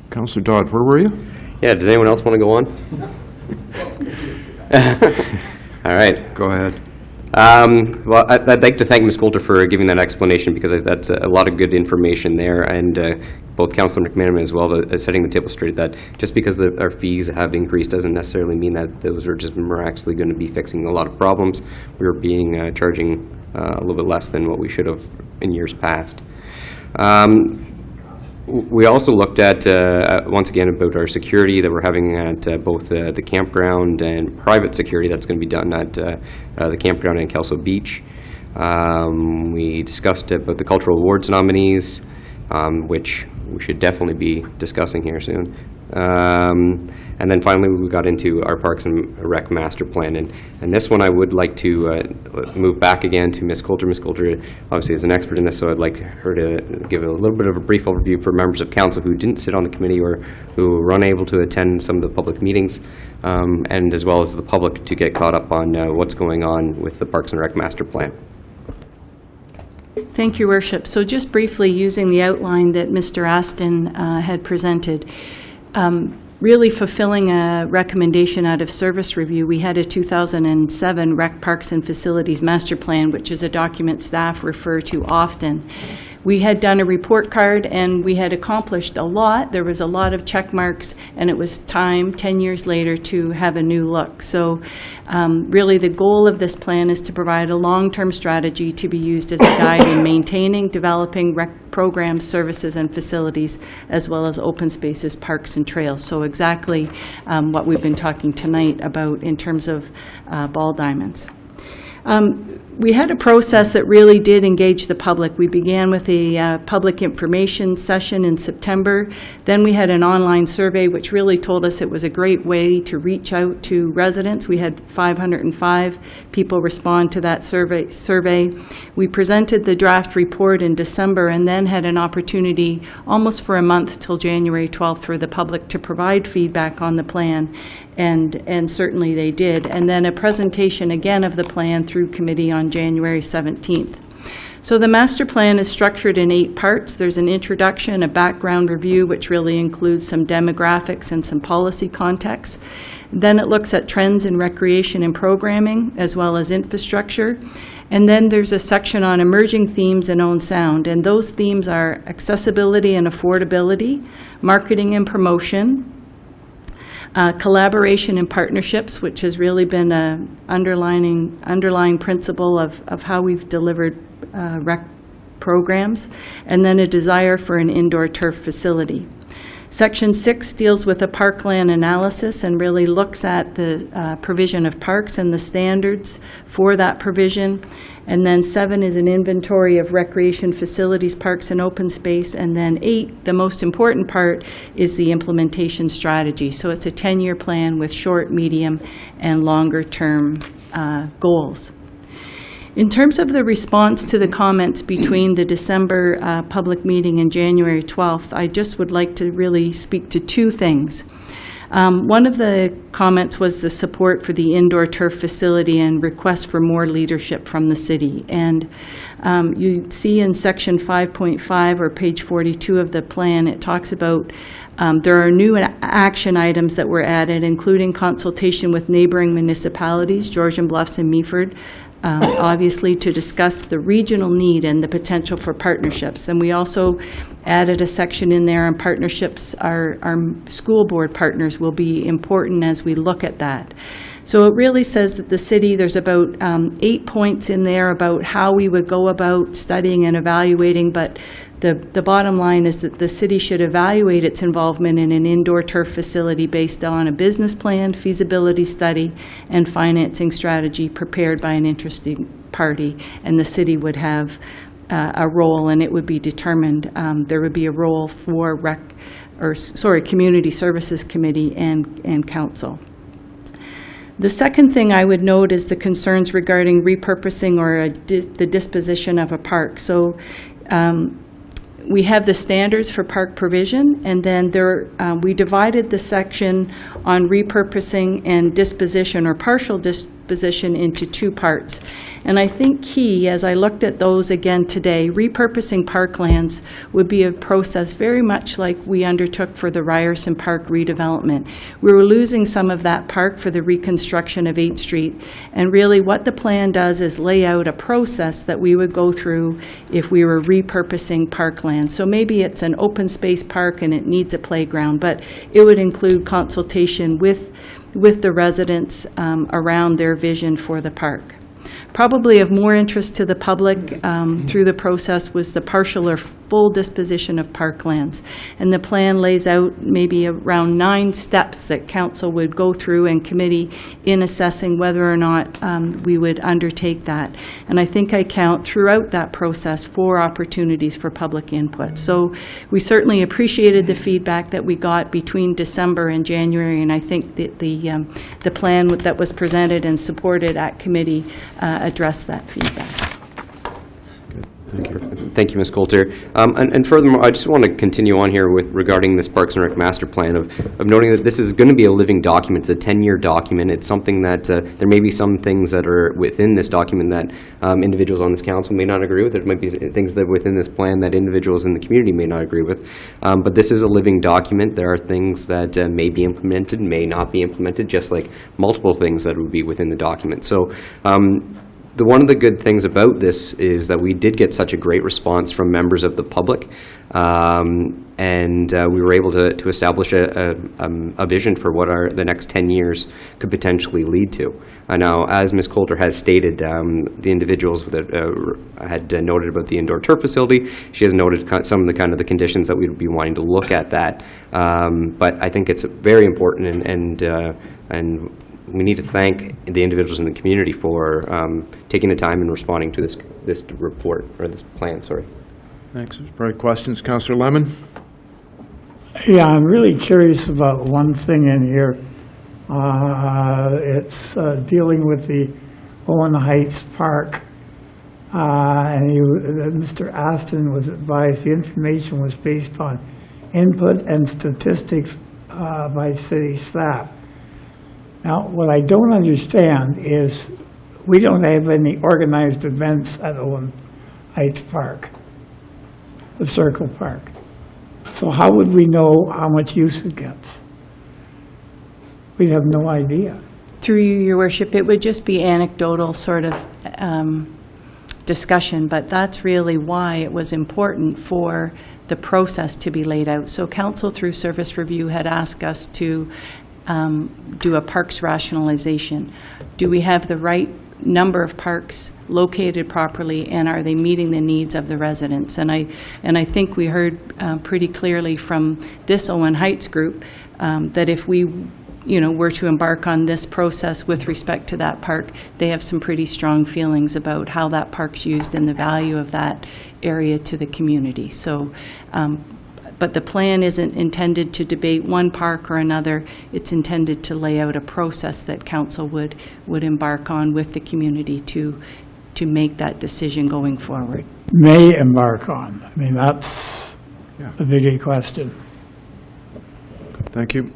Councillor Dodd, where were you? Yeah, does anyone else want to go on? All right. Go ahead. Well, I'd like to thank Ms. Coulter for giving that explanation, because that's a lot of good information there, and both Councillor McManaman as well as setting the table straight that just because our fees have increased doesn't necessarily mean that those are just miraculously going to be fixing a lot of problems. We were charging a little bit less than what we should have in years past. We also looked at, once again, about our security that we're having at both the campground and private security that's going to be done at the campground in Kelso Beach. We discussed about the cultural awards nominees, which we should definitely be discussing here soon. And then finally, we got into our Parks and Rec Master Plan. And this one, I would like to move back again to Ms. Coulter. Ms. Coulter obviously is an expert in this, so I'd like her to give a little bit of a brief overview for members of council who didn't sit on the committee or who were unable to attend some of the public meetings, and as well as the public to get caught up on what's going on with the Parks and Rec Master Plan. Thank you, Worship. So just briefly, using the outline that Mr. Aston had presented, really fulfilling a recommendation out of service review, we had a 2007 Rec Parks and Facilities Master Plan, which is a document staff refer to often. We had done a report card and we had accomplished a lot. There was a lot of check marks, and it was time, 10 years later, to have a new look. So really the goal of this plan is to provide a long-term strategy to be used as a guide in maintaining, developing rec programs, services, and facilities, as well as open spaces, parks, and trails. So exactly what we've been talking tonight about in terms of ball diamonds. We had a process that really did engage the public. We began with a public information session in September. Then we had an online survey, which really told us it was a great way to reach out to residents. We had 505 people respond to that survey. We presented the draft report in December and then had an opportunity almost for a month till January 12th for the public to provide feedback on the plan, and certainly they did. And then a presentation again of the plan through committee on January 17th. So the master plan is structured in 8 parts. There's an introduction, a background review, which really includes some demographics and some policy context. Then it looks at trends in recreation and programming, as well as infrastructure. And then there's a section on emerging themes in Owen Sound, and those themes are accessibility and affordability, marketing and promotion, Collaboration and partnerships, which has really been an underlying principle of how we've delivered rec programs, and then a desire for an indoor turf facility. Section 6 deals with a parkland analysis and really looks at the provision of parks and the standards for that provision. And then 7 is an inventory of recreation facilities, parks, and open space. And then 8, the most important part, is the implementation strategy. So it's a 10-year plan with short, medium, and longer-term goals. In terms of the response to the comments between the December public meeting and January 12th, I just would like to really speak to 2 things. One of the comments was the support for the indoor turf facility and request for more leadership from the city. And you see in section 5.5 or page 42 of the plan, it talks about there are new action items that were added, including consultation with neighboring municipalities, Georgian Bluffs and Meaford, obviously to discuss the regional need and the potential for partnerships. And we also added a section in there on partnerships. Our school board partners will be important as we look at that. So it really says that the city, there's about 8 points in there about how we would go about studying and evaluating, but the bottom line is that the city should evaluate its involvement in an indoor turf facility based on a business plan, feasibility study, and financing strategy prepared by an interested party, and the city would have a role, and it would be determined. There would be a role for Community Services Committee and Council. The second thing I would note is the concerns regarding repurposing or the disposition of a park. So we have the standards for park provision, and then we divided the section on repurposing and disposition or partial disposition into 2 parts. And I think key, as I looked at those again today, repurposing parklands would be a process very much like we undertook for the Ryerson Park redevelopment. We were losing some of that park for the reconstruction of 8th Street, and really what the plan does is lay out a process that we would go through if we were repurposing parkland. So maybe it's an open space park and it needs a playground, but it would include consultation with the residents around their vision for the park. Probably of more interest to the public through the process was the partial or full disposition of parklands. And the plan lays out maybe around 9 steps that council would go through and committee in assessing whether or not we would undertake that. And I think I count throughout that process 4 opportunities for public input. So we certainly appreciated the feedback that we got between December and January, and I think that the plan that was presented and supported at committee address that feedback. Thank you, Ms. Coulter. And furthermore, I just want to continue on here regarding this Parks and Rec master plan of noting that this is going to be a living document. It's a 10-year document. It's something that there may be some things that are within this document that individuals on this council may not agree with. There might be things that within this plan that individuals in the community may not agree with. But this is a living document. There are things that may be implemented, may not be implemented, just like multiple things that would be within the document. So one of the good things about this is that we did get such a great response from members of the public, and we were able to establish a vision for what the next 10 years could potentially lead to. Now, as Ms. Coulter has stated, the individuals that had noted about the indoor turf facility, she has noted some of the conditions that we'd be wanting to look at that. But I think it's very important, and we need to thank the individuals in the community for taking the time and responding to this report, or this plan, sorry. Thanks. Probably questions. Councillor Lemon? Yeah, I'm really curious about one thing in here. It's dealing with the Owen Heights Park. And Mr. Aston was advised the information was based on input and statistics by city staff. Now, what I don't understand is we don't have any organized events at Owen Heights Park, the Circle Park. So how would we know how much use it gets? We'd have no idea. Through you, Your Worship, it would just be anecdotal sort of discussion, but that's really why it was important for the process to be laid out. So council through service review had asked us to do a parks rationalization. Do we have the right number of parks located properly, and are they meeting the needs of the residents? And I think we heard pretty clearly from this Owen Heights group that if we were to embark on this process with respect to that park, they have some pretty strong feelings about how that park's used and the value of that area to the community. So, but the plan isn't intended to debate one park or another. It's intended to lay out a process that council would embark on with the community to make that decision going forward. May embark on. I mean, that's the biggie question. Thank you.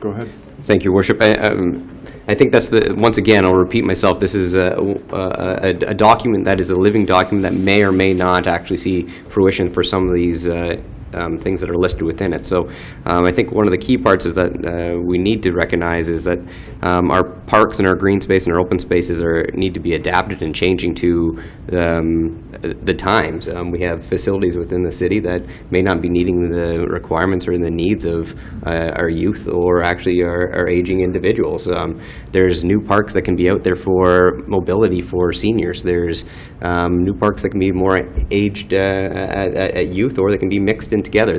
Go ahead. Thank you, Worship. I think that's once again, I'll repeat myself, this is a document that is a living document that may or may not actually see fruition for some of these things that are listed within it. So I think one of the key parts is that we need to recognize is that our parks and our green space and our open spaces need to be adapted and changing to the times. We have facilities within the city that may not be meeting the requirements or the needs of our youth or actually our aging individuals. There's new parks that can be out there for mobility for seniors. There's new parks that can be more aged at youth, or that can be mixed in together.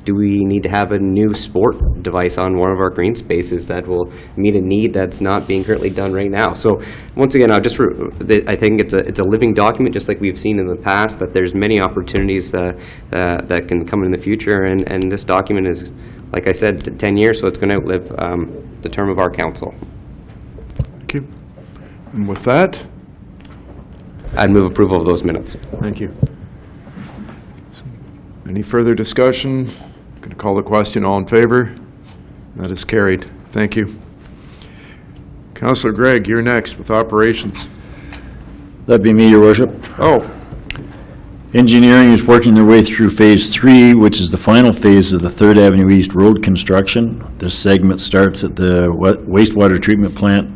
Do we need to have a new sport device on one of our green spaces that will meet a need that's not being currently done right now? So once again, I think it's a living document, just like we've seen in the past, that there's many opportunities that can come in the future, and this document is, like I said, 10 years, so it's going to outlive the term of our council. Thank you. And with that, I'd move approval of those minutes. thank you. Any further discussion? Going to call the question. All in favor? That is carried. Thank you. Councillor Gregg, you're next with operations. That'd be me, Your Worship. Oh, Engineering is working their way through Phase 3, which is the final phase of the 3rd Avenue East road construction. This segment starts at the wastewater treatment plant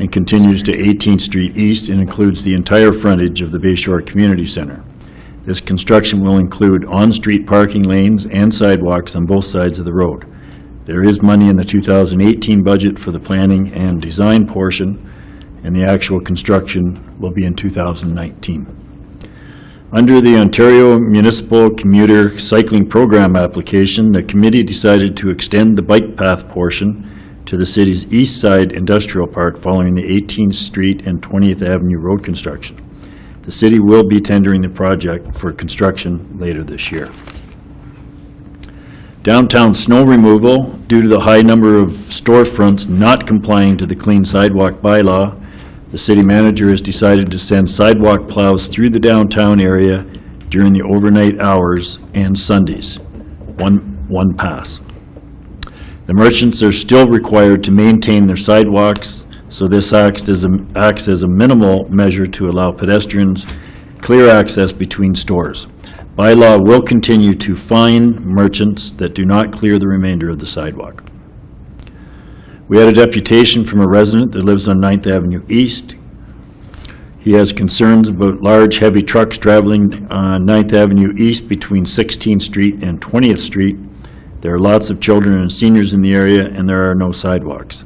and continues to 18th Street East and includes the entire frontage of the Bayshore Community Center. This construction will include on-street parking lanes and sidewalks on both sides of the road. There is money in the 2018 budget for the planning and design portion, and the actual construction will be in 2019. Under the Ontario Municipal Commuter Cycling Program application, the committee decided to extend the bike path portion to the city's east side industrial park following the 18th Street and 20th Avenue road construction. The city will be tendering the project for construction later this year. Downtown snow removal, due to the high number of storefronts not complying to the clean sidewalk bylaw, the city manager has decided to send sidewalk plows through the downtown area during the overnight hours and Sundays. One pass. The merchants are still required to maintain their sidewalks, so this acts as a minimal measure to allow pedestrians clear access between stores. Bylaw will continue to fine merchants that do not clear the remainder of the sidewalk. We had a deputation from a resident that lives on 9th Avenue East. He has concerns about large, heavy trucks traveling on 9th Avenue East between 16th Street and 20th Street. There are lots of children and seniors in the area, and there are no sidewalks.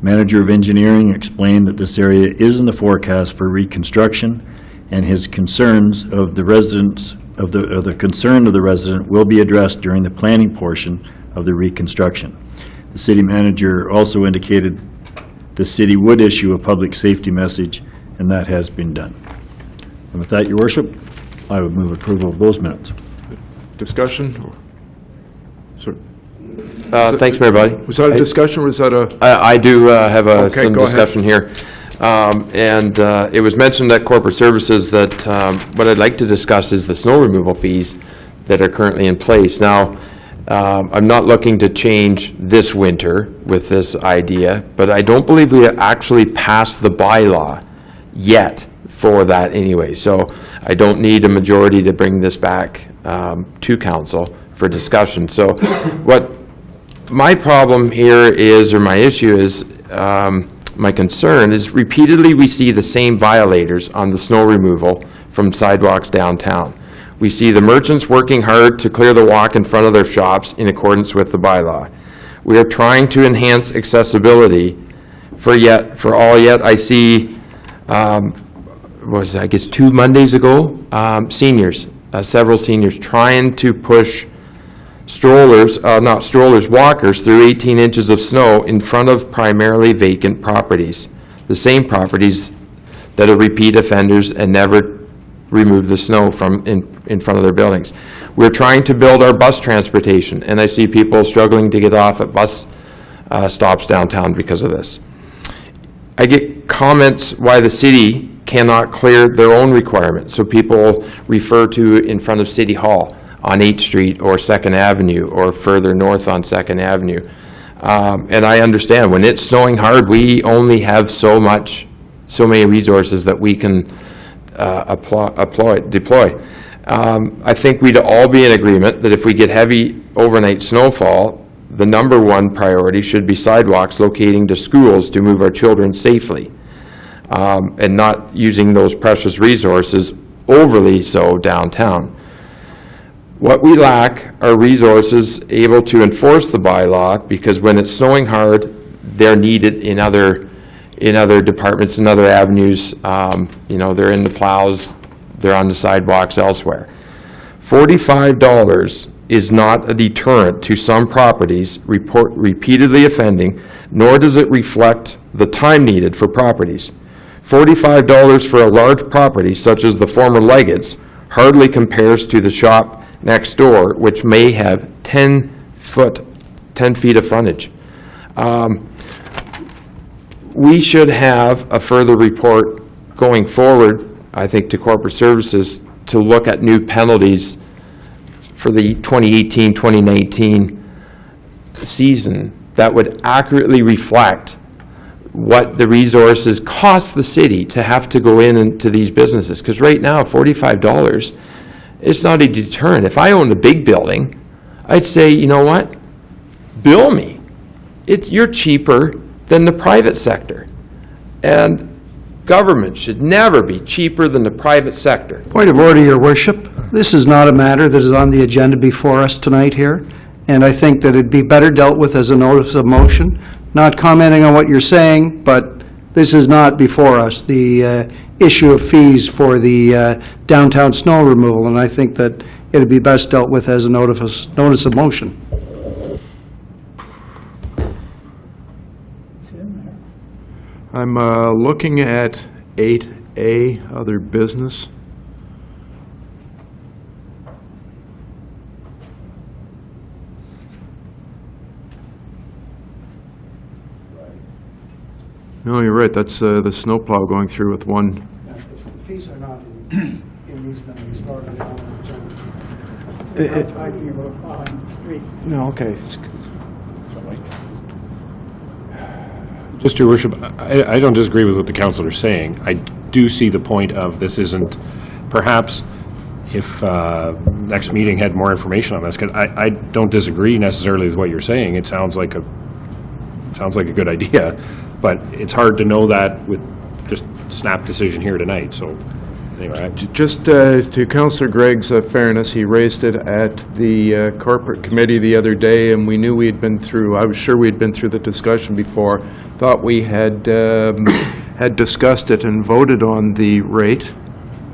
Manager of Engineering explained that this area is in the forecast for reconstruction, and his concerns of the residents of the concern of the resident will be addressed during the planning portion of the reconstruction. The city manager also indicated the city would issue a public safety message, and that has been done. And with that, Your Worship, I would move approval of those minutes. discussion? Thanks, Mayor Buddy. Was that a discussion, or was that a? I do have Okay, some go ahead. discussion here. And it was mentioned at Corporate Services that what I'd like to discuss is the snow removal fees that are currently in place. Now, I'm not looking to change this winter with this idea, but I don't believe we have actually passed the bylaw yet for that anyway. So I don't need a majority to bring this back to council for discussion. So what my problem here is, or my issue is, my concern is repeatedly we see the same violators on the snow removal from sidewalks downtown. We see the merchants working hard to clear the walk in front of their shops in accordance with the bylaw. We are trying to enhance accessibility for all yet. I see, was it, I guess 2 Mondays ago, seniors, several seniors trying to push strollers, not strollers, walkers through 18 inches of snow in front of primarily vacant properties. The same properties that are repeat offenders and never remove the snow from in front of their buildings. We're trying to build our bus transportation, and I see people struggling to get off at bus stops downtown because of this. I get comments why the city cannot clear their own requirements, so people refer to in front of City Hall on 8th Street or 2nd Avenue or further north on 2nd Avenue. And I understand, when it's snowing hard, we only have so many resources that we can deploy. I think we'd all be in agreement that if we get heavy overnight snowfall, the number one priority should be sidewalks locating to schools to move our children safely, and not using those precious resources overly so downtown. What we lack are resources able to enforce the bylaw, because when it's snowing hard, they're needed in other departments and other avenues. They're in the plows, they're on the sidewalks elsewhere. $45 is not a deterrent to some properties repeatedly offending, nor does it reflect the time needed for properties. $45 for a large property, such as the former Leggett's, hardly compares to the shop next door, which may have 10 feet of frontage. We should have a further report going forward, I think, to corporate services to look at new penalties for the 2018-2019 season that would accurately reflect what the resources cost the city to have to go into these businesses. Because right now, $45, it's not a deterrent. If I owned a big building, I'd say, you know what? Bill me. You're cheaper than the private sector. And government should never be cheaper than the private sector. Point of order, Your Worship. This is not a matter that is on the agenda before us tonight here, and I think that it'd be better dealt with as a notice of motion. Not commenting on what you're saying, but this is not before us, the issue of fees for the downtown snow removal, and I think that it'd be best dealt with as a notice of motion. I'm looking at 8A, other business. No, you're right, that's the snowplow going through with one. The fees are not in these numbers, nor are they on the agenda. I'm talking about plowing the street. No, okay. Just, Your Worship, I don't disagree with what the councillor is saying. I do see the point of this isn't, perhaps if next meeting had more information on this, because I don't disagree necessarily with what you're saying. It sounds like a good idea, but it's hard to know that with just snap decision here tonight, so anyway. Just to Councillor Gregg's fairness, he raised it at the corporate committee the other day, and we knew we had been through, I was sure we had been through the discussion before, thought we had discussed it and voted on the rate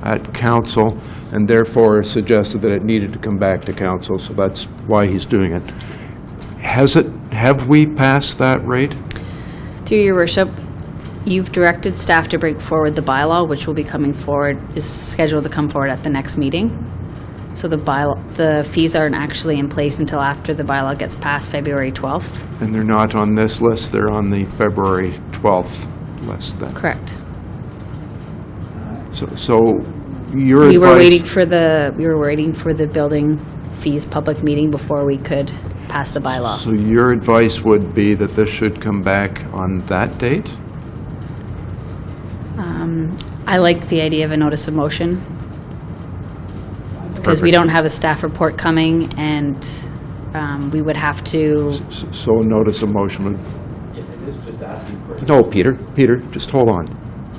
at council, and therefore suggested that it needed to come back to council, so that's why he's doing it. Have we passed that rate? To Your Worship, you've directed staff to bring forward the bylaw, which will be coming forward, is scheduled to come forward at the next meeting. So the fees aren't actually in place until after the bylaw gets passed February 12th. And they're not on this list, they're on the February 12th list then? Correct. So your We were advice... waiting for the building fees public meeting before we could pass the bylaw. So your advice would be that this should come back on that date? I like the idea of a notice of motion, because we don't have a staff report coming, and we would have to... So notice of motion would... No, Peter, Just hold on.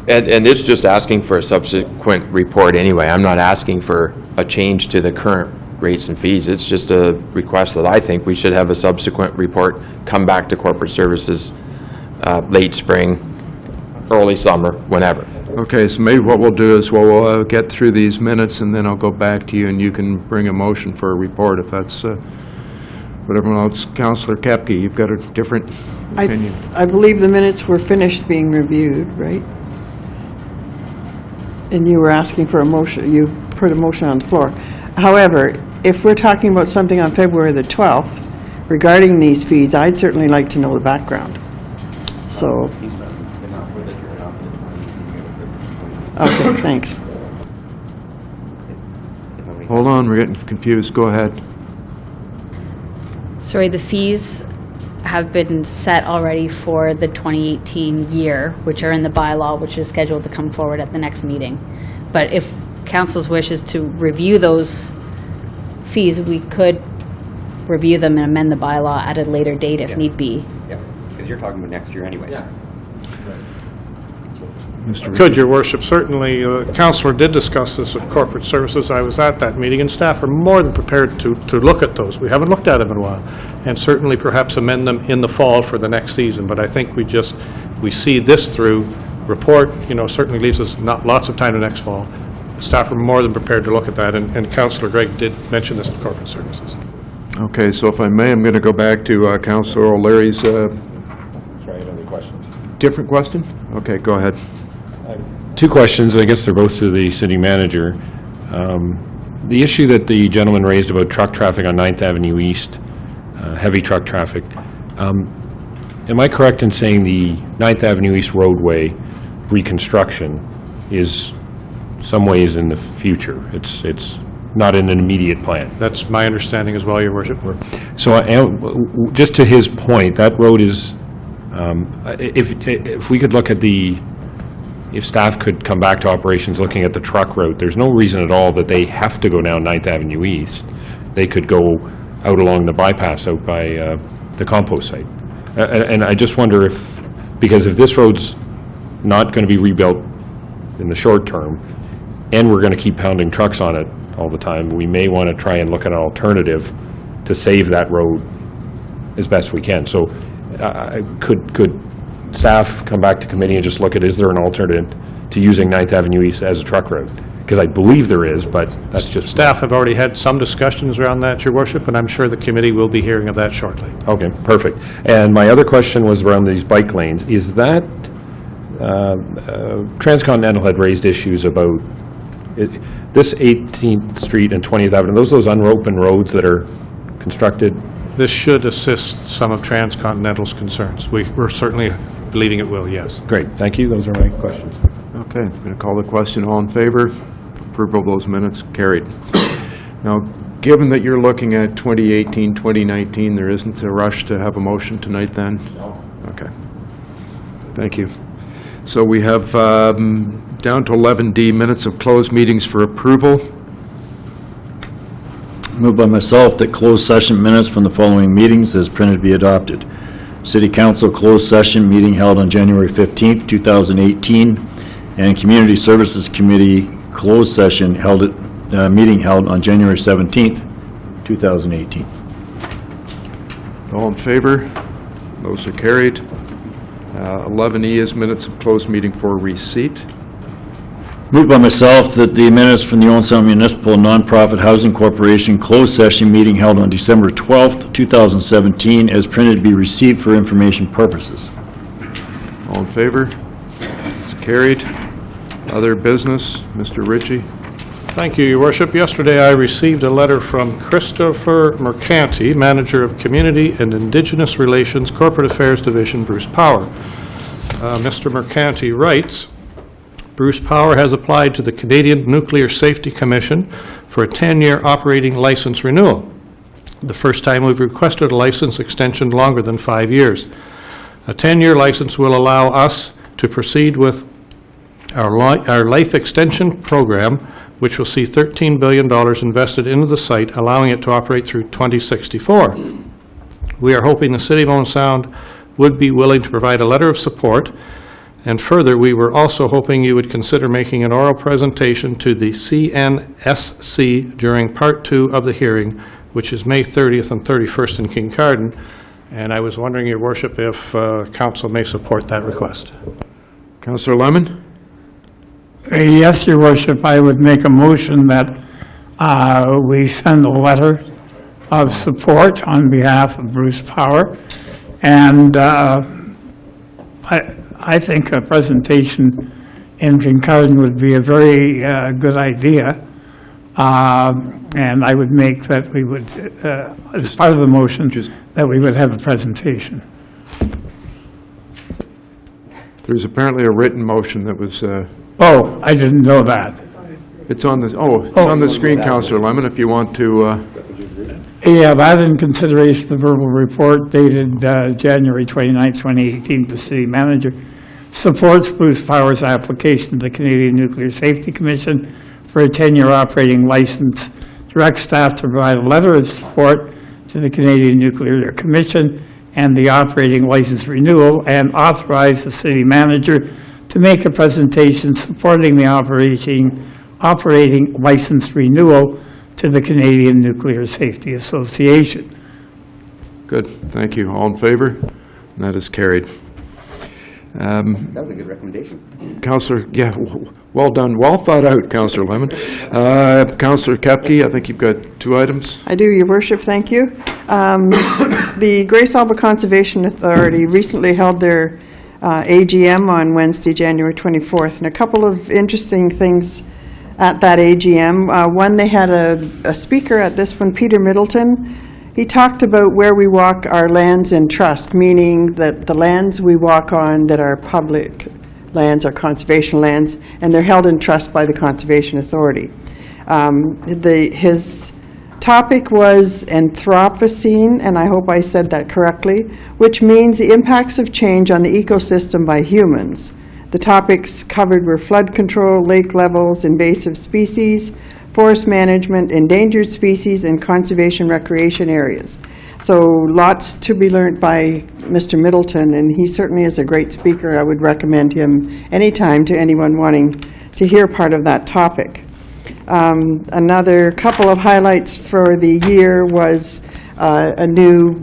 And it's just asking for a subsequent report anyway. I'm not asking for a change to the current rates and fees. It's just a request that I think we should have a subsequent report come back to corporate services late spring, early summer, whenever. Okay, so maybe what we'll do is we'll get through these minutes, and then I'll go back to you, and you can bring a motion for a report if that's whatever else. Councillor Kepke, you've got a different opinion. I believe the minutes were finished being reviewed, right? And you were asking for a motion, you put a motion on the floor. However, if we're talking about something on February the 12th regarding these fees, I'd certainly like to know the background. So, okay, thanks. Hold on, we're getting confused. Go ahead. Sorry, the fees have been set already for the 2018 year, which are in the bylaw, which is scheduled to come forward at the next meeting. But if council's wishes to review those fees, we could review them and amend the bylaw at a later date if need be. Yeah, because you're talking about next year anyways. Could, Your Worship. Certainly, the councillor did discuss this with corporate services. I was at that meeting, and staff are more than prepared to look at those. We haven't looked at them in a while, and certainly perhaps amend them in the fall for the next season. But I think we see this through. Report, certainly leaves us not lots of time to next fall. Staff are more than prepared to look at that, and Councillor Gregg did mention this to corporate services. Okay, so if I may, I'm going to go back to Councillor O'Leary's different question? Okay, go ahead. Two questions, I guess they're both to the city manager. The issue that the gentleman raised about truck traffic on 9th Avenue East, heavy truck traffic, am I correct in saying the 9th Avenue East roadway reconstruction is some ways in the future? It's not in an immediate plan. That's my understanding as well, Your Worship. So just to his point, that road is, if we could look at if staff could come back to operations looking at the truck route, there's no reason at all that they have to go down 9th Avenue East. They could go out along the bypass out by the compost site. And I just wonder because if this road's not going to be rebuilt in the short term, and we're going to keep pounding trucks on it all the time, we may want to try and look at an alternative to save that road as best we can. So could staff come back to committee and just look at, is there an alternative to using 9th Avenue East as a truck route? Because I believe there is, but that's just... Staff have already had some discussions around that, Your Worship, and I'm sure the committee will be hearing of that shortly. Okay, perfect. And my other question was around these bike lanes. Is that... Transcontinental had raised issues about this 18th Street and 20th Avenue, those unopened roads that are constructed? This should assist some of Transcontinental's concerns. We're certainly believing it will, yes. Great, thank you. Those are my questions. Okay, I'm going to call the question. All in favor? Approval of those minutes? Carried. Now, given that you're looking at 2018, 2019, there isn't a rush to have a motion tonight then? No. Okay. Thank you. So we have down to 11D, minutes of closed meetings for approval. Moved by myself that closed session minutes from the following meetings as printed be adopted. City Council closed session meeting held on January 15th, 2018, and Community Services Committee closed session meeting held on January 17th, 2018. All in favor? Those are carried. 11E is minutes of closed meeting for receipt. Moved by myself that the minutes from the Owen Sound Municipal Nonprofit Housing Corporation closed session meeting held on December 12th, 2017, as printed be received for information purposes. All in favor? It's carried. Other business, Mr. Ritchie. Thank you, Your Worship. Yesterday I received a letter from Christopher Mercanti, Manager of Community and Indigenous Relations, Corporate Affairs Division, Bruce Power. Mr. Mercanti writes, Bruce Power has applied to the Canadian Nuclear Safety Commission for a 10-year operating license renewal. The first time we've requested a license extension longer than 5 years. A 10-year license will allow us to proceed with our life extension program, which will see $13 billion invested into the site, allowing it to operate through 2064. We are hoping the City of Owen Sound would be willing to provide a letter of support And further, we were also hoping you would consider making an oral presentation to the CNSC during Part 2 of the hearing, which is May 30th and 31st in Kincardine. And I was wondering, Your Worship, if council may support that request. Councillor Lemon? Yes, Your Worship, I would make a motion that we send a letter of support on behalf of Bruce Power. And I think a presentation in Kincardine would be a very good idea. And I would make that we would, as part of the motion, that we would have a presentation. There's apparently a written motion that was, Oh, I didn't know that. it's on the, it's on the screen, Councillor Lemon, if you want to, Yeah, that in consideration, the verbal report dated January 29, 2018, the city manager supports Bruce Power's application to the Canadian Nuclear Safety Commission for a 10-year operating license, direct staff to provide a letter of support to the Canadian Nuclear Commission and the operating license renewal, and authorize the city manager to make a presentation supporting the operating license renewal to the Canadian Nuclear Safety Association. good, thank you. All in favor? And that is carried. That was a good recommendation. Councillor, yeah, well done, well thought out, Councillor Lemon. Councillor Kepke, I think you've got 2 items. I do, Your Worship, thank you. The Grace Alba Conservation Authority recently held their AGM on Wednesday, January 24th, and a couple of interesting things at that AGM. One, they had a speaker at this one, Peter Middleton. He talked about where we walk our lands in trust, meaning that the lands we walk on that are public lands are conservation lands, and they're held in trust by the Conservation Authority. His topic was Anthropocene, and I hope I said that correctly, which means the impacts of change on the ecosystem by humans. The topics covered were flood control, lake levels, invasive species, forest management, endangered species, and conservation recreation areas. So lots to be learned by Mr. Middleton, and he certainly is a great speaker. I would recommend him anytime to anyone wanting to hear part of that topic. Another couple of highlights for the year was a new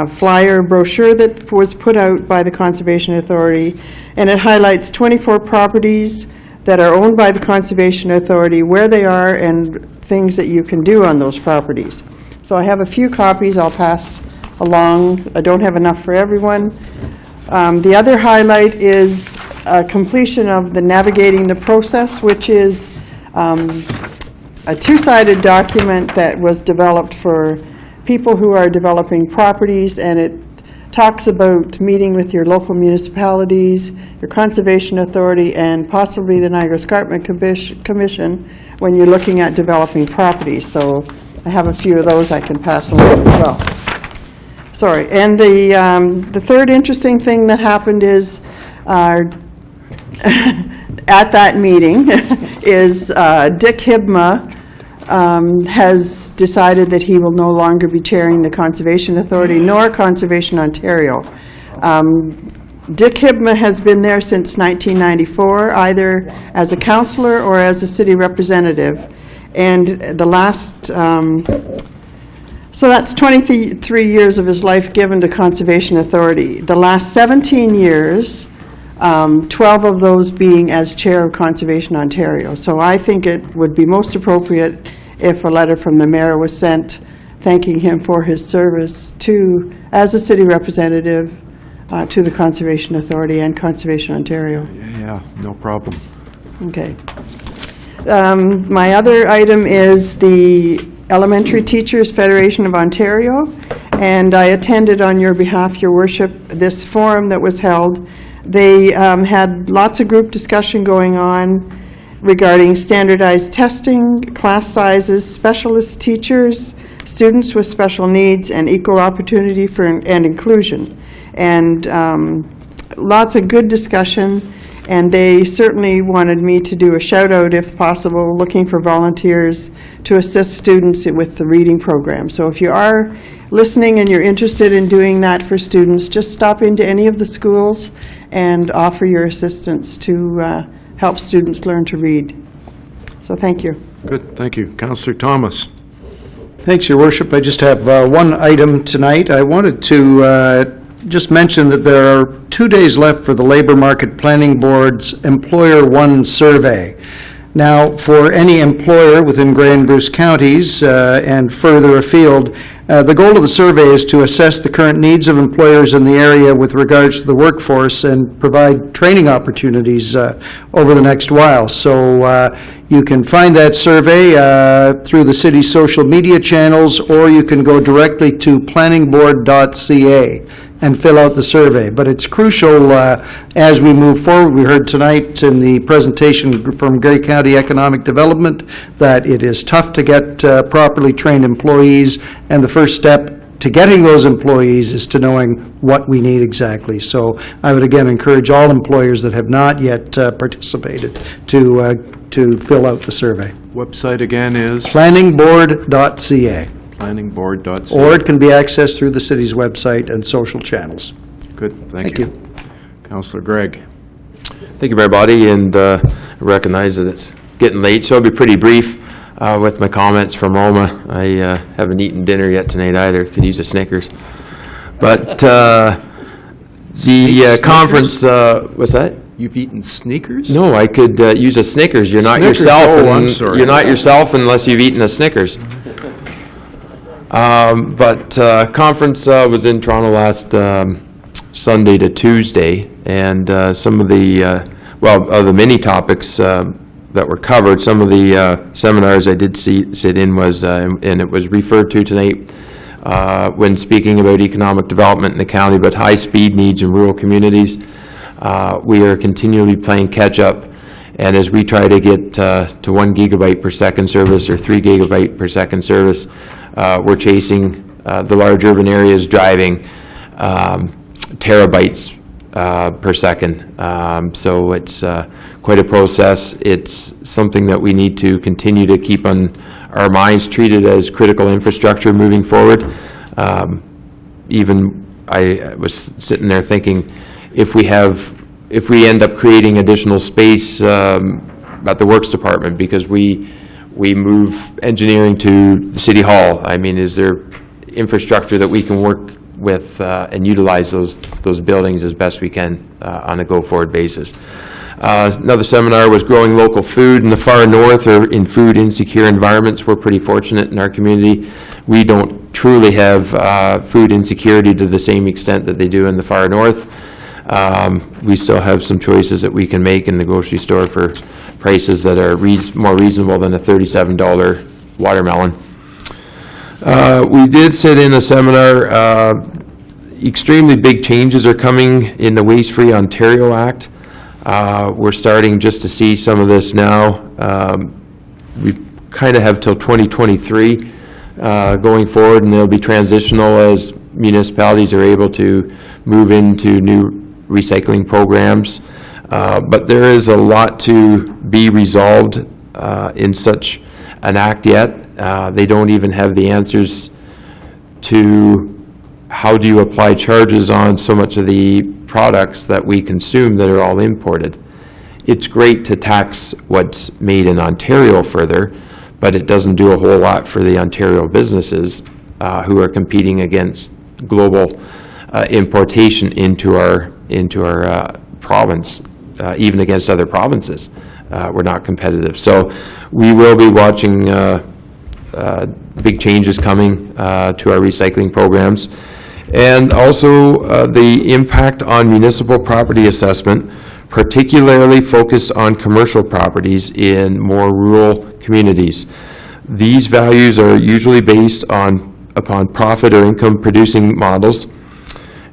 flyer brochure that was put out by the Conservation Authority, and it highlights 24 properties that are owned by the Conservation Authority, where they are, and things that you can do on those properties. So I have a few copies I'll pass along. I don't have enough for everyone. The other highlight is completion of the Navigating the Process, which is a 2-sided document that was developed for people who are developing properties, and it talks about meeting with your local municipalities, your Conservation Authority, and possibly the Niagara Escarpment Commission when you're looking at developing properties. So I have a few of those I can pass along as well. Sorry, and the third interesting thing that happened is at that meeting is Dick Hibma has decided that he will no longer be chairing the Conservation Authority nor Conservation Ontario. Dick Hibma has been there since 1994, either as a councillor or as a city representative. And the last, so that's 23 years of his life given to Conservation Authority. The last 17 years, 12 of those being as chair of Conservation Ontario. So I think it would be most appropriate if a letter from the mayor was sent thanking him for his service to, as a city representative, to the Conservation Authority and Conservation Ontario. Yeah, no problem. Okay. My other item is the Elementary Teachers Federation of Ontario, and I attended on your behalf, Your Worship, this forum that was held. They had lots of group discussion going on regarding standardized testing, class sizes, specialist teachers, students with special needs, and equal opportunity and inclusion. And lots of good discussion. And they certainly wanted me to do a shout out, if possible, looking for volunteers to assist students with the reading program. So if you are listening and you're interested in doing that for students, just stop into any of the schools and offer your assistance to help students learn to read. So thank you. Good, thank you. Councillor Thomas. Thanks, Your Worship. I just have one item tonight. I wanted to just mention that there are 2 days left for the Labor Market Planning Board's Employer One survey. Now, for any employer within Grey and Bruce counties and further afield, the goal of the survey is to assess the current needs of employers in the area with regards to the workforce and provide training opportunities over the next while. So you can find that survey through the city's social media channels, or you can go directly to planningboard.ca and fill out the survey. But it's crucial as we move forward. We heard tonight in the presentation from Grey County Economic Development that it is tough to get properly trained employees, and the first step to getting those employees is to knowing what we need exactly. So I would again encourage all employers that have not yet participated to fill out the survey. Website again is? Planningboard.ca. Planningboard.ca. Or it can be accessed through the city's website and social channels. Good, thank you. Councillor Gregg. Thank you, everybody, and I recognize that it's getting late, so I'll be pretty brief with my comments from Roma. I haven't eaten dinner yet tonight either, could use a Snickers. But the conference, what's that? You've eaten Snickers? No, I could use a Snickers. You're not Snickers, yourself. oh, I'm and sorry. You're not yourself unless you've eaten a Snickers. But conference was in Toronto last Sunday to Tuesday, and some of the, of the many topics that were covered, some of the seminars I did sit in was, and it was referred to tonight when speaking about economic development in the county, but high-speed needs in rural communities. We are continually playing catch-up, and as we try to get to 1 gigabyte per second service or 3 gigabyte per second service, we're chasing the large urban areas driving terabytes per second. So it's quite a process. It's something that we need to continue to keep on our minds, treated as critical infrastructure moving forward. Even I was sitting there thinking, if we end up creating additional space at the Works Department, because we move engineering to the City Hall, I mean, is there infrastructure that we can work with and utilize those buildings as best we can on a go-forward basis? Another seminar was growing local food in the far north, or in food insecure environments. We're pretty fortunate in our community. We don't truly have food insecurity to the same extent that they do in the far north. We still have some choices that we can make in the grocery store for prices that are more reasonable than a $37 watermelon. We did sit in a seminar. Extremely big changes are coming in the Waste Free Ontario Act. We're starting just to see some of this now. We kind of have till 2023 going forward, and they'll be transitional as municipalities are able to move into new recycling programs. But there is a lot to be resolved in such an act yet. They don't even have the answers to how do you apply charges on so much of the products that we consume that are all imported. It's great to tax what's made in Ontario further, but it doesn't do a whole lot for the Ontario businesses who are competing against global importation into our province, even against other provinces. We're not competitive. So we will be watching big changes coming to our recycling programs. And also the impact on municipal property assessment, particularly focused on commercial properties in more rural communities. These values are usually based upon profit or income producing models,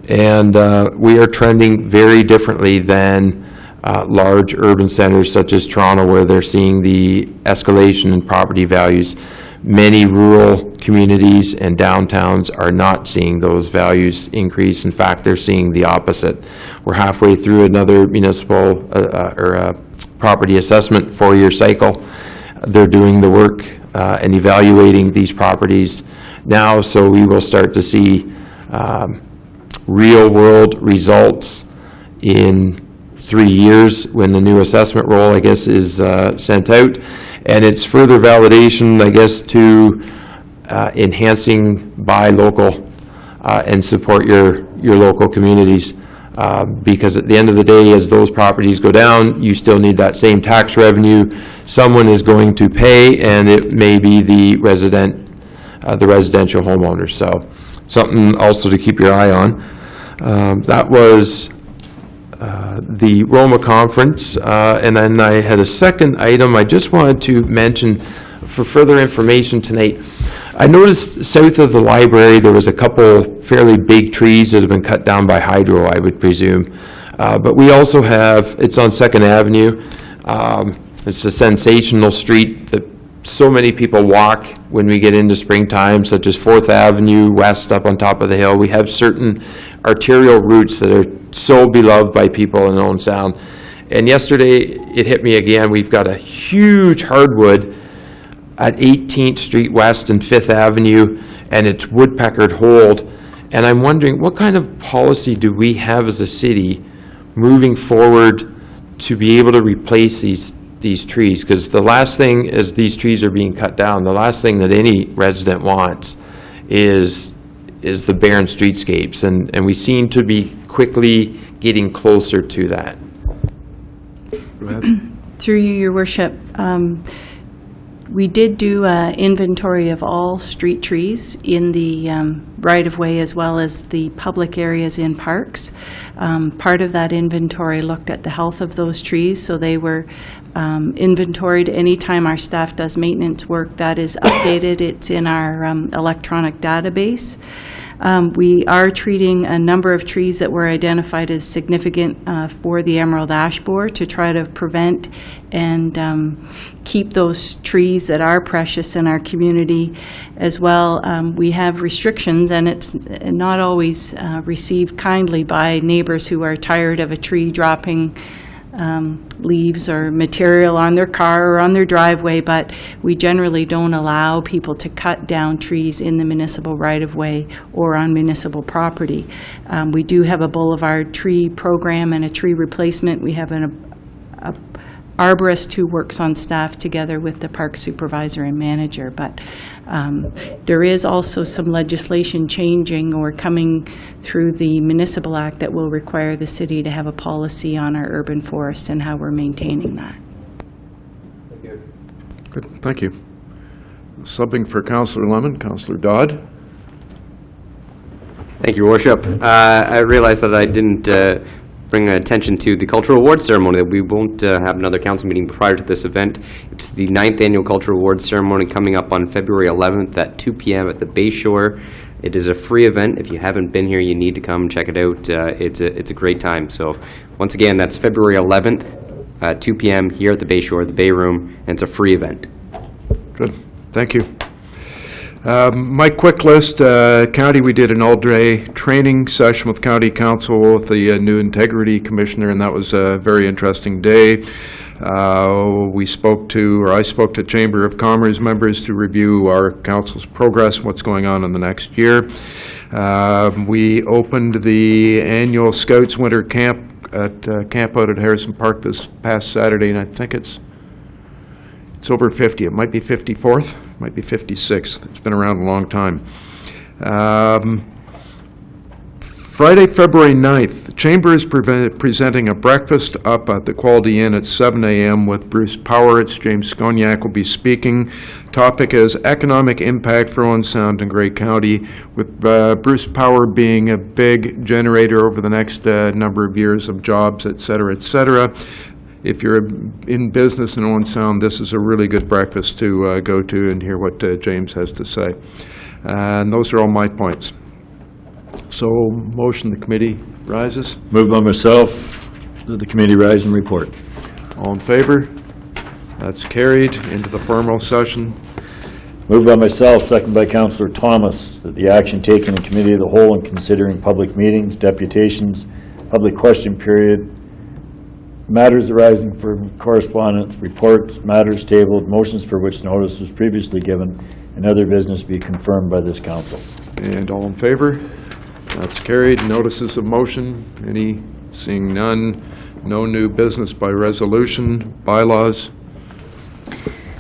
and we are trending very differently than large urban centers such as Toronto, where they're seeing the escalation in property values. Many rural communities and downtowns are not seeing those values increase. In fact, they're seeing the opposite. We're halfway through another municipal property assessment 4-year cycle. They're doing the work and evaluating these properties now, so we will start to see real-world results in 3 years when the new assessment roll, I guess, is sent out. And it's further validation, I guess, to enhancing buy local and support your local communities. Because at the end of the day, as those properties go down, you still need that same tax revenue. Someone is going to pay, and it may be the residential homeowners. So something also to keep your eye on. That was the Roma conference, and then I had a second item I just wanted to mention for further information tonight. I noticed south of the library there was a couple fairly big trees that have been cut down by hydro, I would presume. But we also have, it's on 2nd Avenue. It's a sensational street that so many people walk when we get into springtime, such as 4th Avenue West up on top of the hill. We have certain arterial routes that are so beloved by people in Owen Sound. And yesterday, it hit me again. We've got a huge hardwood at 18th Street West and 5th Avenue, and it's woodpeckered hold. And I'm wondering, what kind of policy do we have as a city moving forward to be able to replace these trees? Because the last thing, as these trees are being cut down, the last thing that any resident wants is the barren streetscapes, and we seem to be quickly getting closer to that. Go ahead. Through you, Your Worship, we did do an inventory of all street trees in the right-of-way as well as the public areas in parks. Part of that inventory looked at the health of those trees, so they were inventoried. Anytime our staff does maintenance work, that is updated. It's in our electronic database. We are treating a number of trees that were identified as significant for the emerald ash borer to try to prevent and keep those trees that are precious in our community as well. We have restrictions, and it's not always received kindly by neighbors who are tired of a tree dropping leaves or material on their car or on their driveway, but we generally don't allow people to cut down trees in the municipal right-of-way or on municipal property. We do have a boulevard tree program and a tree replacement. We have an arborist who works on staff together with the park supervisor and manager, but there is also some legislation changing or coming through the Municipal Act that will require the city to have a policy on our urban forest and how we're maintaining that. Good, thank you. Subbing for Councillor Lemon, Councillor Dodd. Thank you, Your Worship. I realized that I didn't bring attention to the Cultural Awards Ceremony, that we won't have another council meeting prior to this event. It's the 9th Annual Cultural Awards Ceremony coming up on February 11th at 2 p.m. at the Bayshore. It is a free event. If you haven't been here, you need to come check it out. It's a great time. So once again, that's February 11th at 2 p.m. here at the Bayshore, the Bay Room, and it's a free event. Good, thank you. My quick list, county, we did an all-day training session with County Council with the new Integrity Commissioner, and that was a very interesting day. I spoke to Chamber of Commerce members to review our council's progress, what's going on in the next year. We opened the annual Scouts Winter Camp at Camp Out at Harrison Park this past Saturday, and I think it's over 50. It might be 54th, might be 56th. It's been around a long time. Friday, February 9th, the Chamber is presenting a breakfast up at the Quality Inn at 7 a.m. with Bruce Poweritz. James Skoniak will be speaking. Topic is economic impact for Owen Sound and Grey County, with Bruce Power being a big generator over the next number of years of jobs, et cetera, et cetera. If you're in business in Owen Sound, this is a really good breakfast to go to and hear what James has to say. And those are all my points. So, motion the committee rises. Moved by myself, that the committee rise and report. All in favor? That's carried into the formal session. Moved by myself, second by Councillor Thomas, that the action taken in Committee of the Whole in considering public meetings, deputations, public question period, matters arising from correspondence, reports, matters tabled, motions for which notice was previously given, and other business be confirmed by this council. And all in favor? That's carried. Notices of motion, any? Seeing none. No new business by resolution. Bylaws.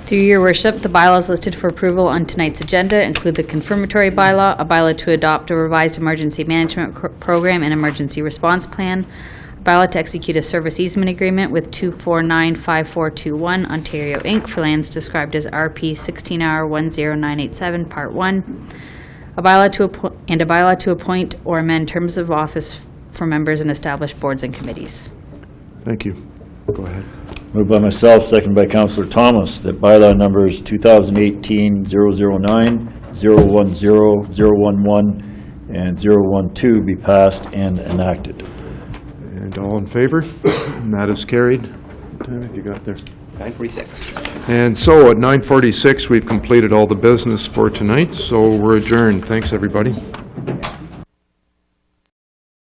Through your worship, the bylaws listed for approval on tonight's agenda include the confirmatory bylaw, a bylaw to adopt a revised emergency management program and emergency response plan, a bylaw to execute a service easement agreement with 2495421 Ontario Inc. for lands described as RP 16R10987 Part 1, a bylaw to appoint or amend terms of office for members and established boards and committees. Thank you. Go ahead. Moved by myself, second by Councillor Thomas, that bylaw numbers 2018-009, 010, 011, and 012 be passed and enacted. And all in favor? And that is carried. What time have you got there? 9:46. And so at 9:46, we've completed all the business for tonight, so we're adjourned. Thanks, everybody.